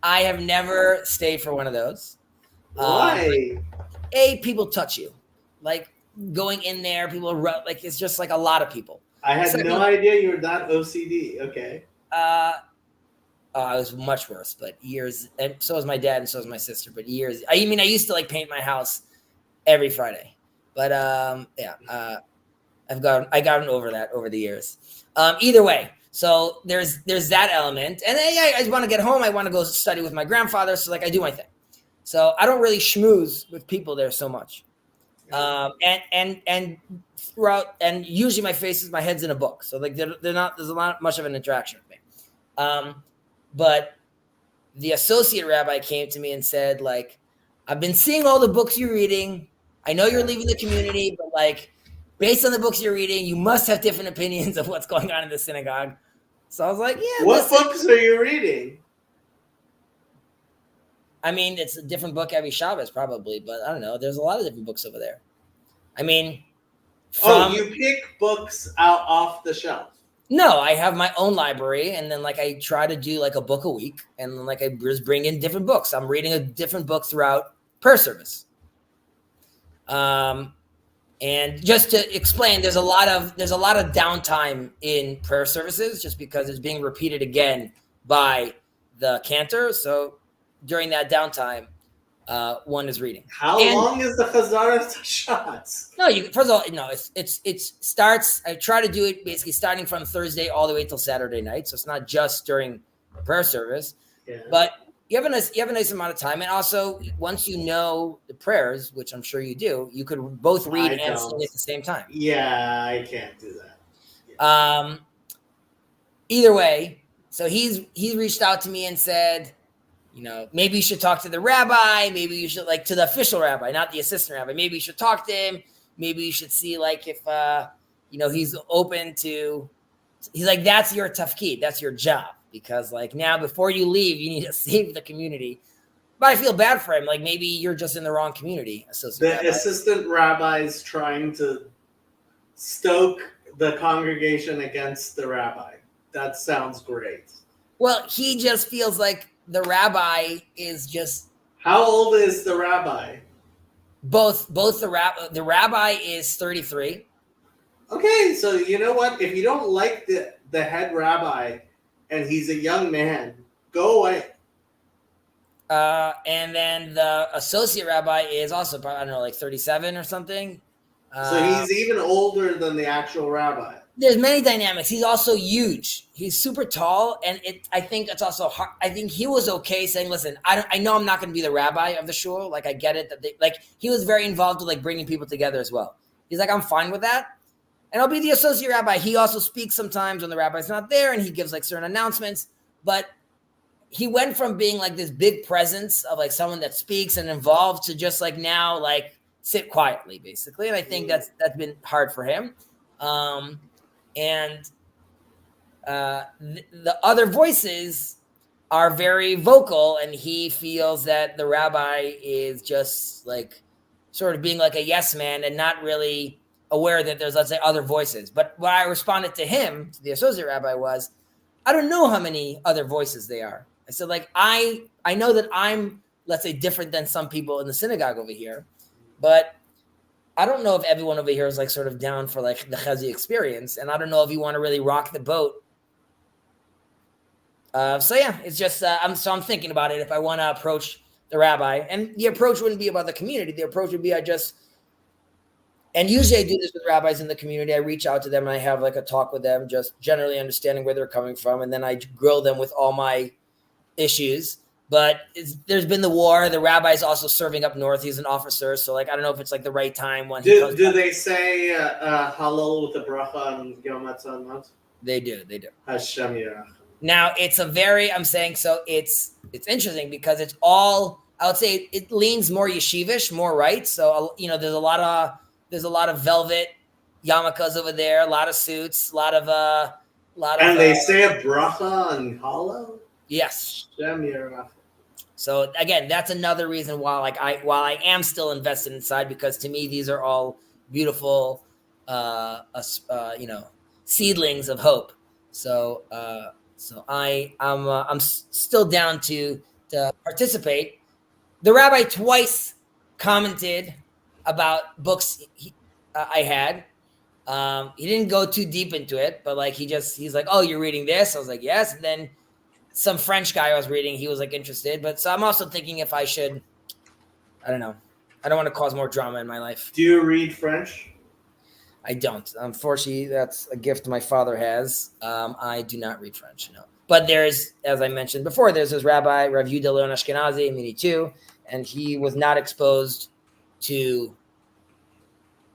I have never stayed for one of those. Why? People touch you, like going in there. People like it's just like a lot of people. I had no idea you were that OCD. Okay. I was much worse, but years, and so was my dad, and so was my sister. But years. I used to like paint my house every Friday, but I gotten over that over the years. Either way, so there's that element, and I want to get home. I want to go study with my grandfather, so like I do my thing. So I don't really schmooze with people there so much. And throughout, and usually my head's in a book, so like they're not. There's not much of an interaction with me. But the associate rabbi came to me and said, like, I've been seeing all the books you're reading. I know you're leaving the community, but like, based on the books you're reading, you must have different opinions of what's going on in the synagogue. So I was like, yeah. What books are you reading? I mean, it's a different book every Shabbos, probably, but I don't know. There's a lot of different books over there. I mean, you pick books out off the shelf. No, I have my own library, and then like I try to do like a book a week, and then like I just bring in different books. I'm reading a different book throughout prayer service. And just to explain, there's a lot of downtime in prayer services just because it's being repeated again by the cantor. So during that downtime, one is reading. How long is the Chazaras Tashatz? No, you first of all, no, it starts. I try to do it basically starting from Thursday all the way till Saturday night. So it's not just during prayer service, Yeah. but you have a nice amount of time. And also, once you know the prayers, which I'm sure you do, you could both read I and don't. sing at the same time. Yeah, I can't do that. Either way, so he reached out to me and said, maybe you should talk to the rabbi. Maybe you should to the official rabbi, not the assistant rabbi. Maybe you should talk to him. Maybe you should see if he's open to. He's like, that's your tafkid, that's your job, because now before you leave, you need to save the community. But I feel bad for him. Maybe you're just in the wrong community. The assistant rabbi's trying to stoke the congregation against the rabbi. That sounds great. Well, he just feels like the rabbi is just. How old is the rabbi? Both the rabbi is 33. Okay, so you know what? If you don't like the head rabbi and he's a young man, go away. And then the associate rabbi is also, I don't know, 37 or something. So he's even older than the actual rabbi. There's many dynamics. He's also huge. He's super tall, and I think it's also hard. I think he was okay saying, "Listen, I know I'm not going to be the rabbi of the shul. I get it that he was very involved with bringing people together as well. He's like, I'm fine with that, and I'll be the associate rabbi. He also speaks sometimes when the rabbi's not there, and he gives certain announcemements. But he went from being this big presence of someone that speaks and involved to just now sit quietly, basically. And I think that's been hard for him. And the other voices are very vocal, and he feels that the rabbi is just sort of being a yes man and not really aware that there's, let's say, other voices. But what I responded to him, to the associate rabbi, was, I don't know how many other voices they are. I said, I know that I'm, let's say, different than some people in the synagogue over here, but I don't know if everyone over here is sort of down for the Chazi experience, and I don't know if you want to really rock the boat. So yeah, it's just I'm thinking about it if I want to approach the rabbi, and the approach wouldn't be about the community. The approach would be and usually I do this with rabbis in the community. I reach out to them and I have a talk with them, just generally understanding where they're coming from, and then I grill them with all my issues. But there's been the war. The rabbi's also serving up north. He's an officer. So, I don't know if it's the right time when he comes Do back. they say Hallel with the bracha on Yom HaTzonot? They do. Hashem Yirach. Now, it's interesting because it's all, I would say it leans more yeshivish, more right. So, there's a lot of velvet yarmulkes over there, a lot of suits, And they say a bracha on Hallel? Yes. Hashem Yirach. So again, that's another reason why I am still invested inside, because to me these are all beautiful seedlings of hope. So I'm still down to participate. The rabbi twice commented about books I had. He didn't go too deep into it, but he's like, "Oh, you're reading this?" I was like, "Yes." And then some French guy I was reading, he was interested. But so I'm also thinking if I should, I don't know. I don't want to cause more drama in my life. Do you read French? I don't. Unfortunately, that's a gift my father has. I do not read French, no. But there's, as I mentioned before, there's this rabbi, Rav Yehuda Leon Ashkenazi, Mini too, and he was not exposed to,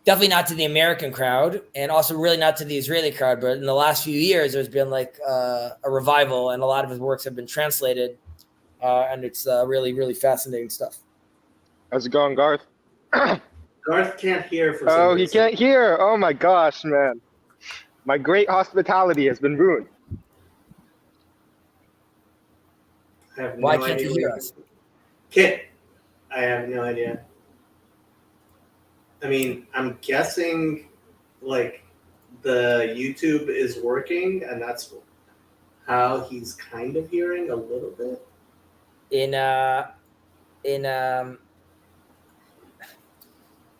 definitely not to the American crowd, and also really not to the Israeli crowd. But in the last few years, there's been a revival, and a lot of his works have been translated, and it's really, really fascinating stuff. How's it going, Garth? Garth can't hear for some Oh, he reason. can't hear. Oh my gosh, man. My great hospitality has been ruined. I have Why no can't idea you hear what- us? Kit, I have no idea. I mean, I'm guessing the YouTube is working, and that's how he's kind of hearing a little bit.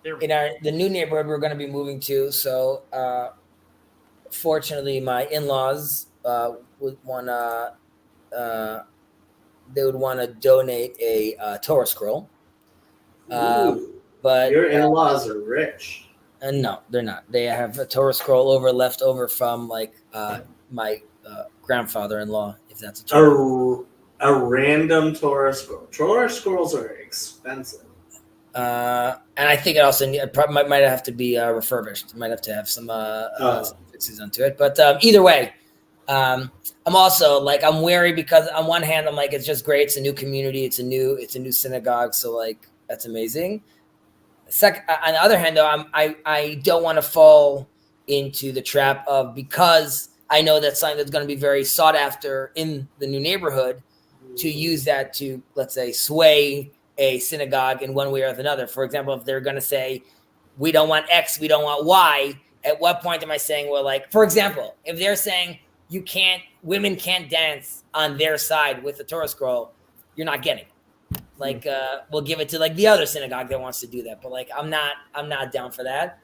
the new neighborhood we're going to be moving to. So fortunately, my in-laws would want to they would want to donate a Torah scroll. Ooh, But your in-laws are rich. no, they're not. They have a Torah scroll left over from like my grandfather-in-law, if that's a Torah. A random Torah scroll. Torah scrolls are expensive. And I think it also might have to be refurbished. It might have to have some fixes onto it. But either way, I'm also like I'm wary because on one hand I'm like it's just great. It's a new community. It's a new synagogue. So like that's amazing. Second, on the other hand though, I don't want to fall into the trap of because I know that's something that's going to be very sought after in the new neighborhood to use that to let's say sway a synagogue in one way or another. For example, if they're going to say, we don't want X, we don't want Y, at what point am I saying, well, like, for example, if they're saying women can't dance on their side with the Torah scroll, you're not getting it. Like, we'll give it to like the other synagogue that wants to do that. But like, I'm not down for that.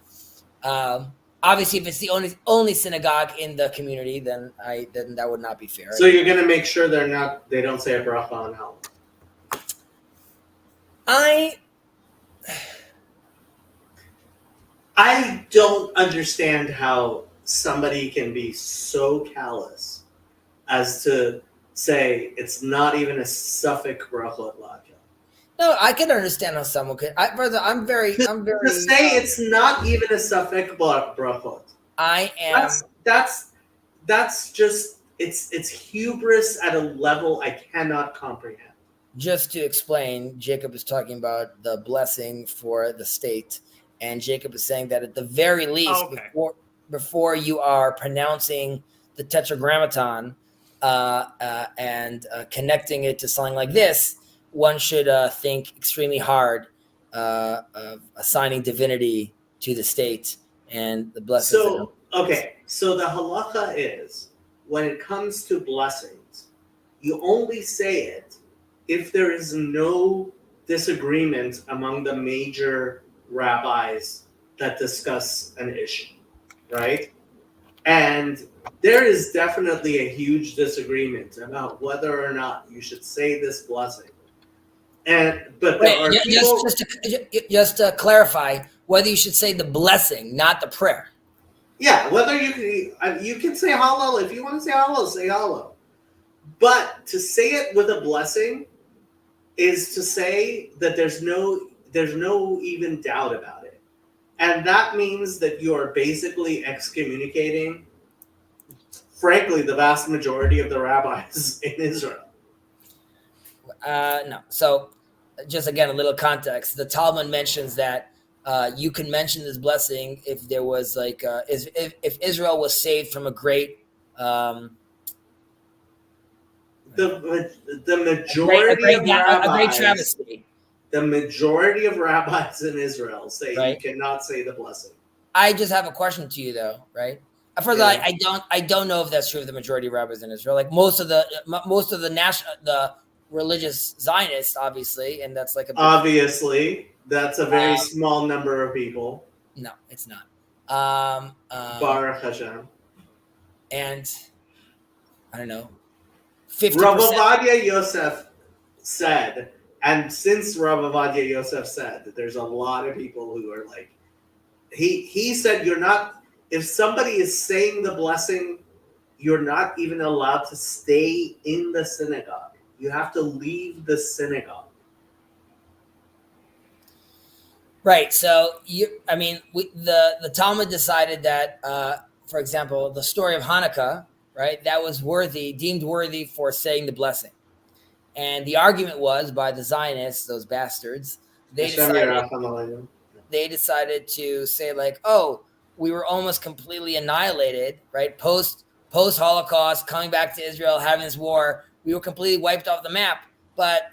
Obviously, if it's the only synagogue in the community, then that would not be fair. So you're going to make sure they don't say a bracha on Halloween. I don't understand how somebody can be so callous as to say it's not even a suffix brachot la'akel. No, I can understand how someone could. I'm very. To say it's not even a suffix brachot. I am. That's just it's hubris at a level I cannot comprehend. Just to explain, Jacob is talking about the blessing for the state, and Jacob is saying that at the very least, before you are pronouncing the Tetragrammaton and connecting it to something like this, one should think extremely hard of assigning divinity to the state and the blessings. So the halacha is when it comes to blessings, you only say it if there is no disagreement among the major rabbis that discuss an issue, right? And there is definitely a huge disagreement about whether or not you should say this blessing. But there are people... just to clarify, whether you should say the blessing, not the prayer. Yeah, whether you can say Hallel. If you want to say Hallel, say Hallel. But to say it with a blessing is to say that there's no even doubt about it. And that means that you are basically excommunicating, frankly, the vast majority of the rabbis in Israel. No. So just again, a little context. The Talmud mentions that you can mention this blessing if there was like, if Israel was saved from a great... The majority of rabbis, a great travesty. The majority of rabbis in Israel say right. You cannot say the blessing. I just have a question to you, though, right? First of all, I don't know if that's true of the majority of rabbis in Israel. Like most of the religious Zionists, obviously, and that's like obviously that's a very small number of people. No, it's not. Baruch Hashem. And I don't know. Rav Ovadia Yosef said, and since Rav Ovadia Yosef said that there's a lot of people who are like, he said you're not, if somebody is saying the blessing, you're not even allowed to stay in the synagogue. You have to leave the synagogue. Right. So the Talmud decided that, for example, the story of Hanukkah, right? That was deemed worthy for saying the blessing. And the argument was by the Zionists, those bastards, they decided to say like, oh, we were almost completely annihilated, right? Post Holocaust, coming back to Israel, having this war, we were completely wiped off the map, but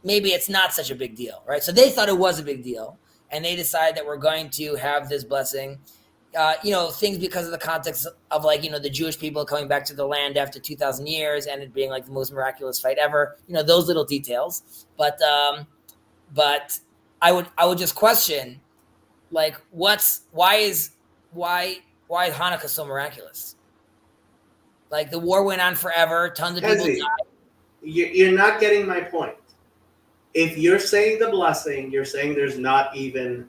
maybe it's not such a big deal, right? So they thought it was a big deal. And they decided that we're going to have this blessing. Things because of the context of like, the Jewish people coming back to the land after 2,000 years and it being like the most miraculous fight ever, those little details. But I would just question, Like, why is Hanukkah so miraculous? Like, the war went on forever. Tons of people Hezi, died. you're not getting my point. If you're saying the blessing, you're saying there's not even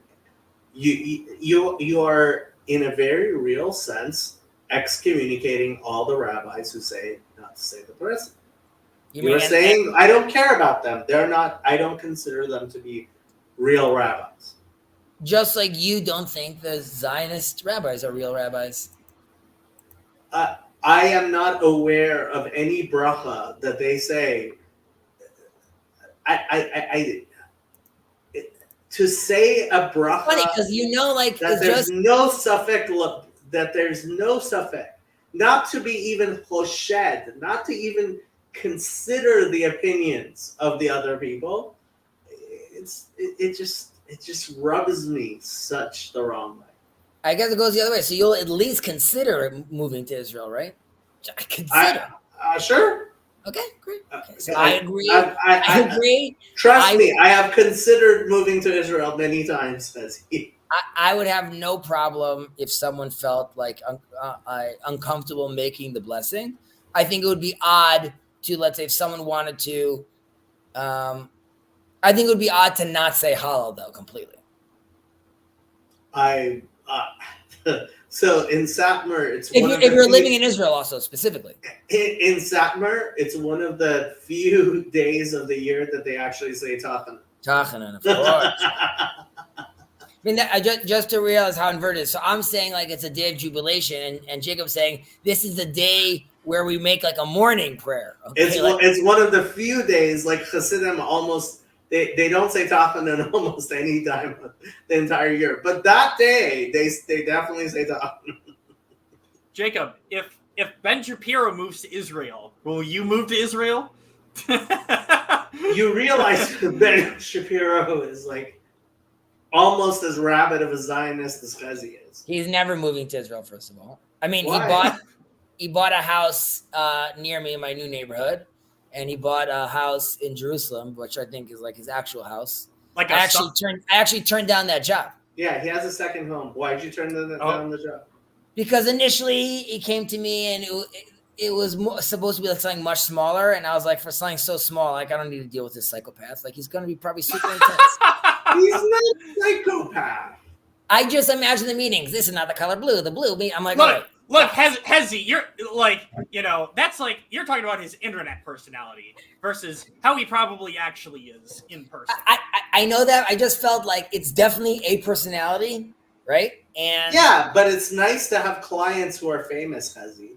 you are in a very real sense excommunicating all the rabbis who say not to say the blessing. You're saying I don't care about them. They're not. I don't consider them to be real rabbis. Just like you don't think the Zionist rabbis are real rabbis. I am not aware of any bracha that they say. To say a bracha. Funny, because like that there's no suffix. Look, that there's no suffix. Not to be even choshed, not to even consider the opinions of the other people. It just rubs me such the wrong way. I guess it goes the other way. So you'll at least consider moving to Israel, right? Consider. Sure. Okay, great. Okay, so I agree. I agree. Trust me, I have considered moving to Israel many times. I would have no problem if someone felt like uncomfortable making the blessing. I think it would be odd to, let's say, if someone wanted to. I think it would be odd to not say halal though completely. So in Satmar, it's if you're living in Israel, also specifically in Satmar, it's one of the few days of the year that they actually say Tachanan. Tachanan, of course. I mean, just to realize how inverted it is. So I'm saying like it's a day of jubilation, and Jacob's saying this is the day where we make like a morning prayer. Okay? It's one of the few days like Hasidim almost. They don't say Tachanan almost any time the entire year, but that day they definitely say Tachanan. Jacob, if Ben Shapiro moves to Israel, will you move to Israel? You realize Ben Shapiro is like almost as rabid of a Zionist as Chezi is. He's never moving to Israel. First of all, I mean, Why? he bought a house near me in my new neighborhood. And he bought a house in Jerusalem, which I think is like his actual house. Like I actually turned down that job. Yeah, he has a second home. Why'd you turn down the job? Because initially he came to me and it was supposed to be like something much smaller, and I was like, for something so small, like I don't need to deal with this psychopath. Like he's gonna be probably super intense. He's not a psychopath. I just imagine the meetings. This is not the color blue. The blue. I'm like, Look, Hezi, you're like, that's like, you're talking about his internet personality versus how he probably actually is in person. I know that. I just felt like it's definitely a personality, right? And yeah, but it's nice to have clients who are famous, Hezi.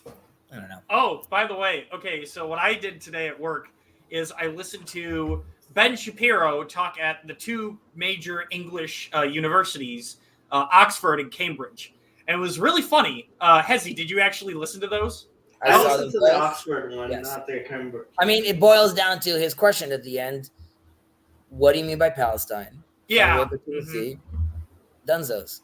I don't know. Oh, by the way, okay, so what I did today at work is I listened to Ben Shapiro talk at the two major English universities, Oxford and Cambridge. And it was really funny. Hezi, did you actually listen to those? I listened to the Oxford one, yes. Not the Cambridge. I mean, it boils down to his question at the end. What do you mean by Palestine? Yeah. Dunzos.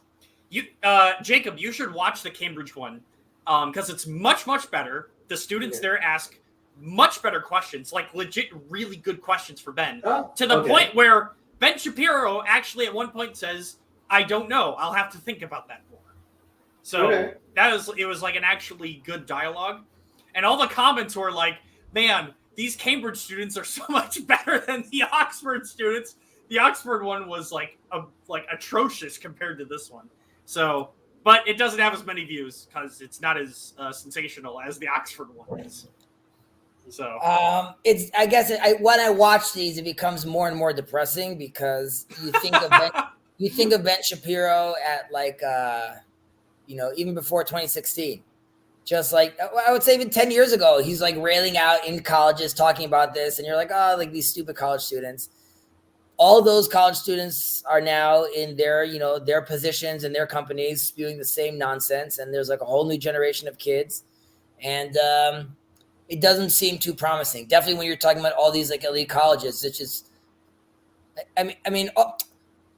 Jacob, you should watch the Cambridge one because it's much, much better. The students there ask much better questions, like legit, really good questions for Ben. To the point where Ben Shapiro actually at one point says, I don't know. I'll have to think about that more. So it was like an actually good dialogue. And all the comments were like, man, these Cambridge students are so much better than the Oxford students. The Oxford one was like atrocious compared to this one. So, but it doesn't have as many views because it's not as sensational as the Oxford one is. So it's I guess when I watch these, it becomes more and more depressing because you think of Ben Shapiro at like even before 2016. Just like I would say even 10 years ago, he's like railing out in colleges talking about this, and you're like, oh, like these stupid college students. All those college students are now in their positions and their companies spewing the same nonsense, and there's like a whole new generation of kids, and it doesn't seem too promising. Definitely when you're talking about all these like elite colleges, it's just, I mean,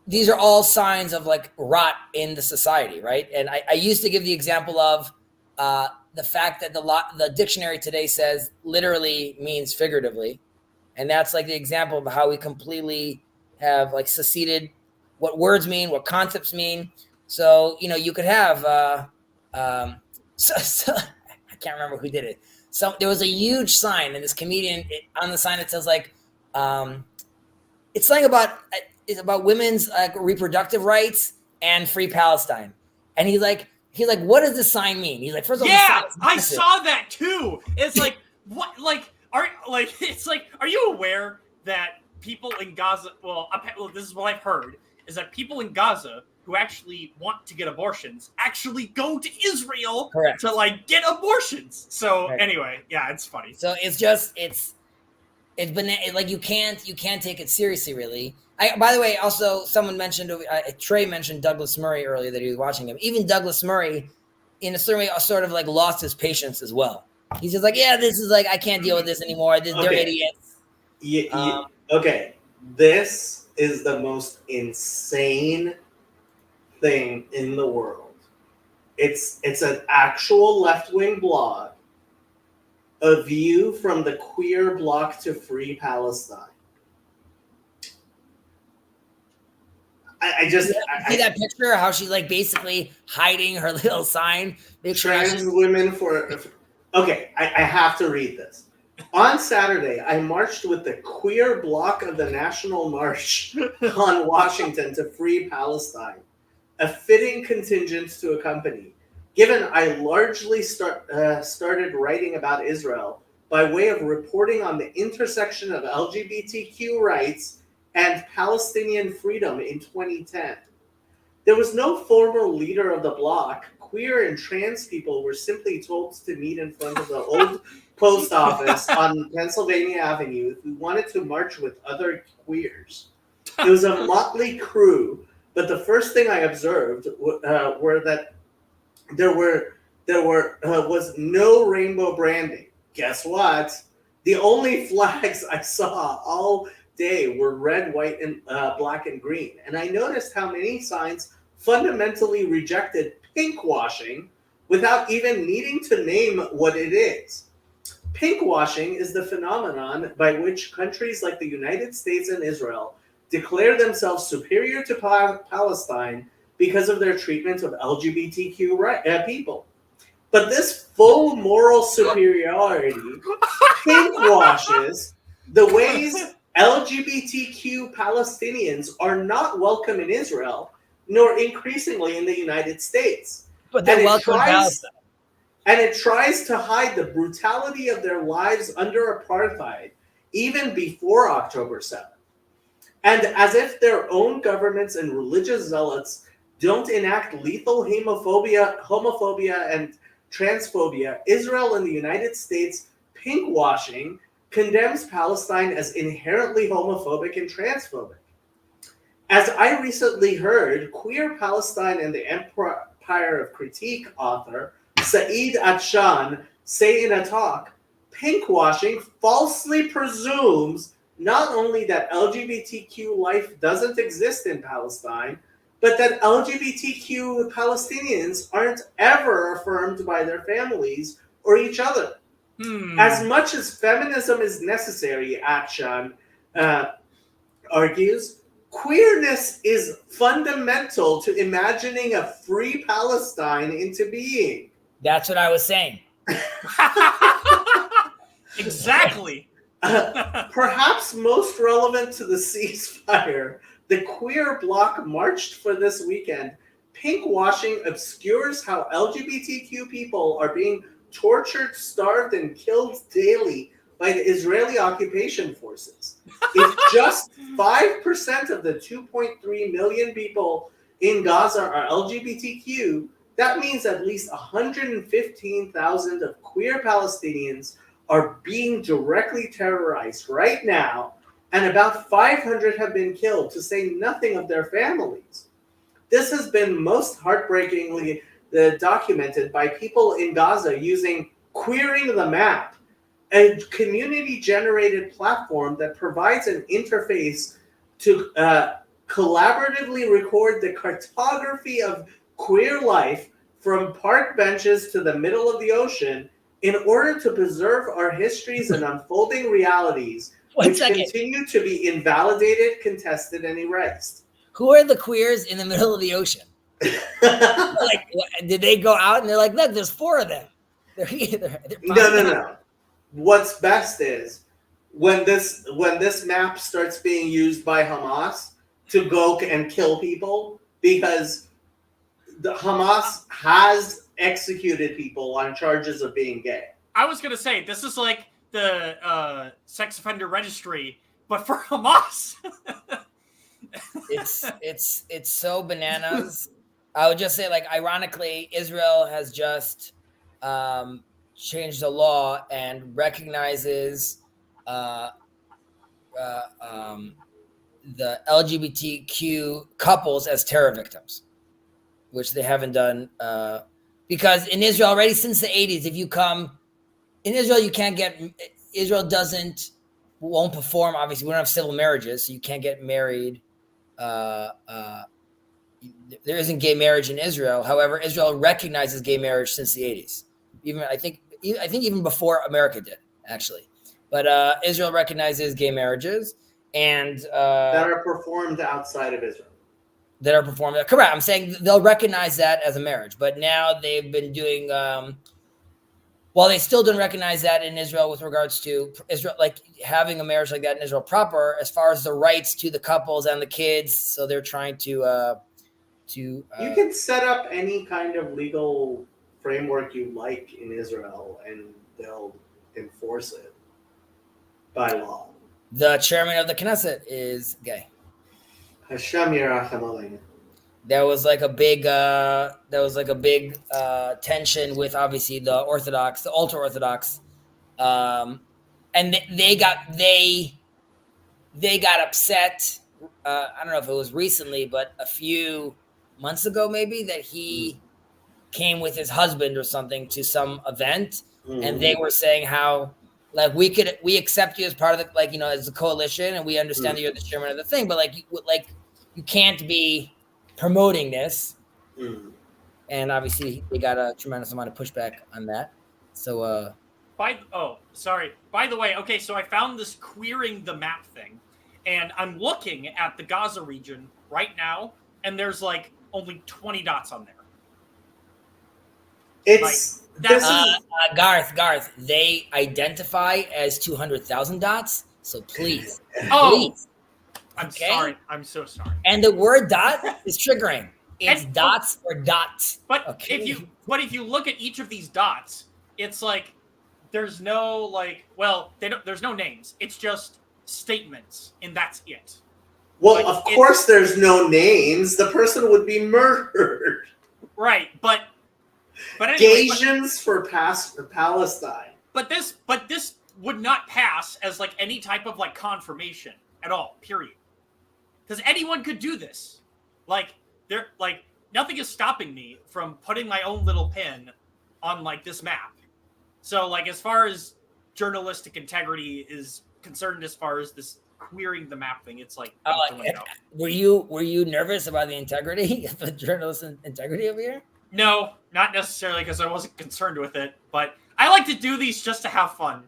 these are all signs of like rot in the society, right? And I used to give the example of the fact that the dictionary today says literally means figuratively, and that's like the example of how we completely have like seceded what words mean, what concepts mean. So, you know, you could have, I can't remember who did it. There was a huge sign, and this comedian on the sign, it says like, it's something about women's reproductive rights and free Palestine. And he's like, what does this sign mean? He's like, first of all, yeah, I saw that too. It's like, what, are you aware that people in Gaza, well, this is what I've heard, is that people in Gaza who actually want to get abortions actually go to Israel Correct. to like get abortions. So Correct. Anyway, yeah, it's funny. So it's been like you can't take it seriously, really. By the way, also someone mentioned Trey mentioned Douglas Murray earlier that he was watching him. Even Douglas Murray, in a certain way, sort of like lost his patience as well. He's just like, yeah, this is like I can't deal with this anymore. They're idiots. Okay, this is the most insane thing in the world. It's an actual left-wing blog, a view from the queer bloc to free Palestine. I see that picture, how she's like basically hiding her little sign. Trans women for. Okay, I have to read this. On Saturday, I marched with the queer bloc of the National March on Washington to free Palestine, a fitting contingent to accompany. Given I largely started writing about Israel by way of reporting on the intersection of LGBTQ rights and Palestinian freedom in 2010. There was no formal leader of the bloc. Queer and trans people were simply told to meet in front of the old post office on Pennsylvania Avenue who wanted to march with other queers. It was a motley crew, but the first thing I observed were that there was no rainbow branding. Guess what? The only flags I saw all day were red, white, and black and green. And I noticed how many signs fundamentally rejected pinkwashing without even needing to name what it is. Pinkwashing is the phenomenon by which countries like the United States and Israel declare themselves superior to Palestine because of their treatment of LGBTQ people. But this full moral superiority pinkwashes the ways LGBTQ Palestinians are not welcome in Israel, nor increasingly in the United States. But they're welcome in Palestine. And it tries to hide the brutality of their lives under apartheid, even before October 7th. And as if their own governments and religious zealots don't enact lethal homophobia and transphobia, Israel and the United States pinkwashing condemns Palestine as inherently homophobic and transphobic. As I recently heard, Queer Palestine and the Empire of Critique author Saeed Atshan say in a talk, pinkwashing falsely presumes not only that LGBTQ life doesn't exist in Palestine, but that LGBTQ Palestinians aren't ever affirmed by their families or each other. As much as feminism is necessary, Akshan argues, queerness is fundamental to imagining a free Palestine into being. That's what I was saying. Exactly. Perhaps most relevant to the ceasefire, the queer bloc marched for this weekend. Pinkwashing obscures how LGBTQ people are being tortured, starved, and killed daily by the Israeli occupation forces. If just 5% of the 2.3 million people in Gaza are LGBTQ, that means at least 115,000 of queer Palestinians are being directly terrorized right now, and about 500 have been killed, to say nothing of their families. This has been most heartbreakingly documented by people in Gaza using Queering the Map, a community-generated platform that provides an interface to collaboratively record the cartography of queer life from park benches to the middle of the ocean in order to preserve our histories and unfolding realities, which continue to be invalidated, contested, and erased. who are the queers in the middle of the ocean? Like, did they go out and they're like, look, there's 4 of them. They're No. What's best is when this map starts being used by Hamas to go and kill people, because the Hamas has executed people on charges of being gay. I was gonna say this is like the sex offender registry, but for Hamas. It's so bananas. I would just say, like, ironically, Israel has just changed the law and recognizes the LGBTQ couples as terror victims, which they haven't done because in Israel already since the 80s, if you come in Israel, you can't get Israel won't perform. Obviously, we don't have civil marriages, so you can't get married. There isn't gay marriage in Israel. However, Israel recognizes gay marriage since the 80s. I think even before America did, actually. But Israel recognizes gay marriages and that are performed outside of Israel. Correct. I'm saying they'll recognize that as a marriage, but now they've been doing. While they still don't recognize that in Israel with regards to Israel, like having a marriage like that in Israel proper, as far as the rights to the couples and the kids, so they're trying to. You can set up any kind of legal framework you like in Israel, and they'll enforce it by law. The chairman of the Knesset is gay. Hashem Yirachem Aleinu. There was like a big tension with obviously the ultra Orthodox, and they got upset. I don't know if it was recently, but a few months ago, maybe, that he came with his husband or something to some event, and they were saying how, like, we accept you as part of the, like, as a coalition, and we understand that you're the chairman of the thing, but you can't be promoting this. And obviously they got a tremendous amount of pushback on that. So by the way, okay, so I found this queering the map thing, and I'm looking at the Gaza region right now, and there's like only 20 dots on there. It's Garth, they identify as 200,000 dots, so please. Please. I'm sorry. I'm so sorry. And the word dot is triggering. It's dots or dots. But if you look at each of these dots, it's like there's no there's no names. It's just statements, and that's it. Well, of course there's no names. The person would be murdered. Right, but anyway, Gasians for Palestine. But this would not pass as like any type of like confirmation at all. Period. Because anyone could do this. Nothing is stopping me from putting my own little pin on like this map. So like as far as journalistic integrity is concerned, as far as this queering the map thing, it's like were you nervous about the integrity of the journalist integrity over here? No, not necessarily, because I wasn't concerned with it, but I like to do these just to have fun,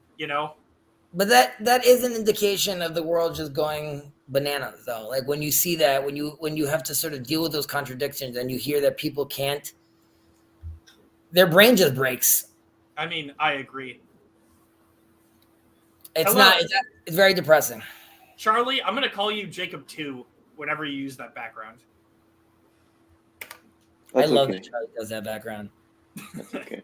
But that is an indication of the world just going bananas, though. Like when you see that, when you have to sort of deal with those contradictions, and you hear that people can't, their brain just breaks. I mean, I agree. It's very depressing. Charlie, I'm going to call you Jacob 2 whenever you use that background. I love that Charlie does that background. That's okay.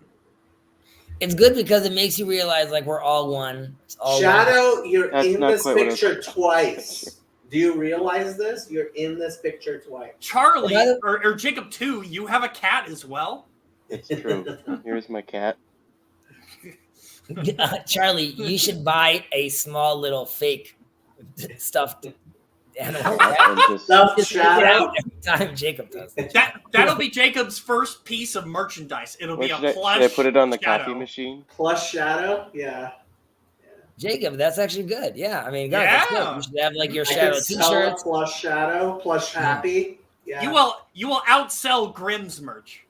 It's good because it makes you realize like we're all one. It's all Shadow, one. you're in this picture twice. Do you realize this? You're in this picture twice. Charlie, or Jacob 2, you have a cat as well? It's true. Here's my cat. Charlie, you should buy a small little fake stuffed animal. Stuffed Shadow. Every time Jacob does that'll be Jacob's first piece of merchandise. It'll be a plush. Should I put it on the Shadow. copy machine? Plush Shadow, yeah. Jacob, that's actually good. Yeah, I mean, that's good. You should have like your Shadow T-shirts. Plush Shadow, plush Happy. Yeah. You will outsell Grimm's merch.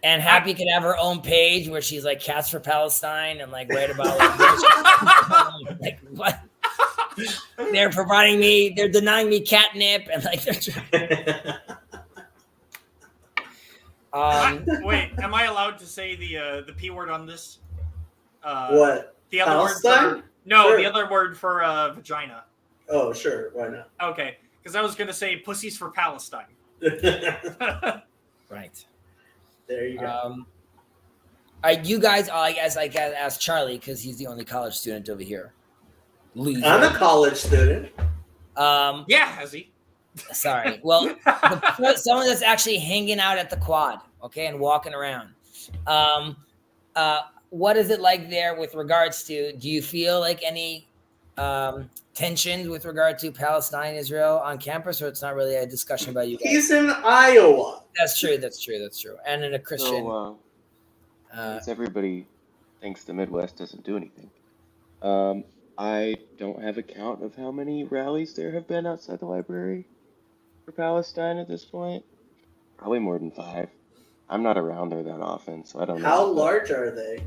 And Happy can have her own page where she's like Cats for Palestine and like write about like what? They're providing me. They're denying me catnip, and like they're. Wait, am I allowed to say the p word on this? What? The other word Palestine? for no, Sure. the other word for vagina. Oh, sure. Why not? Okay, because I was gonna say pussies for Palestine. Right. There you go. All right, you guys. I guess I gotta ask Charlie because he's the only college student over here. Loser. I'm a college student. Yeah, has he? Sorry. Well, someone that's actually hanging out at the quad, okay, and walking around. What is it like there with regards to? Do you feel like any tensions with regard to Palestine, Israel on campus, or it's not really a discussion about you guys? He's in Iowa. That's true. And in a Christian. So, since everybody thinks the Midwest doesn't do anything, I don't have a count of how many rallies there have been outside the library for Palestine at this point. Probably more than 5. I'm not around there that often, so I don't know. How large are they?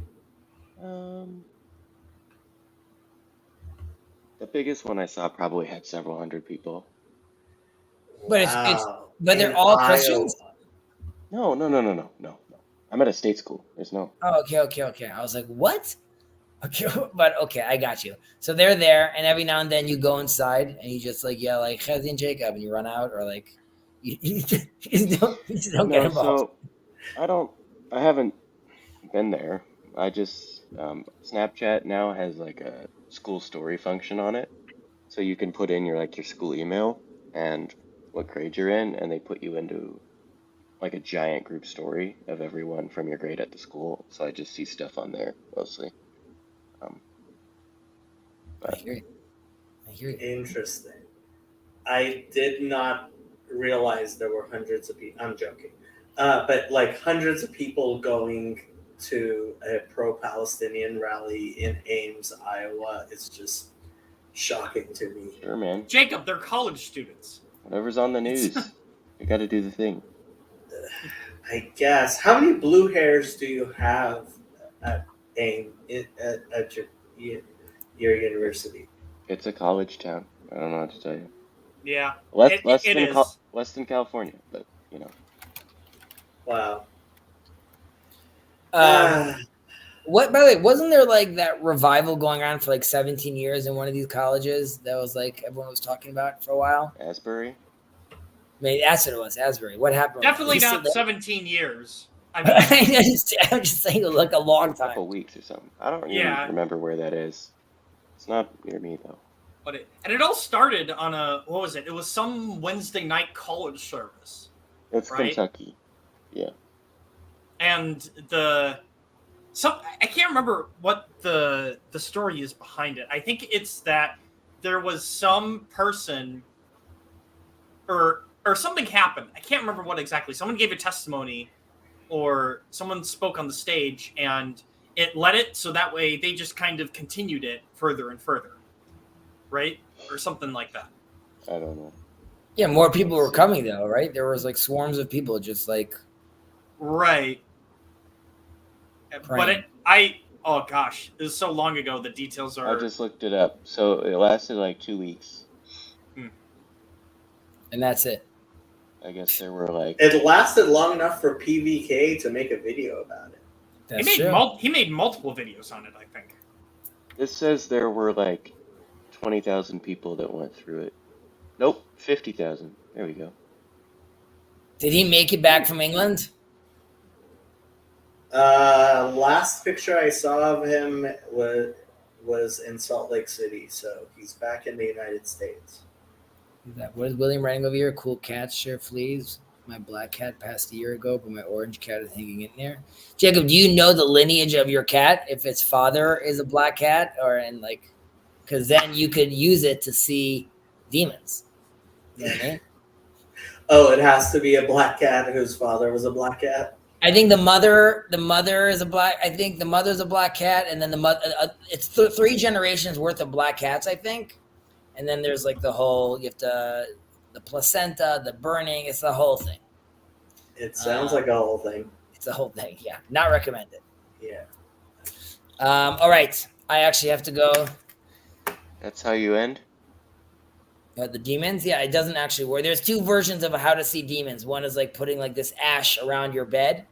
The biggest one I saw probably had several hundred people. But but they're all Christians? No. I'm at a state school. There's no. Oh, okay. I was like, what? Okay, but okay, I got you. So they're there, and every now and then you go inside and you just like yell like Chezi and Jacob, and you run out, or like you just don't get involved. So I haven't been there. I just Snapchat now has like a school story function on it, so you can put in your school email and what grade you're in, and they put you into like a giant group story of everyone from your grade at the school. So I just see stuff on there mostly. I hear you. Interesting. I did not realize there were hundreds of people. I'm joking. But like hundreds of people going to a pro-Palestinian rally in Ames, Iowa is just shocking to me. Sure, man. Jacob, they're college students. Whatever's on the news, you got to do the thing. I guess. How many blue hairs do you have at Ames at your university? It's a college town. I don't know what to tell you. Yeah. Less is. than California, but you know. Wow. What, by the way, wasn't there like that revival going on for like 17 years in one of these colleges that was like everyone was talking about for a while? Asbury? Maybe that's what it was, Asbury. What happened? Definitely not 17 years. I mean, I'm just saying like a long time. A couple weeks or something. I don't even remember where that is. It's not near me though. But it all started on what was it? It was some Wednesday night college service. It's right? Kentucky. Yeah. And I can't remember what the story is behind it. I think it's that there was some person or something happened. I can't remember what exactly. Someone gave a testimony or someone spoke on the stage and it led it so that way they just kind of continued it further and further. Right? Or something like that. I don't know. Yeah, more people were coming though, right? There was like swarms of people just like right. Praying. But oh gosh, it was so long ago. The details are. I just looked it up. So it lasted like 2 weeks. And that's it. I guess there were like. It lasted long enough for PVK to make a video about it. That's he made multiple videos on it, I think. This says there were like 20,000 people that went through it. Nope, 50,000. There we go. Did he make it back from England? Last picture I saw of him was in Salt Lake City, so he's back in the United States. What is William writing over here? Cool cats share fleas. My black cat passed a year ago, but my orange cat is hanging in there. Jacob, do you know the lineage of your cat? If its father is a black cat, because then you could use it to see demons. You know what I mean? Oh, it has to be a black cat whose father was a black cat. I think the mother is a black. I think the mother's a black cat, and then the mother. It's 3 generations worth of black cats, I think. And then there's like the placenta, the burning. It's the whole thing. It sounds like a whole thing. It's a whole thing. Yeah, not recommended. Yeah. All right, I actually have to go. That's how you end? But the demons, yeah, it doesn't actually work. There's two versions of how to see demons. One is like putting like this ash around your bed.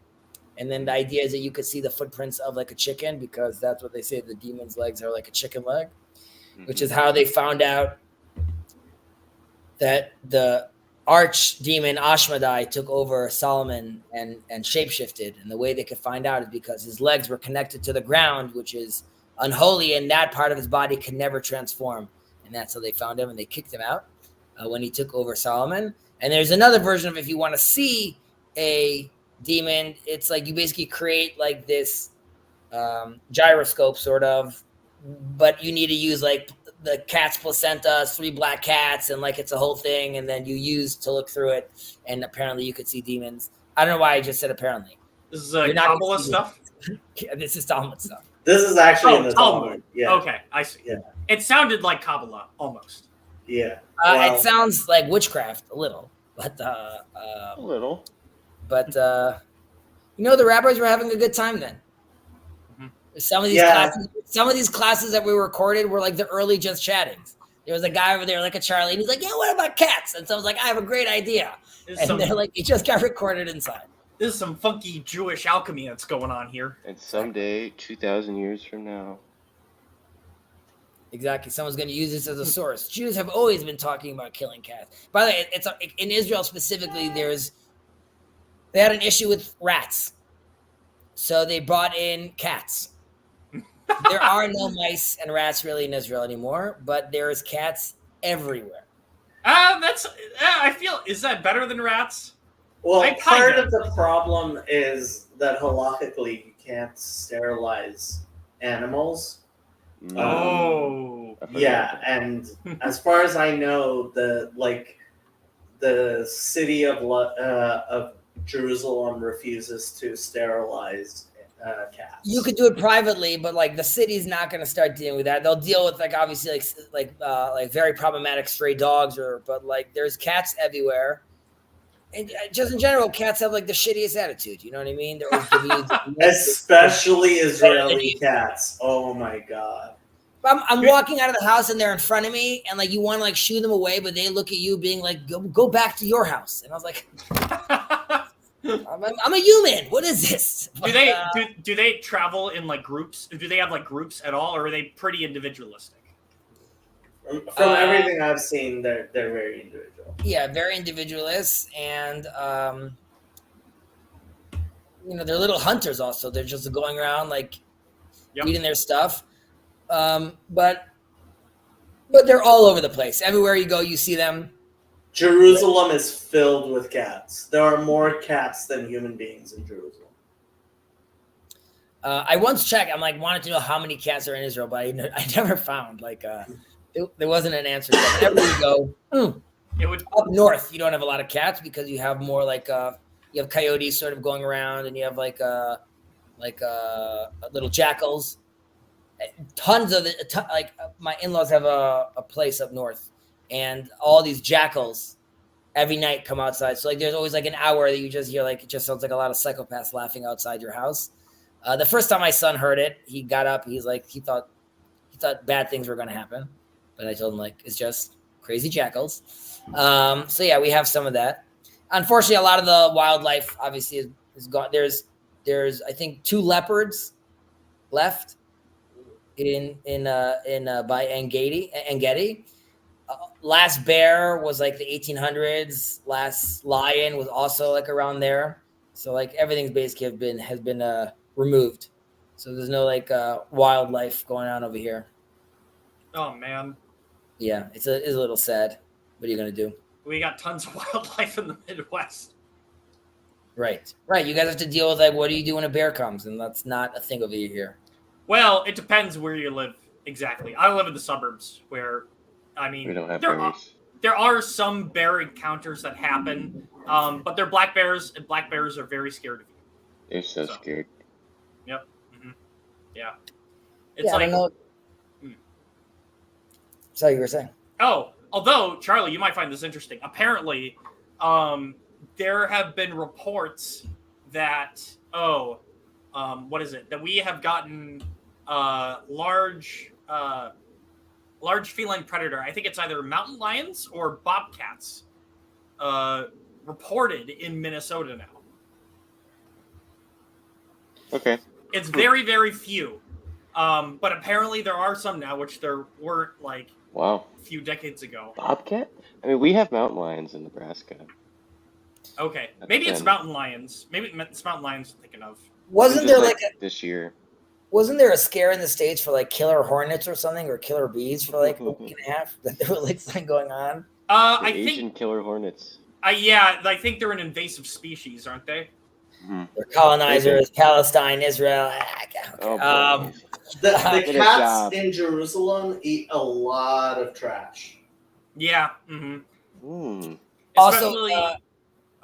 And then the idea is that you could see the footprints of like a chicken, because that's what they say the demon's legs are like a chicken leg, which is how they found out that the arch demon Ashmedai took over Solomon and shapeshifted. And the way they could find out is because his legs were connected to the ground, which is unholy, and that part of his body could never transform. And that's how they found him, and they kicked him out when he took over Solomon. And there's another version of, if you want to see a demon, it's like you basically create like this gyroscope sort of, but you need to use like the cat's placenta, 3 black cats, and like it's a whole thing, and then you use to look through it, and apparently you could see demons. I don't know why I just said apparently. This is Kabbalah stuff? Yeah, this is Talmud stuff. This is actually in the Talmud. Talmud. Yeah. Okay, I see. Yeah. It sounded like Kabbalah almost. Yeah. It sounds like witchcraft a little, but A little. But the rabbis were having a good time then. Some of these classes that we recorded were like the early just chattings. There was a guy over there like a Charlie, and he's like, "Yeah, what about cats?" And someone's like, "I have a great idea." They're like, "It just got recorded inside." This is some funky Jewish alchemy that's going on here. And someday, 2,000 years from now. Exactly. Someone's going to use this as a source. Jews have always been talking about killing cats. By the way, it's in Israel specifically. They had an issue with rats, so they brought in cats. There are no mice and rats really in Israel anymore, but there's cats everywhere. I feel, is that better than rats? Well, part of the problem is that halakhically you can't sterilize animals. Yeah, and as far as I know, the city of Jerusalem refuses to sterilize cats. You could do it privately, but like the city's not going to start dealing with that. They'll deal with like obviously like very problematic stray dogs, but like there's cats everywhere. And just in general, cats have like the shittiest attitude. You know what I mean? They're always giving you especially Israeli cats. Oh my god! I'm walking out of the house and they're in front of me, and like you want to like shoo them away, but they look at you being like, "Go back to your house." And I was like, "I'm a human. What is this?" Do they travel in like groups? Do they have like groups at all, or are they pretty individualistic? From everything I've seen, they're very individual. Yeah, very individualist, and they're little hunters. Also, they're just going around like eating their stuff. But they're all over the place. Everywhere you go, you see them. Jerusalem is filled with cats. There are more cats than human beings in Jerusalem. I once checked. I'm like wanted to know how many cats are in Israel, but I never found there wasn't an answer. Whenever you go up north, you don't have a lot of cats because you have more like you have coyotes sort of going around, and you have like little jackals. Tons of my in-laws have a place up north, and all these jackals every night come outside. So like there's always like an hour that you just hear like it just sounds like a lot of psychopaths laughing outside your house. The first time my son heard it, he got up. He's like he thought bad things were going to happen, but I told him like it's just crazy jackals. So yeah, we have some of that. Unfortunately, a lot of the wildlife obviously is gone. There's I think 2 leopards left in by Engedi. Last bear was like the 1800s. Last lion was also like around there. So like everything's basically has been removed. So there's no like wildlife going on over here. Oh man. Yeah, it's a little sad. What are you gonna do? We got tons of wildlife in the Midwest. Right. You guys have to deal with like what do you do when a bear comes, and that's not a thing over here. Well, it depends where you live exactly. I live in the suburbs where, I mean, We don't have there bears. are some bear encounters that happen, but they're black bears, and black bears are very scared of you. They're so scared. Yep. Mm-hmm. Yeah. It's I don't know. Sorry, you were saying. Oh, although Charlie, you might find this interesting. Apparently, there have been reports that what is it? That we have gotten large large feline predator. I think it's either mountain lions or bobcats. Reported in Minnesota now. Okay. It's very, very few. But apparently there are some now, which there weren't like Wow. a few decades ago. Bobcat? I mean, we have mountain lions in Nebraska. Okay, maybe it's Then- mountain lions. Maybe it's mountain lions I'm thinking of. Wasn't Just there like this year? wasn't there a scare in the States for like killer hornets or something, or killer bees for like a week and a half? That there was like something going on. The I Asian think, killer hornets. yeah, I think they're an invasive species, aren't they? They're colonizers, Palestine, Israel. Oh, Um, boy. The Get a cats job. in Jerusalem eat a lot of trash. Yeah. Mm-hmm. Hmm. Also, Especially.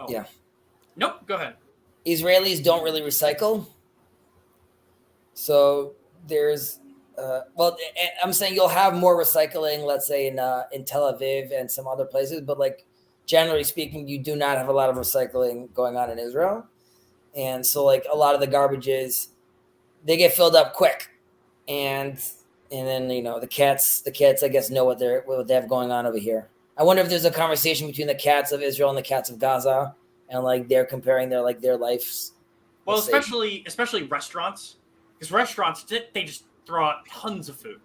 yeah. Nope. Go ahead. Israelis don't really recycle. So there's, I'm saying you'll have more recycling, let's say in Tel Aviv and some other places, but like generally speaking, you do not have a lot of recycling going on in Israel, and so like a lot of the garbages, they get filled up quick, and then the cats I guess know what they have going on over here. I wonder if there's a conversation between the cats of Israel and the cats of Gaza, and like they're comparing their lives. Well, Let's say. especially restaurants, because restaurants they just throw out tons of food,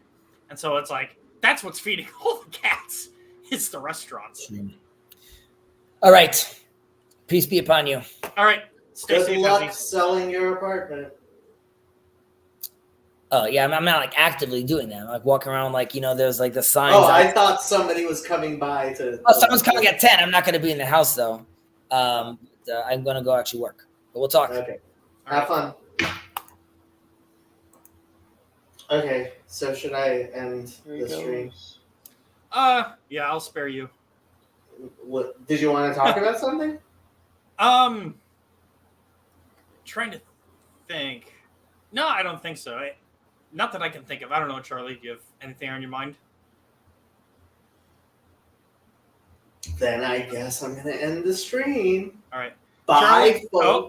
and so it's like that's what's feeding all the cats. It's the restaurants. All right, peace be upon you. All right, stay Good safe, luck Ezzy. selling your apartment. Oh yeah, I'm not like actively doing that. I'm like walking around like there's like the signs. Oh, out- I thought somebody was coming by to. Oh, someone's coming at 10. I'm not going to be in the house though. I'm going to go actually work. But we'll talk. Okay. Have fun. Okay, so should I end There he the stream? goes. Yeah, I'll spare you. What did you want to talk about something? Trying to think. No, I don't think so. Not that I can think of. I don't know, Charlie. Do you have anything on your mind? Then I guess I'm gonna end the stream. All right. Bye, Charlie- folks. oh,